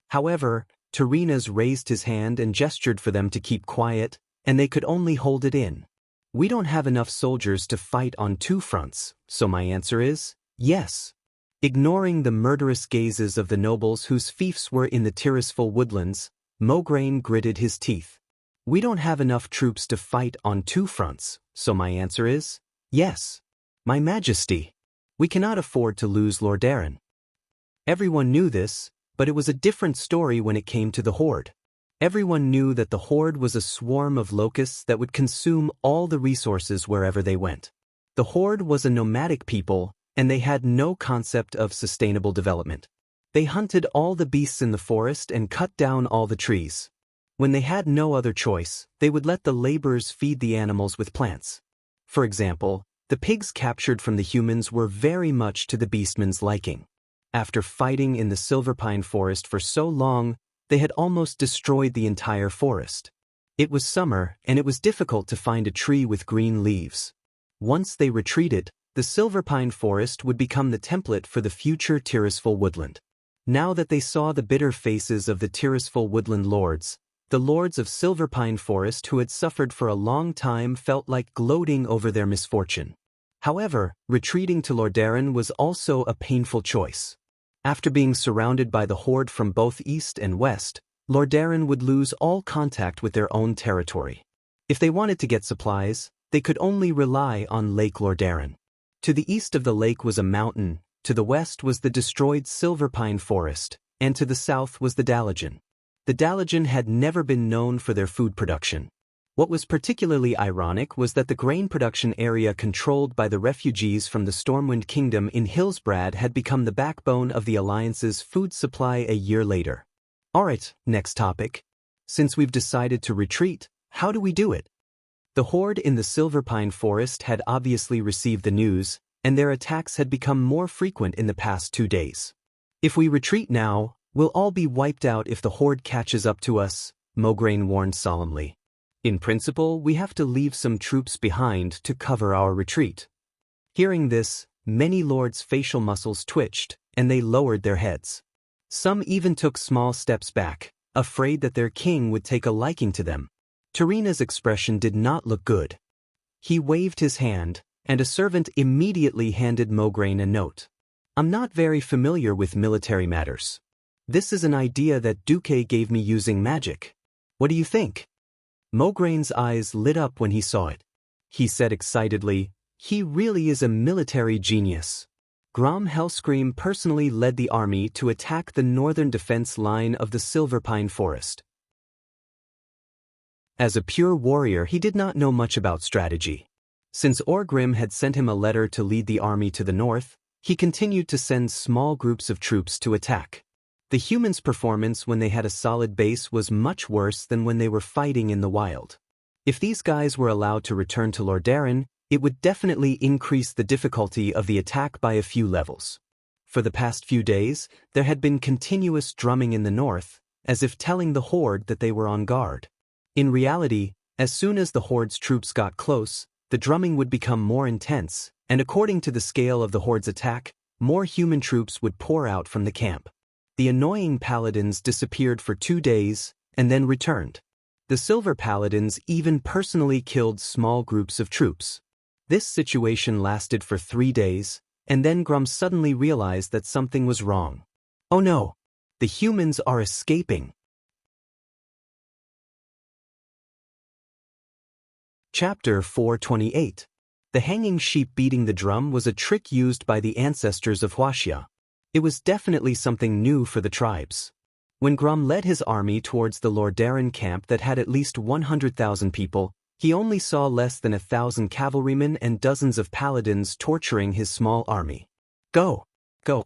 However, Tarinas raised his hand and gestured for them to keep quiet, and they could only hold it in. "We don't have enough soldiers to fight on 2 fronts, so my answer is, yes." Ignoring the murderous gazes of the nobles whose fiefs were in the Tirisful woodlands, Mograine gritted his teeth. "We don't have enough troops to fight on 2 fronts, so my answer is, yes. My Majesty, we cannot afford to lose Lord Darren." Everyone knew this, but it was a different story when it came to the horde. Everyone knew that the horde was a swarm of locusts that would consume all the resources wherever they went. The horde was a nomadic people, and they had no concept of sustainable development. They hunted all the beasts in the forest and cut down all the trees. When they had no other choice, they would let the laborers feed the animals with plants. For example, the pigs captured from the humans were very much to the beastmen's liking. After fighting in the Silverpine Forest for so long, they had almost destroyed the entire forest. It was summer, and it was difficult to find a tree with green leaves. Once they retreated, the Silverpine Forest would become the template for the future Tirisful woodland. Now that they saw the bitter faces of the Tirisful woodland lords, the lords of Silverpine Forest who had suffered for a long time felt like gloating over their misfortune. However, retreating to Lord Darren was also a painful choice. After being surrounded by the horde from both east and west, Lord Darren would lose all contact with their own territory. If they wanted to get supplies, they could only rely on Lake Lord Darren. To the east of the lake was a mountain, to the west was the destroyed Silverpine Forest, and to the south was the Dalagen. The Dalagen had never been known for their food production. What was particularly ironic was that the grain production area controlled by the refugees from the Stormwind Kingdom in Hillsbrad had become the backbone of the Alliance's food supply a year later. Alright, next topic. Since we've decided to retreat, how do we do it? The horde in the Silverpine Forest had obviously received the news, and their attacks had become more frequent in the past 2 days. If we retreat now, we'll all be wiped out if the horde catches up to us, Mograine warned solemnly. In principle, we have to leave some troops behind to cover our retreat. Hearing this, many lords' facial muscles twitched, and they lowered their heads. Some even took small steps back, afraid that their king would take a liking to them. Tarina's expression did not look good. He waved his hand, and a servant immediately handed Mograine a note. I'm not very familiar with military matters. This is an idea that Duque gave me using magic. What do you think? Mograine's eyes lit up when he saw it. He said excitedly, he really is a military genius. Grom Hellscream personally led the army to attack the northern defense line of the Silverpine Forest. As a pure warrior, he did not know much about strategy. Since Orgrim had sent him a letter to lead the army to the north, he continued to send small groups of troops to attack. The humans' performance when they had a solid base was much worse than when they were fighting in the wild. If these guys were allowed to return to Lordaeron, it would definitely increase the difficulty of the attack by a few levels. For the past few days, there had been continuous drumming in the north, as if telling the horde that they were on guard. In reality, as soon as the horde's troops got close, the drumming would become more intense, and according to the scale of the horde's attack, more human troops would pour out from the camp. The annoying paladins disappeared for 2 days, and then returned. The Silver Paladins even personally killed small groups of troops. This situation lasted for 3 days, and then Grum suddenly realized that something was wrong. Oh no! The humans are escaping! Chapter 428. The hanging sheep beating the drum was a trick used by the ancestors of Wuxia. It was definitely something new for the tribes. When Grum led his army towards the Lordaeron camp that had at least 100,000 people, he only saw less than 1,000 cavalrymen and dozens of paladins torturing his small army. Go! Go!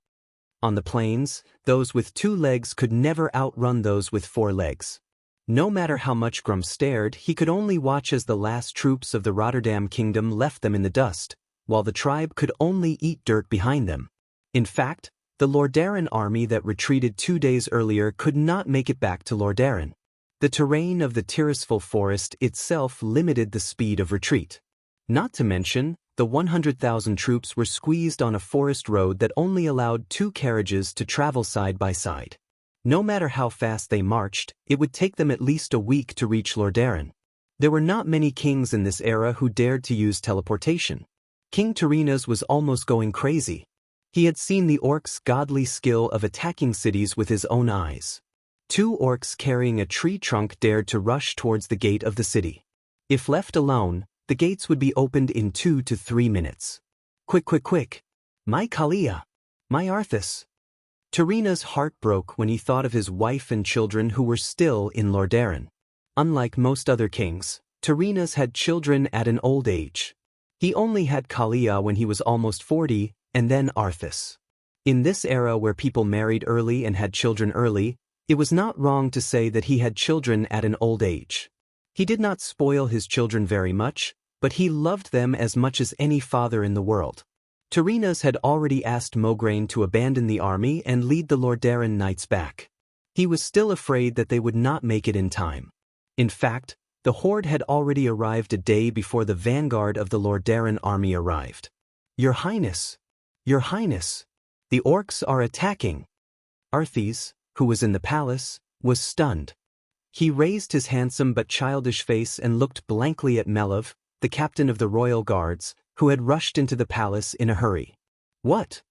On the plains, those with 2 legs could never outrun those with 4 legs. No matter how much Grum stared, he could only watch as the last troops of the Rotterdam Kingdom left them in the dust, while the tribe could only eat dirt behind them. In fact, the Lordaeron army that retreated 2 days earlier could not make it back to Lordaeron. The terrain of the Tirisful Forest itself limited the speed of retreat. Not to mention, the 100,000 troops were squeezed on a forest road that only allowed 2 carriages to travel side by side. No matter how fast they marched, it would take them at least a week to reach Lordaeron. There were not many kings in this era who dared to use teleportation. King Tarinas was almost going crazy. He had seen the orcs' godly skill of attacking cities with his own eyes. 2 orcs carrying a tree trunk dared to rush towards the gate of the city. If left alone, the gates would be opened in 2 to 3 minutes. Quick, quick, quick! My Kalia! My Arthas! Tarina's heart broke when he thought of his wife and children who were still in Lordaeron. Unlike most other kings, Tarinas had children at an old age. He only had Kalia when he was almost 40, and then Arthas. In this era where people married early and had children early, it was not wrong to say that he had children at an old age. He did not spoil his children very much, but he loved them as much as any father in the world. Tarinas had already asked Mograine to abandon the army and lead the Lordaeron knights back. He was still afraid that they would not make it in time. In fact, the horde had already arrived a day before the vanguard of the Lordaeron army arrived. Your Highness! Your Highness! The orcs are attacking! Arthas, who was in the palace, was stunned. He raised his handsome but childish face and looked blankly at Melov, the captain of the royal guards, who had rushed into the palace in a hurry. What?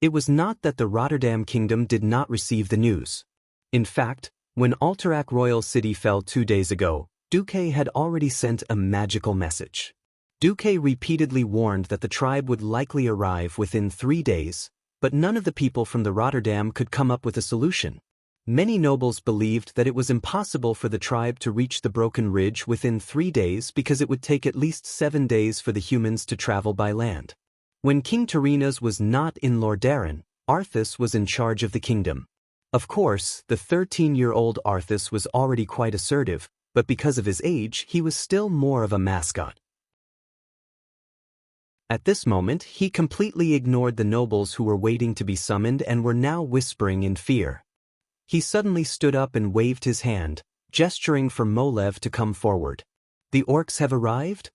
It was not that the Rotterdam Kingdom did not receive the news. In fact, when Alterac Royal City fell 2 days ago, Duque had already sent a magical message. Duque repeatedly warned that the tribe would likely arrive within 3 days, but none of the people from the Rotterdam could come up with a solution. Many nobles believed that it was impossible for the tribe to reach the Broken Ridge within 3 days because it would take at least 7 days for the humans to travel by land. When King Tyrrhenas was not in Lordaeron, Arthas was in charge of the kingdom. Of course, the 13-year-old Arthas was already quite assertive, but because of his age, he was still more of a mascot. At this moment, he completely ignored the nobles who were waiting to be summoned and were now whispering in fear. He suddenly stood up and waved his hand, gesturing for Molev to come forward. "The orcs have arrived?"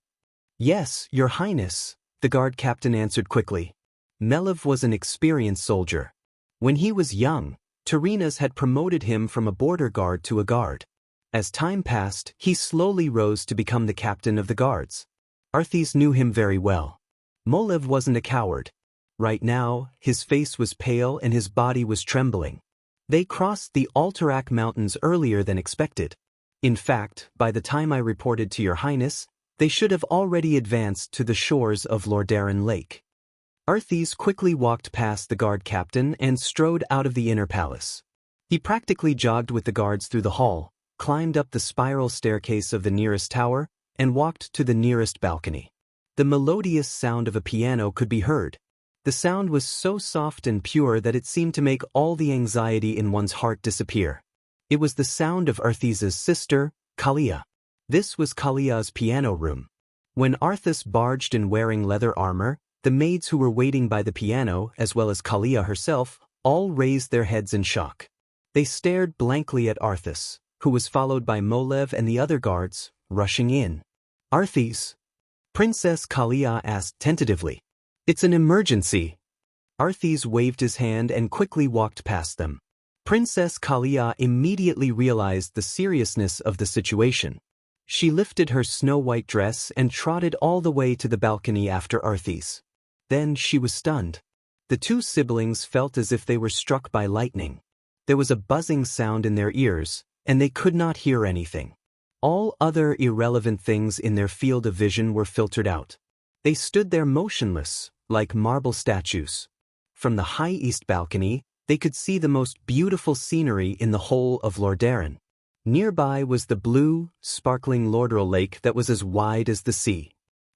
"Yes, Your Highness," the guard captain answered quickly. Molev was an experienced soldier. When he was young, Tyrrhenas had promoted him from a border guard to a guard. As time passed, he slowly rose to become the captain of the guards. Arthas knew him very well. Molev wasn't a coward. Right now, his face was pale and his body was trembling. They crossed the Alterac Mountains earlier than expected. In fact, by the time I reported to Your Highness, they should have already advanced to the shores of Lordaeron Lake. Arthas quickly walked past the guard captain and strode out of the inner palace. He practically jogged with the guards through the hall, climbed up the spiral staircase of the nearest tower, and walked to the nearest balcony. The melodious sound of a piano could be heard. The sound was so soft and pure that it seemed to make all the anxiety in one's heart disappear. It was the sound of Arthas's sister, Kalia. This was Kalia's piano room. When Arthas barged in wearing leather armor, the maids who were waiting by the piano, as well as Kalia herself, all raised their heads in shock. They stared blankly at Arthas, who was followed by Molev and the other guards, rushing in. "Arthas?" Princess Kalia asked tentatively. "It's an emergency." Arthas waved his hand and quickly walked past them. Princess Kalia immediately realized the seriousness of the situation. She lifted her snow-white dress and trotted all the way to the balcony after Arthas. Then she was stunned. The two siblings felt as if they were struck by lightning. There was a buzzing sound in their ears, and they could not hear anything. All other irrelevant things in their field of vision were filtered out. They stood there motionless, like marble statues. From the high east balcony, they could see the most beautiful scenery in the whole of Lordaeron. Nearby was the blue, sparkling Lordrel Lake that was as wide as the sea.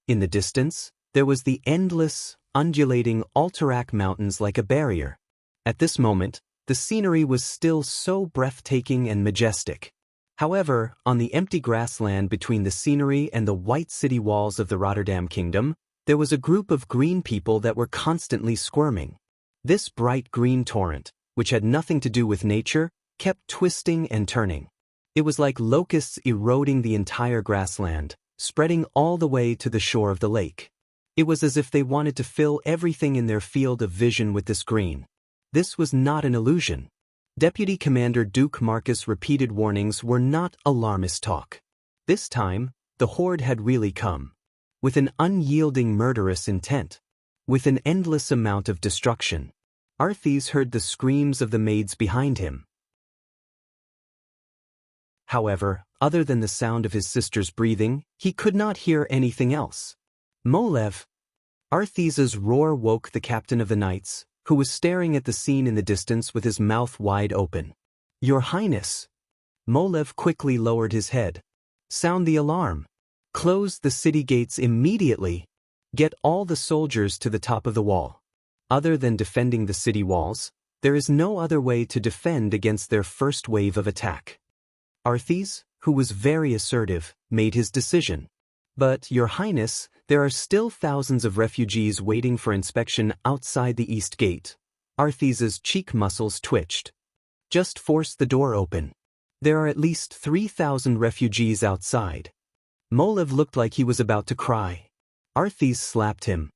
In the distance, there was the endless, undulating Alterac Mountains like a barrier. At this moment, the scenery was still so breathtaking and majestic. However, on the empty grassland between the scenery and the white city walls of the Rotterdam Kingdom, there was a group of green people that were constantly squirming. This bright green torrent, which had nothing to do with nature, kept twisting and turning. It was like locusts eroding the entire grassland, spreading all the way to the shore of the lake. It was as if they wanted to fill everything in their field of vision with this green. This was not an illusion. Deputy Commander Duke Marcus' repeated warnings were not alarmist talk. This time, the horde had really come. With an unyielding murderous intent. With an endless amount of destruction. Arthas heard the screams of the maids behind him. However, other than the sound of his sister's breathing, he could not hear anything else. "Molev!" Arthas's roar woke the captain of the knights, who was staring at the scene in the distance with his mouth wide open. "Your Highness!" Molev quickly lowered his head. "Sound the alarm. Close the city gates immediately. Get all the soldiers to the top of the wall. Other than defending the city walls, there is no other way to defend against their first wave of attack." Arthas, who was very assertive, made his decision. "But, Your Highness, there are still thousands of refugees waiting for inspection outside the east gate." Arthas's cheek muscles twitched. "Just force the door open. There are at least 3,000 refugees outside." Molev looked like he was about to cry. Arthas slapped him.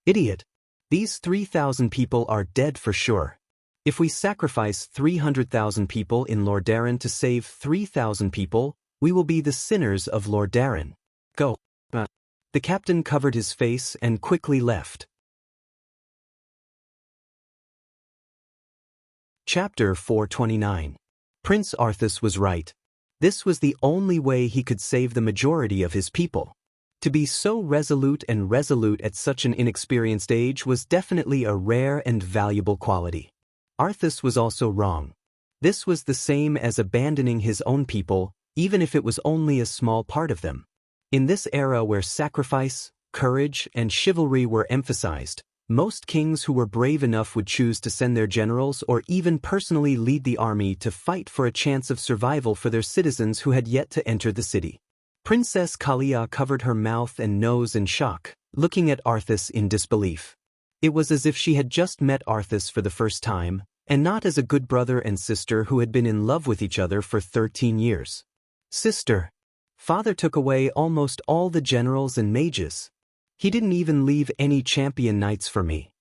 "Idiot! These 3,000 people are dead for sure. If we sacrifice 300,000 people in Lordaeron to save 3,000 people, we will be the sinners of Lordaeron. Go." The captain covered his face and quickly left. Chapter 429. Prince Arthas was right. This was the only way he could save the majority of his people. To be so resolute at such an inexperienced age was definitely a rare and valuable quality. Arthas was also wrong. This was the same as abandoning his own people, even if it was only a small part of them. In this era where sacrifice, courage, and chivalry were emphasized, most kings who were brave enough would choose to send their generals or even personally lead the army to fight for a chance of survival for their citizens who had yet to enter the city. Princess Kalia covered her mouth and nose in shock, looking at Arthas in disbelief. It was as if she had just met Arthas for the first time, and not as a good brother and sister who had been in love with each other for 13 years. Sister, father took away almost all the generals and mages. He didn't even leave any champion knights for me.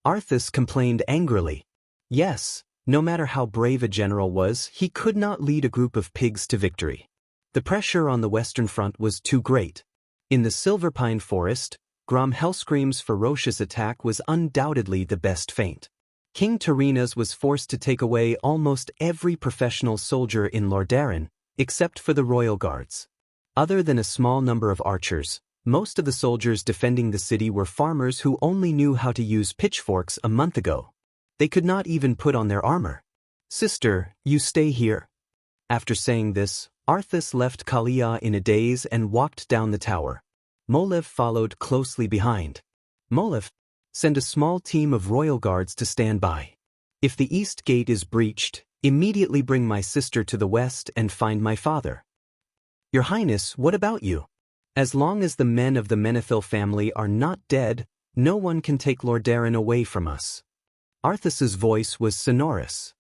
Arthas complained angrily. Yes, no matter how brave a general was, he could not lead a group of pigs to victory. The pressure on the Western Front was too great. In the Silver Pine Forest, Grom Hellscream's ferocious attack was undoubtedly the best feint. King Tyrrhena's was forced to take away almost every professional soldier in Lordaeron, except for the royal guards. Other than a small number of archers, most of the soldiers defending the city were farmers who only knew how to use pitchforks a month ago. They could not even put on their armor. Sister, you stay here. After saying this, Arthas left Kalia in a daze and walked down the tower. Molev followed closely behind. Molev, send a small team of royal guards to stand by. If the east gate is breached, immediately bring my sister to the west and find my father. Your Highness, what about you? As long as the men of the Menethil family are not dead, no one can take Lordaeron away from us. Arthas's voice was sonorous.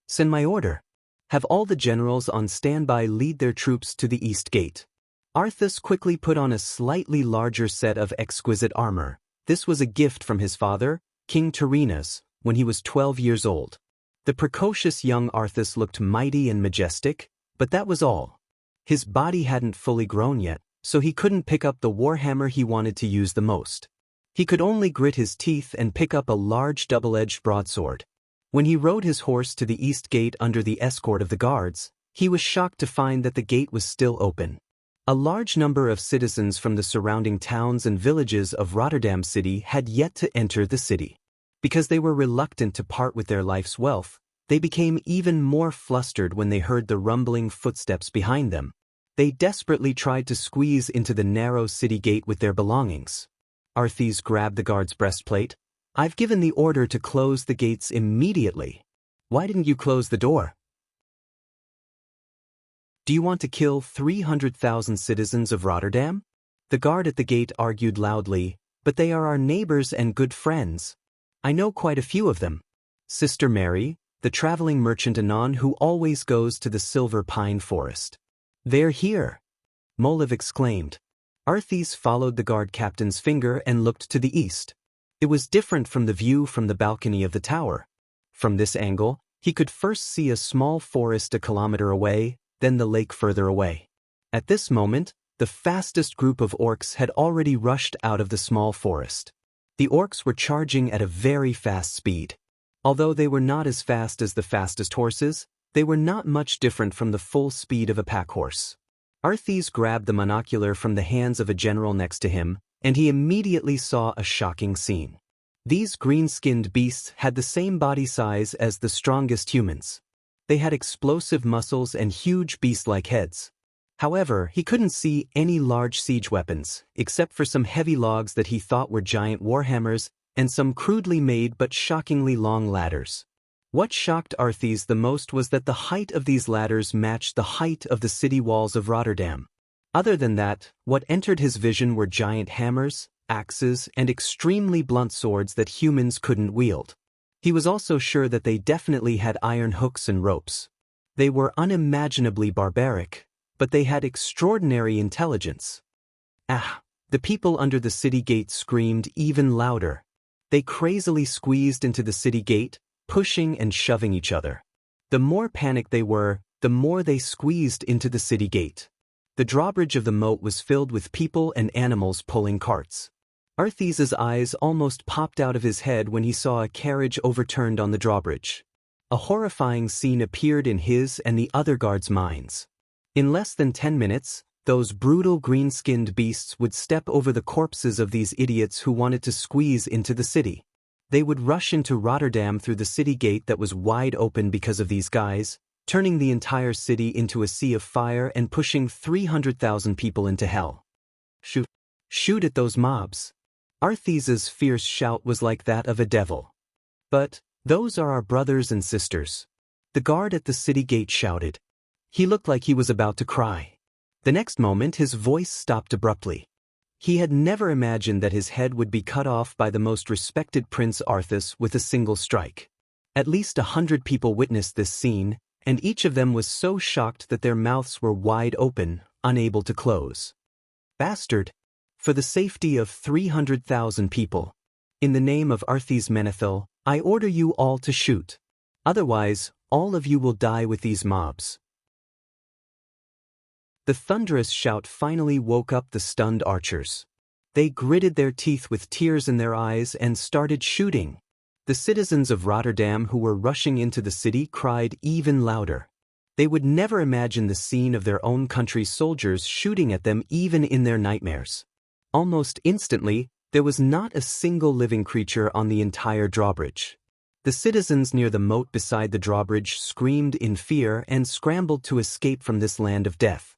Send my order. Have all the generals on standby lead their troops to the east gate. Arthas quickly put on a slightly larger set of exquisite armor. This was a gift from his father, King Tyrrhena's, when he was 12 years old. The precocious young Arthas looked mighty and majestic, but that was all. His body hadn't fully grown yet, so he couldn't pick up the warhammer he wanted to use the most. He could only grit his teeth and pick up a large double-edged broadsword. When he rode his horse to the east gate under the escort of the guards, he was shocked to find that the gate was still open. A large number of citizens from the surrounding towns and villages of Rotterdam City had yet to enter the city. Because they were reluctant to part with their life's wealth, they became even more flustered when they heard the rumbling footsteps behind them. They desperately tried to squeeze into the narrow city gate with their belongings. Arthas grabbed the guard's breastplate. I've given the order to close the gates immediately. Why didn't you close the door? Do you want to kill 300,000 citizens of Rotterdam? The guard at the gate argued loudly, but they are our neighbors and good friends. I know quite a few of them. Sister Mary, the traveling merchant Anon who always goes to the Silver Pine Forest. They're here, Molev exclaimed. Arthas followed the guard captain's finger and looked to the east. It was different from the view from the balcony of the tower. From this angle, he could first see a small forest a kilometer away, then the lake further away. At this moment, the fastest group of orcs had already rushed out of the small forest. The orcs were charging at a very fast speed. Although they were not as fast as the fastest horses, they were not much different from the full speed of a pack horse. Arthas grabbed the monocular from the hands of a general next to him, and he immediately saw a shocking scene. These green-skinned beasts had the same body size as the strongest humans. They had explosive muscles and huge beast-like heads. However, he couldn't see any large siege weapons, except for some heavy logs that he thought were giant warhammers and some crudely made but shockingly long ladders. What shocked Arthas the most was that the height of these ladders matched the height of the city walls of Rotterdam. Other than that, what entered his vision were giant hammers, axes, and extremely blunt swords that humans couldn't wield. He was also sure that they definitely had iron hooks and ropes. They were unimaginably barbaric, but they had extraordinary intelligence. Ah! The people under the city gate screamed even louder. They crazily squeezed into the city gate, pushing and shoving each other. The more panicked they were, the more they squeezed into the city gate. The drawbridge of the moat was filled with people and animals pulling carts. Arthas's eyes almost popped out of his head when he saw a carriage overturned on the drawbridge. A horrifying scene appeared in his and the other guards' minds. In less than 10 minutes, those brutal green-skinned beasts would step over the corpses of these idiots who wanted to squeeze into the city. They would rush into Rotterdam through the city gate that was wide open because of these guys, turning the entire city into a sea of fire and pushing 300,000 people into hell. Shoot! Shoot at those mobs! Arthes's fierce shout was like that of a devil. But those are our brothers and sisters. The guard at the city gate shouted. He looked like he was about to cry. The next moment his voice stopped abruptly. He had never imagined that his head would be cut off by the most respected Prince Arthas with a single strike. At least 100 people witnessed this scene, and each of them was so shocked that their mouths were wide open, unable to close. Bastard! For the safety of 300,000 people, in the name of Arthes Menethil, I order you all to shoot. Otherwise, all of you will die with these mobs. The thunderous shout finally woke up the stunned archers. They gritted their teeth with tears in their eyes and started shooting. The citizens of Rotterdam who were rushing into the city cried even louder. They would never imagine the scene of their own country's soldiers shooting at them even in their nightmares. Almost instantly, there was not a single living creature on the entire drawbridge. The citizens near the moat beside the drawbridge screamed in fear and scrambled to escape from this land of death.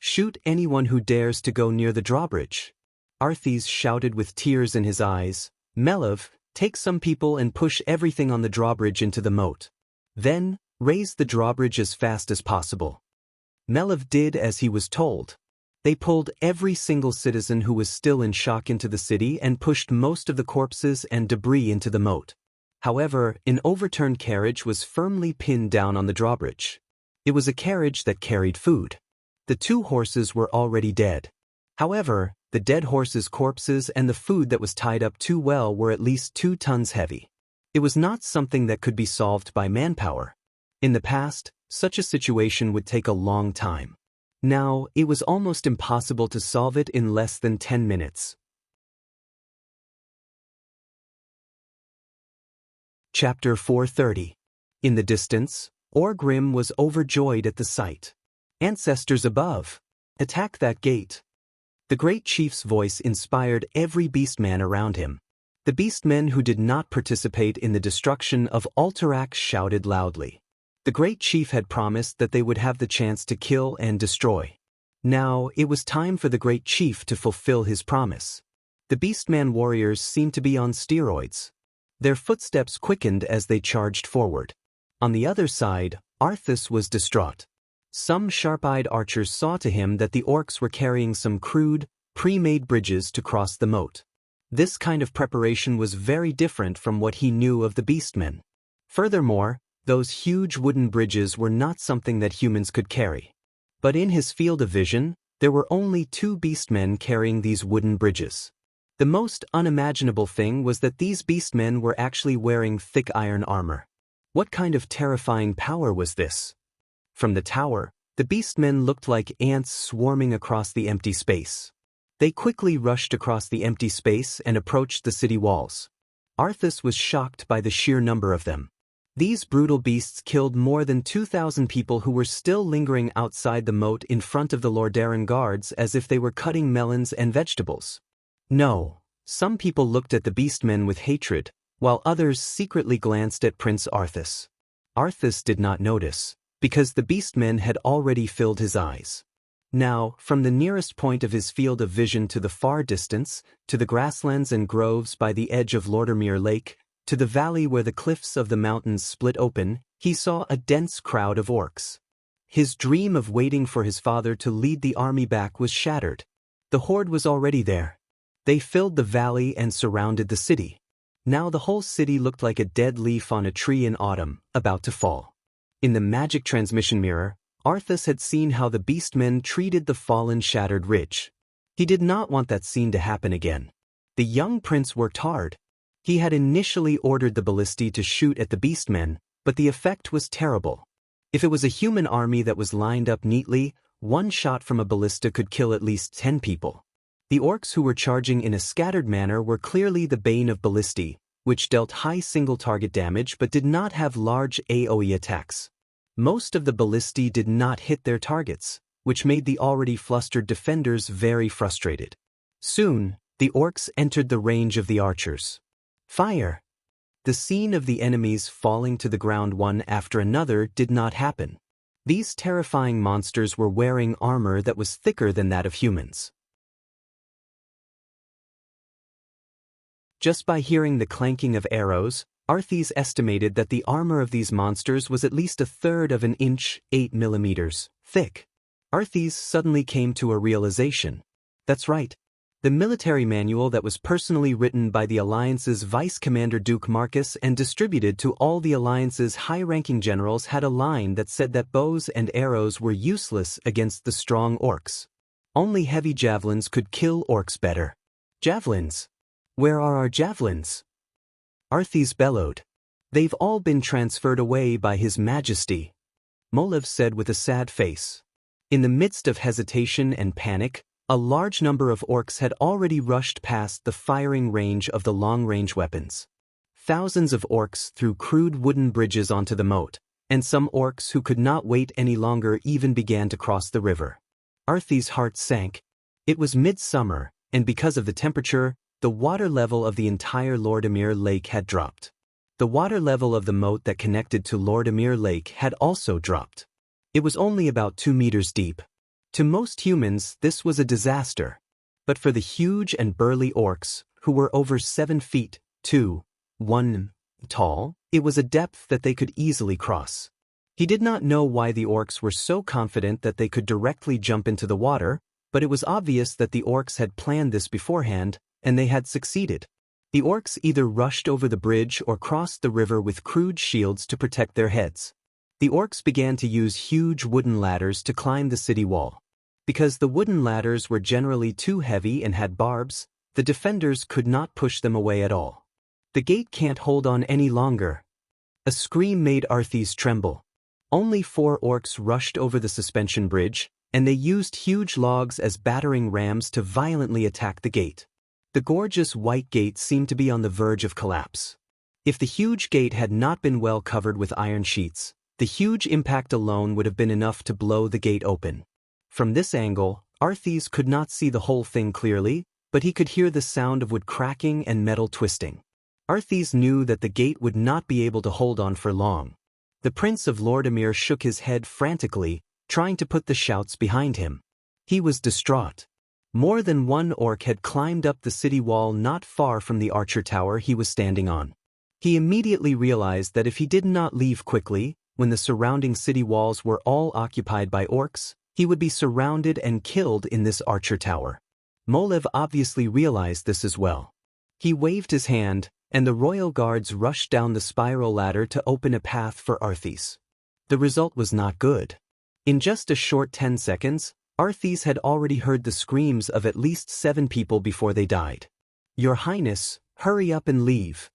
Shoot anyone who dares to go near the drawbridge. Arthes shouted with tears in his eyes. Melev, take some people and push everything on the drawbridge into the moat. Then, raise the drawbridge as fast as possible. Melev did as he was told. They pulled every single citizen who was still in shock into the city and pushed most of the corpses and debris into the moat. However, an overturned carriage was firmly pinned down on the drawbridge. It was a carriage that carried food. The 2 horses were already dead. However, the dead horses' corpses and the food that was tied up too well were at least 2 tons heavy. It was not something that could be solved by manpower. In the past, such a situation would take a long time. Now, it was almost impossible to solve it in less than 10 minutes. Chapter 430. In the distance, Orgrim was overjoyed at the sight. Ancestors above! Attack that gate! The great chief's voice inspired every beastman around him. The beastmen who did not participate in the destruction of Alterac shouted loudly. The great chief had promised that they would have the chance to kill and destroy. Now, it was time for the great chief to fulfill his promise. The beastman warriors seemed to be on steroids. Their footsteps quickened as they charged forward. On the other side, Arthas was distraught. Some sharp-eyed archers saw to him that the orcs were carrying some crude, pre-made bridges to cross the moat. This kind of preparation was very different from what he knew of the beastmen. Furthermore, those huge wooden bridges were not something that humans could carry. But in his field of vision, there were only 2 beastmen carrying these wooden bridges. The most unimaginable thing was that these beastmen were actually wearing thick iron armor. What kind of terrifying power was this? From the tower, the beastmen looked like ants swarming across the empty space. They quickly rushed across the empty space and approached the city walls. Arthas was shocked by the sheer number of them. These brutal beasts killed more than 2,000 people who were still lingering outside the moat in front of the Lordaeron guards as if they were cutting melons and vegetables. No, some people looked at the beastmen with hatred, while others secretly glanced at Prince Arthas. Arthas did not notice, because the beastmen had already filled his eyes. Now, from the nearest point of his field of vision to the far distance, to the grasslands and groves by the edge of Lordermere Lake, to the valley where the cliffs of the mountains split open, he saw a dense crowd of orcs. His dream of waiting for his father to lead the army back was shattered. The horde was already there. They filled the valley and surrounded the city. Now the whole city looked like a dead leaf on a tree in autumn, about to fall. In the magic transmission mirror, Arthas had seen how the beastmen treated the fallen shattered ridge. He did not want that scene to happen again. The young prince worked hard. He had initially ordered the ballistae to shoot at the beastmen, but the effect was terrible. If it was a human army that was lined up neatly, one shot from a ballista could kill at least 10 people. The orcs who were charging in a scattered manner were clearly the bane of ballistae, which dealt high single-target damage but did not have large AoE attacks. Most of the ballistae did not hit their targets, which made the already flustered defenders very frustrated. Soon, the orcs entered the range of the archers. Fire! The scene of the enemies falling to the ground one after another did not happen. These terrifying monsters were wearing armor that was thicker than that of humans. Just by hearing the clanking of arrows, Arthis estimated that the armor of these monsters was at least a third of an inch, 8 millimeters, thick. Arthis suddenly came to a realization. That's right. The military manual that was personally written by the Alliance's Vice Commander Duke Marcus and distributed to all the Alliance's high-ranking generals had a line that said that bows and arrows were useless against the strong orcs. Only heavy javelins could kill orcs better. Javelins? Where are our javelins? Arthis bellowed. They've all been transferred away by His Majesty, Molev said with a sad face. In the midst of hesitation and panic, a large number of orcs had already rushed past the firing range of the long-range weapons. Thousands of orcs threw crude wooden bridges onto the moat, and some orcs who could not wait any longer even began to cross the river. Arthis' heart sank. It was midsummer, and because of the temperature, the water level of the entire Lordamir Lake had dropped. The water level of the moat that connected to Lordamir Lake had also dropped. It was only about 2 meters deep. To most humans, this was a disaster. But for the huge and burly orcs, who were over 7 feet, 1 tall, it was a depth that they could easily cross. He did not know why the orcs were so confident that they could directly jump into the water, but it was obvious that the orcs had planned this beforehand, and they had succeeded. The orcs either rushed over the bridge or crossed the river with crude shields to protect their heads. The orcs began to use huge wooden ladders to climb the city wall. Because the wooden ladders were generally too heavy and had barbs, the defenders could not push them away at all. The gate can't hold on any longer. A scream made Arthis tremble. Only 4 orcs rushed over the suspension bridge, and they used huge logs as battering rams to violently attack the gate. The gorgeous white gate seemed to be on the verge of collapse. If the huge gate had not been well covered with iron sheets, the huge impact alone would have been enough to blow the gate open. From this angle, Arthis could not see the whole thing clearly, but he could hear the sound of wood cracking and metal twisting. Arthis knew that the gate would not be able to hold on for long. The Prince of Lordamir shook his head frantically, trying to put the shouts behind him. He was distraught. More than one orc had climbed up the city wall not far from the archer tower he was standing on. He immediately realized that if he did not leave quickly, when the surrounding city walls were all occupied by orcs, he would be surrounded and killed in this archer tower. Molev obviously realized this as well. He waved his hand, and the royal guards rushed down the spiral ladder to open a path for Arthis. The result was not good. In just a short 10 seconds, Arthis had already heard the screams of at least 7 people before they died. "Your Highness, hurry up and leave."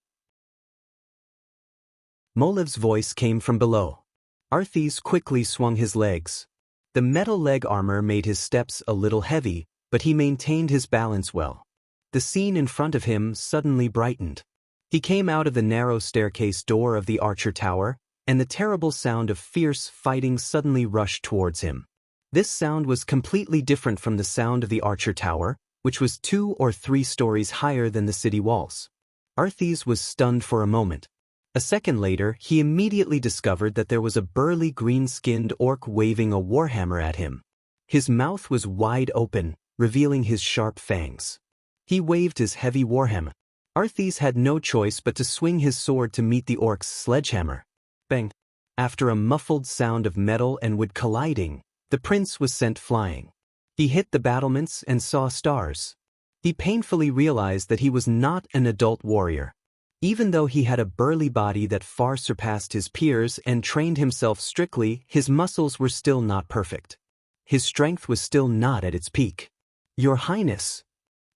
Molev's voice came from below. Arthis quickly swung his legs. The metal leg armor made his steps a little heavy, but he maintained his balance well. The scene in front of him suddenly brightened. He came out of the narrow staircase door of the archer tower, and the terrible sound of fierce fighting suddenly rushed towards him. This sound was completely different from the sound of the archer tower, which was 2 or 3 stories higher than the city walls. Arthis was stunned for a moment. A second later, he immediately discovered that there was a burly green-skinned orc waving a warhammer at him. His mouth was wide open, revealing his sharp fangs. He waved his heavy warhammer. Arthis had no choice but to swing his sword to meet the orc's sledgehammer. Bang! After a muffled sound of metal and wood colliding, the prince was sent flying. He hit the battlements and saw stars. He painfully realized that he was not an adult warrior. Even though he had a burly body that far surpassed his peers and trained himself strictly, his muscles were still not perfect. His strength was still not at its peak. "Your Highness!"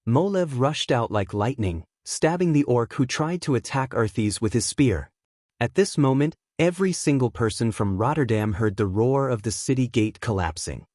Molev rushed out like lightning, stabbing the orc who tried to attack Arthis with his spear. At this moment, every single person from Rotterdam heard the roar of the city gate collapsing.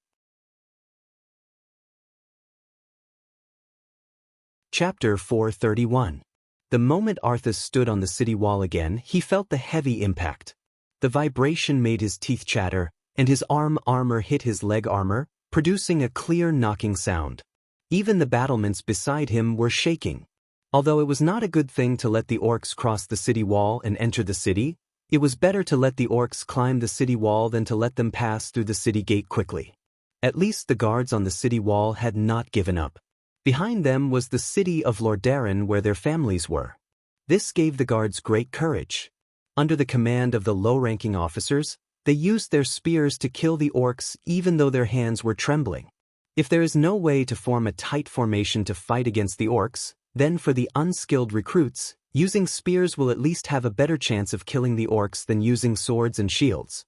Chapter 431. The moment Arthis stood on the city wall again, he felt the heavy impact. The vibration made his teeth chatter, and his armor hit his leg armor, producing a clear knocking sound. Even the battlements beside him were shaking. Although it was not a good thing to let the orcs cross the city wall and enter the city, it was better to let the orcs climb the city wall than to let them pass through the city gate quickly. At least the guards on the city wall had not given up. Behind them was the city of Lordaeron where their families were. This gave the guards great courage. Under the command of the low-ranking officers, they used their spears to kill the orcs even though their hands were trembling. If there is no way to form a tight formation to fight against the orcs, then for the unskilled recruits, using spears will at least have a better chance of killing the orcs than using swords and shields.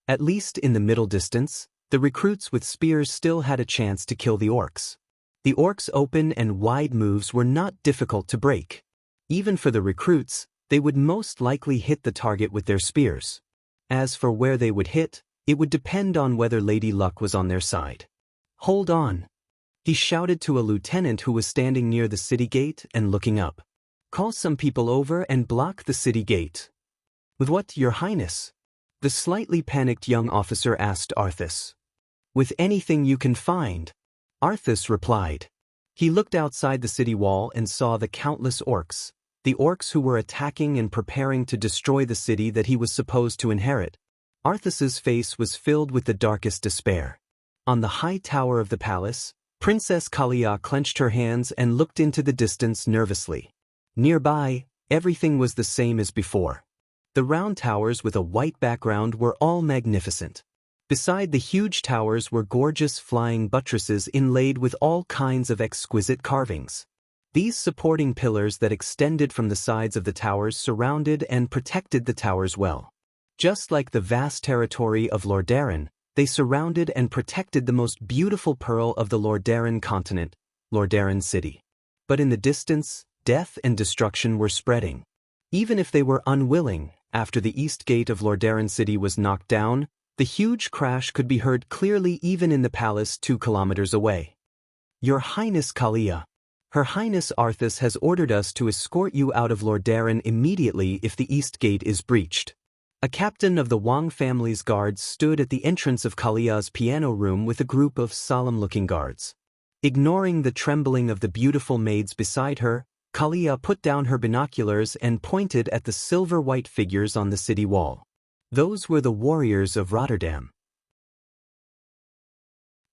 At least in the middle distance, the recruits with spears still had a chance to kill the orcs. The orcs' open and wide moves were not difficult to break. Even for the recruits, they would most likely hit the target with their spears. As for where they would hit, it would depend on whether Lady Luck was on their side. "Hold on," he shouted to a lieutenant who was standing near the city gate and looking up. "Call some people over and block the city gate." "With what, Your Highness?" the slightly panicked young officer asked Arthas. "With anything you can find," Arthas replied. He looked outside the city wall and saw the countless orcs, the orcs who were attacking and preparing to destroy the city that he was supposed to inherit. Arthas's face was filled with the darkest despair. On the high tower of the palace, Princess Kalia clenched her hands and looked into the distance nervously. Nearby, everything was the same as before. The round towers with a white background were all magnificent. Beside the huge towers were gorgeous flying buttresses inlaid with all kinds of exquisite carvings. These supporting pillars that extended from the sides of the towers surrounded and protected the towers well. Just like the vast territory of Lordaeron, they surrounded and protected the most beautiful pearl of the Lordaeron continent, Lordaeron City. But in the distance, death and destruction were spreading. Even if they were unwilling, after the east gate of Lordaeron City was knocked down, the huge crash could be heard clearly even in the palace 2 kilometers away. "Your Highness Kalia, Her Highness Arthas has ordered us to escort you out of Lordaeron immediately if the east gate is breached." A captain of the Wang family's guards stood at the entrance of Kalia's piano room with a group of solemn-looking guards. Ignoring the trembling of the beautiful maids beside her, Kalia put down her binoculars and pointed at the silver-white figures on the city wall. Those were the warriors of Rotterdam.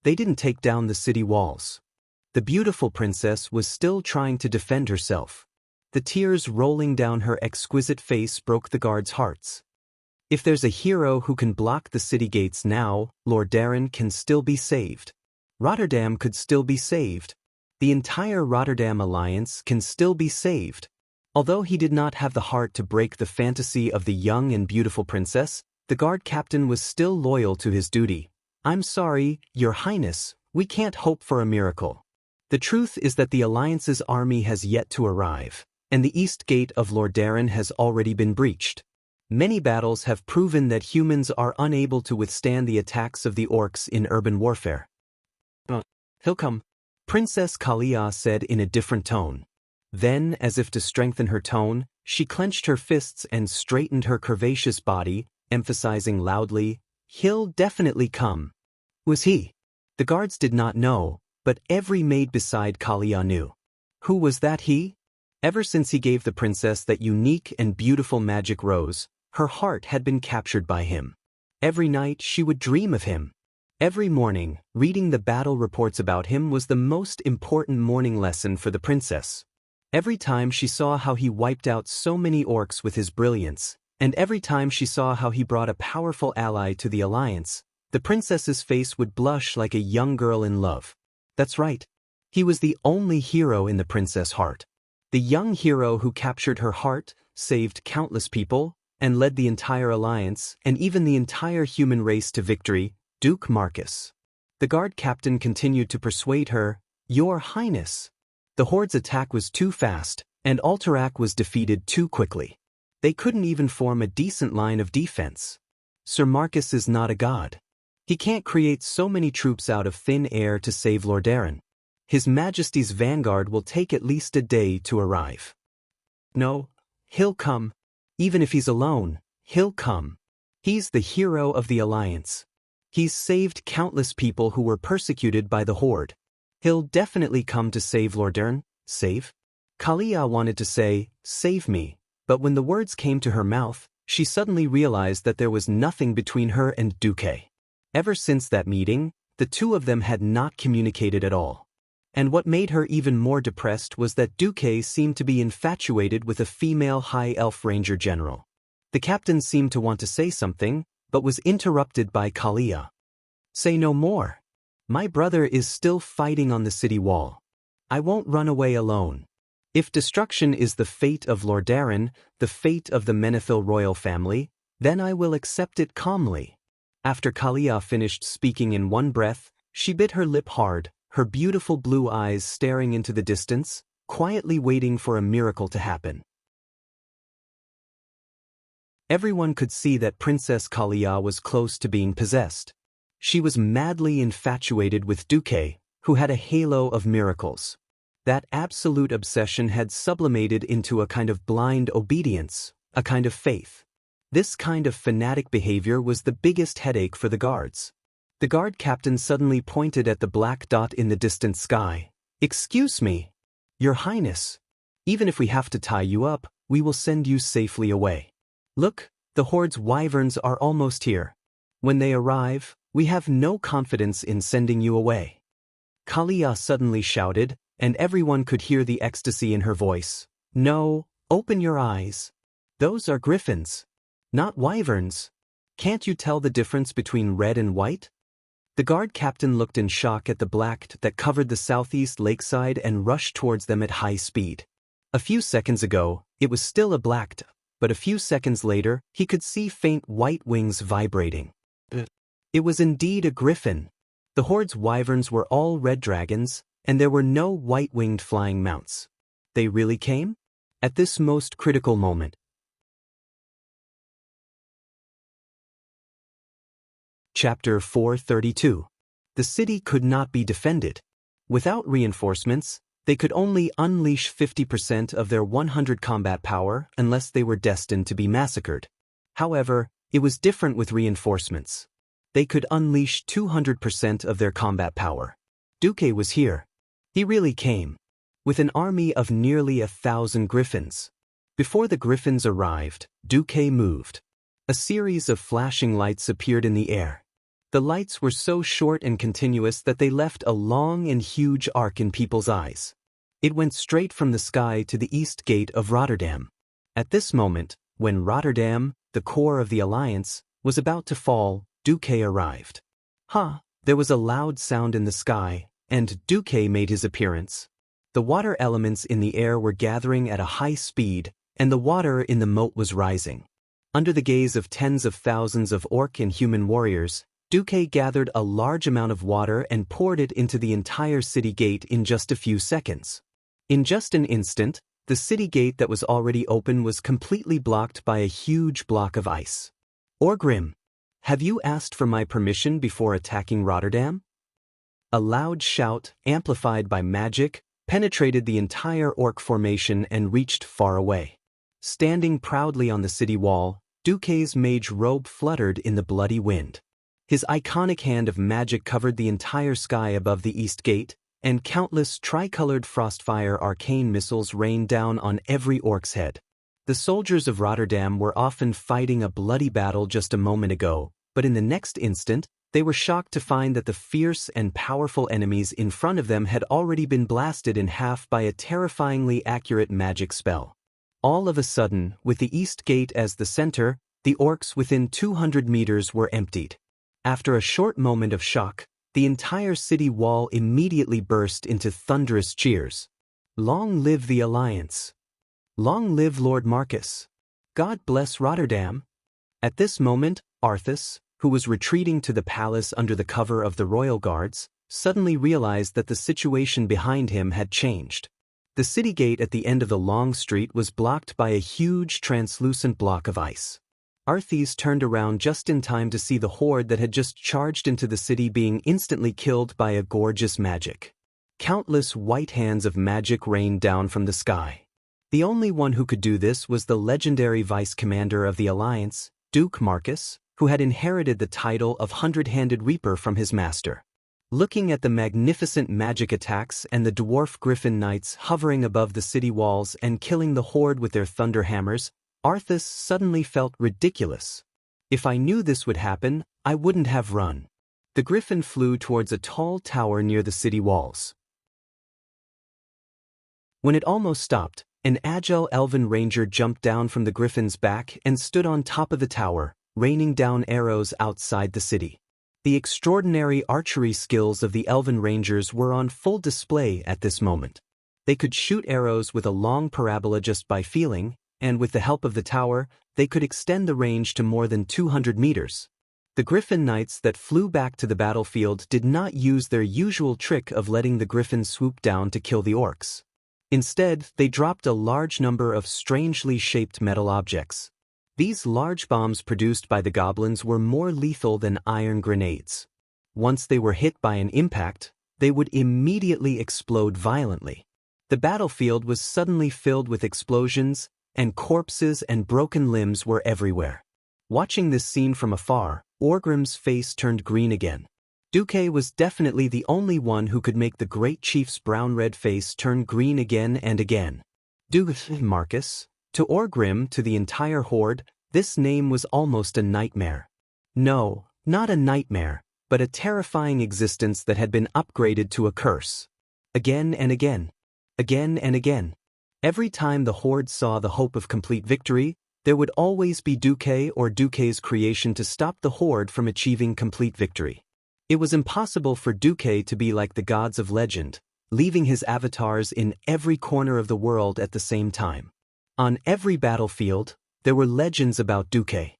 They didn't take down the city walls. The beautiful princess was still trying to defend herself. The tears rolling down her exquisite face broke the guards' hearts. If there's a hero who can block the city gates now, Lordaeron can still be saved. Rotterdam could still be saved. The entire Rotterdam alliance can still be saved. Although he did not have the heart to break the fantasy of the young and beautiful princess, the guard captain was still loyal to his duty. "I'm sorry, Your Highness, we can't hope for a miracle. The truth is that the alliance's army has yet to arrive, and the east gate of Lordaeron has already been breached. Many battles have proven that humans are unable to withstand the attacks of the orcs in urban warfare." "He'll come," Princess Kalia said in a different tone. Then, as if to strengthen her tone, she clenched her fists and straightened her curvaceous body, emphasizing loudly, "He'll definitely come." Was he? The guards did not know, but every maid beside Kalia knew. Who was that he? Ever since he gave the princess that unique and beautiful magic rose, her heart had been captured by him. Every night she would dream of him. Every morning, reading the battle reports about him was the most important morning lesson for the princess. Every time she saw how he wiped out so many orcs with his brilliance, and every time she saw how he brought a powerful ally to the alliance, the princess's face would blush like a young girl in love. That's right. He was the only hero in the princess' heart. The young hero who captured her heart, saved countless people, and led the entire alliance, and even the entire human race to victory, Duke Marcus. The guard captain continued to persuade her, "Your Highness." The horde's attack was too fast, and Alterac was defeated too quickly. They couldn't even form a decent line of defense. Sir Marcus is not a god. He can't create so many troops out of thin air to save Lordaeron. His Majesty's vanguard will take at least a day to arrive. No, he'll come. Even if he's alone, he'll come. He's the hero of the alliance. He's saved countless people who were persecuted by the horde. He'll definitely come to save Lordaeron. Save? Kalia wanted to say, "Save me," but when the words came to her mouth, she suddenly realized that there was nothing between her and Duque. Ever since that meeting, the two of them had not communicated at all. And what made her even more depressed was that Duque seemed to be infatuated with a female high elf ranger general. The captain seemed to want to say something, but was interrupted by Kalia. "Say no more. My brother is still fighting on the city wall. I won't run away alone. If destruction is the fate of Lordaeron, the fate of the Menethil royal family, then I will accept it calmly." After Kalia finished speaking in one breath, she bit her lip hard, her beautiful blue eyes staring into the distance, quietly waiting for a miracle to happen. Everyone could see that Princess Kalia was close to being possessed. She was madly infatuated with Duque, who had a halo of miracles. That absolute obsession had sublimated into a kind of blind obedience, a kind of faith. This kind of fanatic behavior was the biggest headache for the guards. The guard captain suddenly pointed at the black dot in the distant sky. "Excuse me, Your Highness. Even if we have to tie you up, we will send you safely away. Look, the horde's wyverns are almost here. When they arrive, we have no confidence in sending you away." Kalia suddenly shouted, and everyone could hear the ecstasy in her voice. "No, open your eyes. Those are griffins, not wyverns. Can't you tell the difference between red and white?" The guard captain looked in shock at the black that covered the southeast lakeside and rushed towards them at high speed. A few seconds ago, it was still a black, but a few seconds later, he could see faint white wings vibrating. It was indeed a griffin. The horde's wyverns were all red dragons, and there were no white-winged flying mounts. They really came? At this most critical moment. Chapter 432. The city could not be defended. Without reinforcements, they could only unleash 50% of their 100 combat power unless they were destined to be massacred. However, it was different with reinforcements. They could unleash 200% of their combat power. Duque was here. He really came. With an army of nearly 1,000 griffins. Before the griffins arrived, Duque moved. A series of flashing lights appeared in the air. The lights were so short and continuous that they left a long and huge arc in people's eyes. It went straight from the sky to the east gate of Rotterdam. At this moment, when Rotterdam, the core of the alliance, was about to fall, Duque arrived. There was a loud sound in the sky, and Duque made his appearance. The water elements in the air were gathering at a high speed, and the water in the moat was rising. Under the gaze of tens of thousands of orc and human warriors, Duque gathered a large amount of water and poured it into the entire city gate in just a few seconds. In just an instant, the city gate that was already open was completely blocked by a huge block of ice. "Orgrim, have you asked for my permission before attacking Rotterdam?" A loud shout, amplified by magic, penetrated the entire orc formation and reached far away. Standing proudly on the city wall, Duque's mage robe fluttered in the bloody wind. His iconic hand of magic covered the entire sky above the east gate, and countless tricolored frostfire arcane missiles rained down on every orc's head. The soldiers of Rotterdam were often fighting a bloody battle just a moment ago, but in the next instant, they were shocked to find that the fierce and powerful enemies in front of them had already been blasted in half by a terrifyingly accurate magic spell. All of a sudden, with the east gate as the center, the orcs within 200 meters were emptied. After a short moment of shock, the entire city wall immediately burst into thunderous cheers. "Long live the Alliance! Long live Lord Marcus! God bless Rotterdam!" At this moment, Arthas, who was retreating to the palace under the cover of the royal guards, suddenly realized that the situation behind him had changed. The city gate at the end of the long street was blocked by a huge translucent block of ice. Arthas turned around just in time to see the horde that had just charged into the city being instantly killed by a gorgeous magic. Countless white hands of magic rained down from the sky. The only one who could do this was the legendary vice-commander of the Alliance, Duke Marcus, who had inherited the title of Hundred-Handed Reaper from his master. Looking at the magnificent magic attacks and the dwarf griffin knights hovering above the city walls and killing the horde with their thunder hammers, Arthas suddenly felt ridiculous. If I knew this would happen, I wouldn't have run. The griffin flew towards a tall tower near the city walls. When it almost stopped, an agile elven ranger jumped down from the griffin's back and stood on top of the tower, raining down arrows outside the city. The extraordinary archery skills of the elven rangers were on full display at this moment. They could shoot arrows with a long parabola just by feeling, and with the help of the tower, they could extend the range to more than 200 meters. The griffin knights that flew back to the battlefield did not use their usual trick of letting the griffin swoop down to kill the orcs. Instead, they dropped a large number of strangely shaped metal objects. These large bombs produced by the goblins were more lethal than iron grenades. Once they were hit by an impact, they would immediately explode violently. The battlefield was suddenly filled with explosions, and corpses and broken limbs were everywhere. Watching this scene from afar, Orgrim's face turned green again. Duque was definitely the only one who could make the great chief's brown-red face turn green again and again. Marcus. To Orgrim, to the entire horde, this name was almost a nightmare. No, not a nightmare, but a terrifying existence that had been upgraded to a curse. Again and again. Again and again. Every time the horde saw the hope of complete victory, there would always be Duque or Duque's creation to stop the horde from achieving complete victory. It was impossible for Duque to be like the gods of legend, leaving his avatars in every corner of the world at the same time. On every battlefield, there were legends about Duque.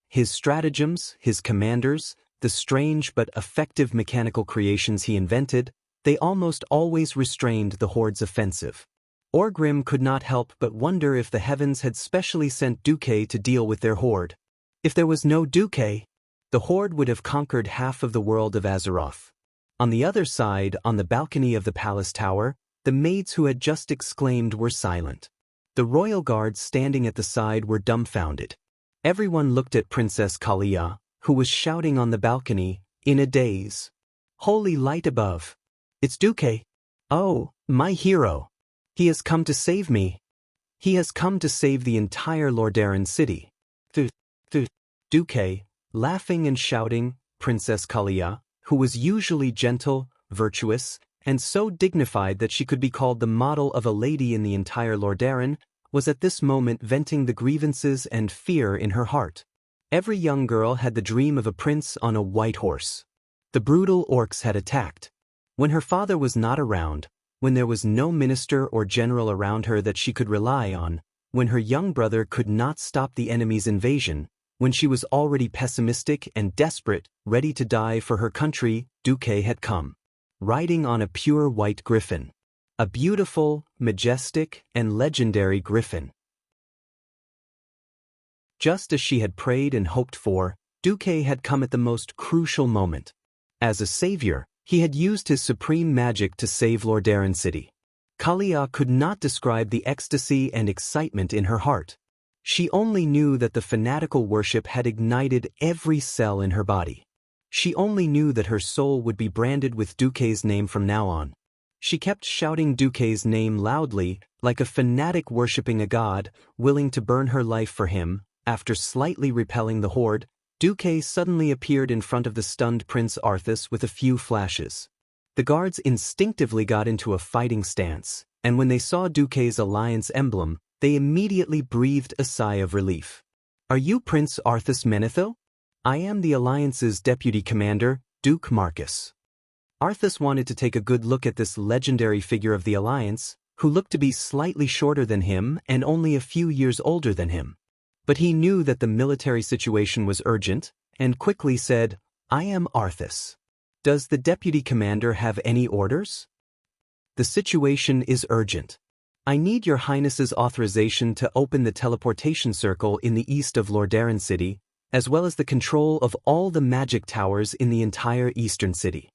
His stratagems, his commanders, the strange but effective mechanical creations he invented, they almost always restrained the horde's offensive. Orgrim could not help but wonder if the heavens had specially sent Duque to deal with their horde. If there was no Duque, the horde would have conquered half of the world of Azeroth. On the other side, on the balcony of the palace tower, the maids who had just exclaimed were silent. The royal guards standing at the side were dumbfounded. Everyone looked at Princess Kalia, who was shouting on the balcony, in a daze. Holy light above! It's Duque! Oh, my hero! He has come to save me! He has come to save the entire Lordaeron city. Duque, laughing and shouting, Princess Kalia, who was usually gentle, virtuous, and so dignified that she could be called the model of a lady in the entire Lordaeron, was at this moment venting the grievances and fear in her heart. Every young girl had the dream of a prince on a white horse. The brutal orcs had attacked. When her father was not around, when there was no minister or general around her that she could rely on, when her young brother could not stop the enemy's invasion, when she was already pessimistic and desperate, ready to die for her country, Duque had come. Riding on a pure white griffin. A beautiful, majestic, and legendary griffin. Just as she had prayed and hoped for, Duque had come at the most crucial moment. As a savior, he had used his supreme magic to save Lordaeron City. Kalia could not describe the ecstasy and excitement in her heart. She only knew that the fanatical worship had ignited every cell in her body. She only knew that her soul would be branded with Duque's name from now on. She kept shouting Duque's name loudly, like a fanatic worshipping a god, willing to burn her life for him. After slightly repelling the horde, Duque suddenly appeared in front of the stunned Prince Arthas with a few flashes. The guards instinctively got into a fighting stance, and when they saw Duque's alliance emblem, they immediately breathed a sigh of relief. Are you Prince Arthas Menethil? I am the Alliance's deputy commander, Duke Marcus. Arthas wanted to take a good look at this legendary figure of the Alliance, who looked to be slightly shorter than him and only a few years older than him. But he knew that the military situation was urgent, and quickly said, I am Arthas. Does the deputy commander have any orders? The situation is urgent. I need your highness's authorization to open the teleportation circle in the east of Lordaeron City, as well as the control of all the magic towers in the entire eastern city.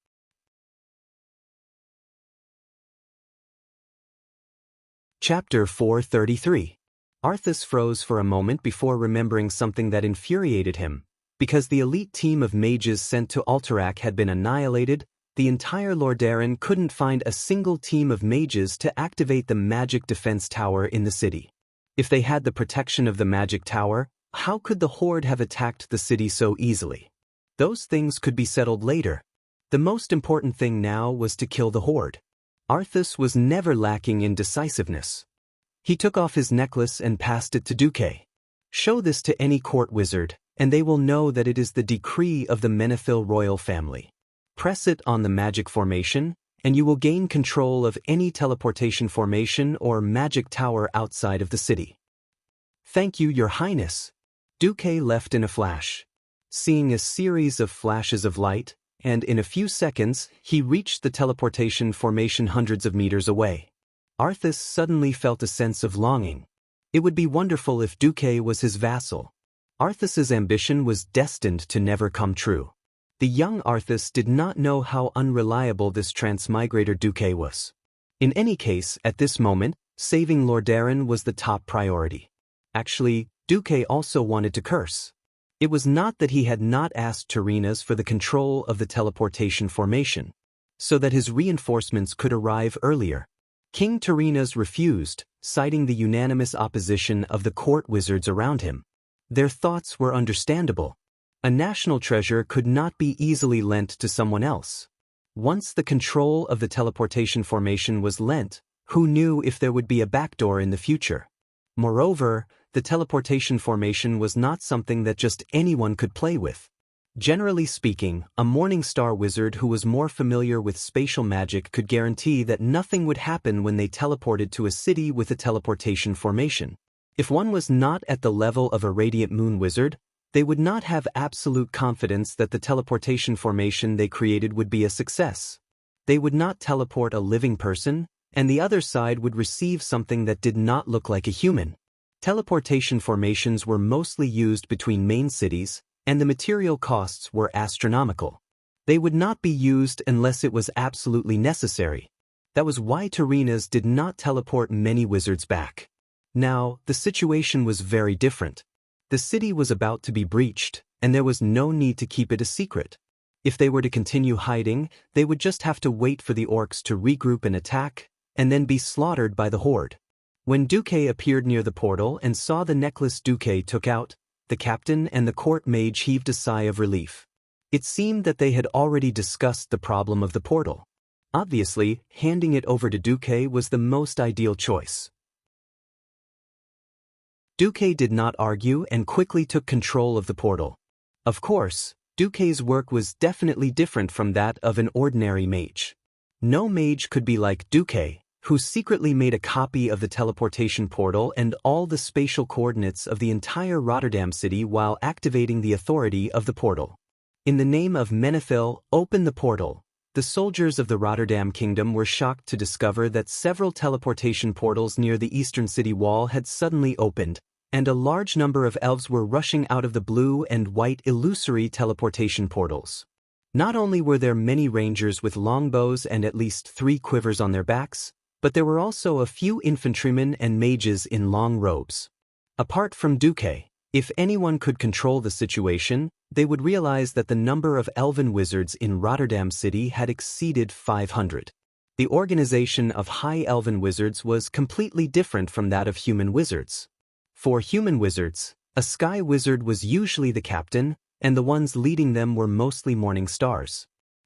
Chapter 433. Arthas froze for a moment before remembering something that infuriated him. Because the elite team of mages sent to Alterac had been annihilated, The entire Lordaeron couldn't find a single team of mages to activate the magic defense tower in the city. If they had the protection of the magic tower, how could the Horde have attacked the city so easily? Those things could be settled later. The most important thing now was to kill the Horde. Arthas was never lacking in decisiveness. He took off his necklace and passed it to Duque. Show this to any court wizard, and they will know that it is the decree of the Menethil royal family. Press it on the magic formation, and you will gain control of any teleportation formation or magic tower outside of the city. Thank you, Your Highness. Duque left in a flash. Seeing a series of flashes of light, and in a few seconds, he reached the teleportation formation hundreds of meters away. Arthas suddenly felt a sense of longing. It would be wonderful if Duque was his vassal. Arthas's ambition was destined to never come true. The young Arthas did not know how unreliable this transmigrator Duque was. In any case, at this moment, saving Lordaeron was the top priority. Actually, Duque also wanted to curse. It was not that he had not asked Tyrrhena's for the control of the teleportation formation, so that his reinforcements could arrive earlier. King Tyrrhena's refused, citing the unanimous opposition of the court wizards around him. Their thoughts were understandable. A national treasure could not be easily lent to someone else. Once the control of the teleportation formation was lent, who knew if there would be a backdoor in the future? Moreover, the teleportation formation was not something that just anyone could play with. Generally speaking, a Morning Star wizard who was more familiar with spatial magic could guarantee that nothing would happen when they teleported to a city with a teleportation formation. If one was not at the level of a Radiant Moon wizard, they would not have absolute confidence that the teleportation formation they created would be a success. They would not teleport a living person, and the other side would receive something that did not look like a human. Teleportation formations were mostly used between main cities, and the material costs were astronomical. They would not be used unless it was absolutely necessary. That was why Tyrrhena's did not teleport many wizards back. Now, the situation was very different. The city was about to be breached, and there was no need to keep it a secret. If they were to continue hiding, they would just have to wait for the orcs to regroup and attack, and then be slaughtered by the Horde. When Duque appeared near the portal and saw the necklace Duque took out, the captain and the court mage heaved a sigh of relief. It seemed that they had already discussed the problem of the portal. Obviously, handing it over to Duque was the most ideal choice. Duque did not argue and quickly took control of the portal. Of course, Duque's work was definitely different from that of an ordinary mage. No mage could be like Duque, who secretly made a copy of the teleportation portal and all the spatial coordinates of the entire Rotterdam city while activating the authority of the portal. In the name of Menethil, open the portal. The soldiers of the Rotterdam kingdom were shocked to discover that several teleportation portals near the eastern city wall had suddenly opened, and a large number of elves were rushing out of the blue and white illusory teleportation portals. Not only were there many rangers with longbows and at least 3 quivers on their backs, but there were also a few infantrymen and mages in long robes. Apart from Duque, if anyone could control the situation, they would realize that the number of elven wizards in Rotterdam City had exceeded 500. The organization of high elven wizards was completely different from that of human wizards. For human wizards, a sky wizard was usually the captain, and the ones leading them were mostly morning stars.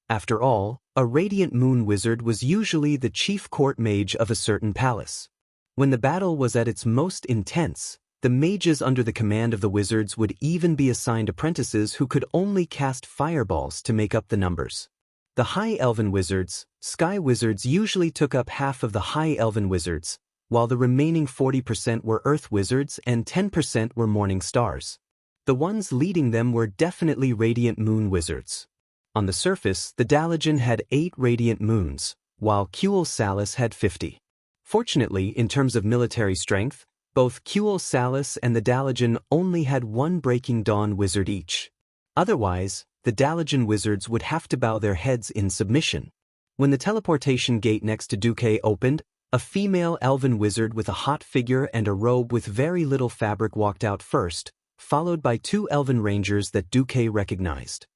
After all, a radiant moon wizard was usually the chief court mage of a certain palace. When the battle was at its most intense, the mages under the command of the wizards would even be assigned apprentices who could only cast fireballs to make up the numbers. The high elven wizards, sky wizards, usually took up half of the high elven wizards, while the remaining 40% were earth wizards and 10% were morning stars. The ones leading them were definitely radiant moon wizards. On the surface, the Dalajan had 8 radiant moons, while Kuel Salis had 50. Fortunately, in terms of military strength, both Kuel Salis and the Dalajan only had 1 Breaking Dawn wizard each. Otherwise, the Dalajan wizards would have to bow their heads in submission. When the teleportation gate next to Duque opened, a female elven wizard with a hot figure and a robe with very little fabric walked out first, followed by 2 elven rangers that Duque recognized.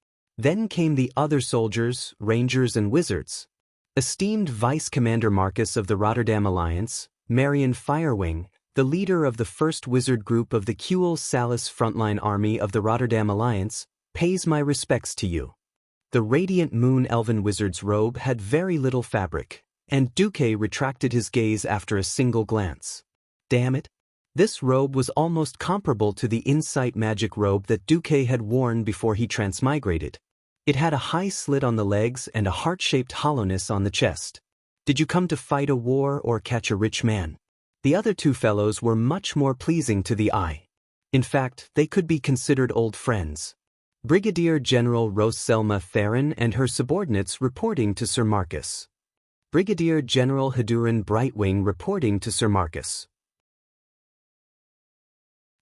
Then came the other soldiers, rangers and wizards. Esteemed Vice Commander Marcus of the Rotterdam Alliance, Marion Firewing, the leader of the first wizard group of the Kuel Salis frontline army of the Rotterdam Alliance, pays my respects to you. The radiant moon elven wizard's robe had very little fabric, and Duque retracted his gaze after a single glance. Damn it! This robe was almost comparable to the insight magic robe that Duque had worn before he transmigrated. It had a high slit on the legs and a heart-shaped hollowness on the chest. Did you come to fight a war or catch a rich man? The other two fellows were much more pleasing to the eye. In fact, they could be considered old friends. Brigadier General Roselma Theron and her subordinates reporting to Sir Marcus. Brigadier General Haduran Brightwing reporting to Sir Marcus.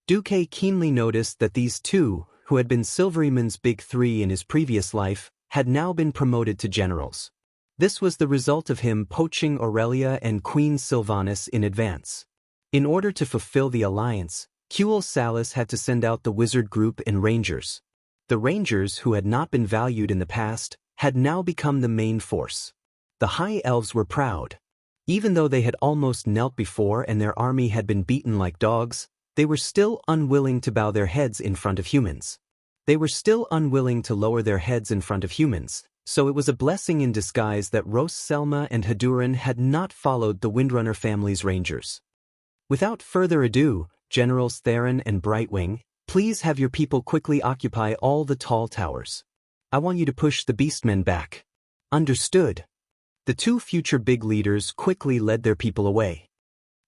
Duque keenly noticed that these two, who had been Silveryman's big three in his previous life, had now been promoted to generals. This was the result of him poaching Aurelia and Queen Sylvanas in advance. In order to fulfill the alliance, Kuel Salis had to send out the wizard group and rangers. The rangers, who had not been valued in the past, had now become the main force. The High Elves were proud. Even though they had almost knelt before and their army had been beaten like dogs, they were still unwilling to bow their heads in front of humans. They were still unwilling to lower their heads in front of humans, so it was a blessing in disguise that Roselma and Haduran had not followed the Windrunner family's rangers. Without further ado, Generals Theron and Brightwing, please have your people quickly occupy all the tall towers. I want you to push the beastmen back. Understood. The two future big leaders quickly led their people away.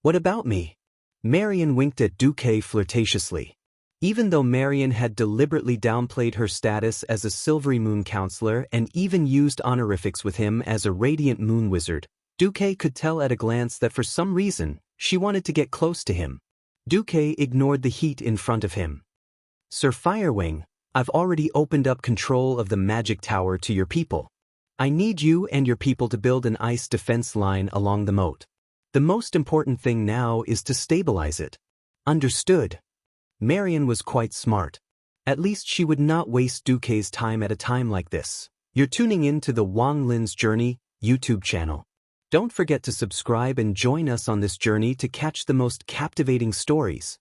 What about me? Marion winked at Duque flirtatiously. Even though Marion had deliberately downplayed her status as a Silvery Moon counselor and even used honorifics with him as a Radiant Moon wizard, Duque could tell at a glance that for some reason, she wanted to get close to him. Duque ignored the heat in front of him. Sir Firewing, I've already opened up control of the magic tower to your people. I need you and your people to build an ice defense line along the moat. The most important thing now is to stabilize it. Understood. Marion was quite smart. At least she would not waste Duque's time at a time like this. You're tuning in to the Wang Lin's Journey YouTube channel. Don't forget to subscribe and join us on this journey to catch the most captivating stories.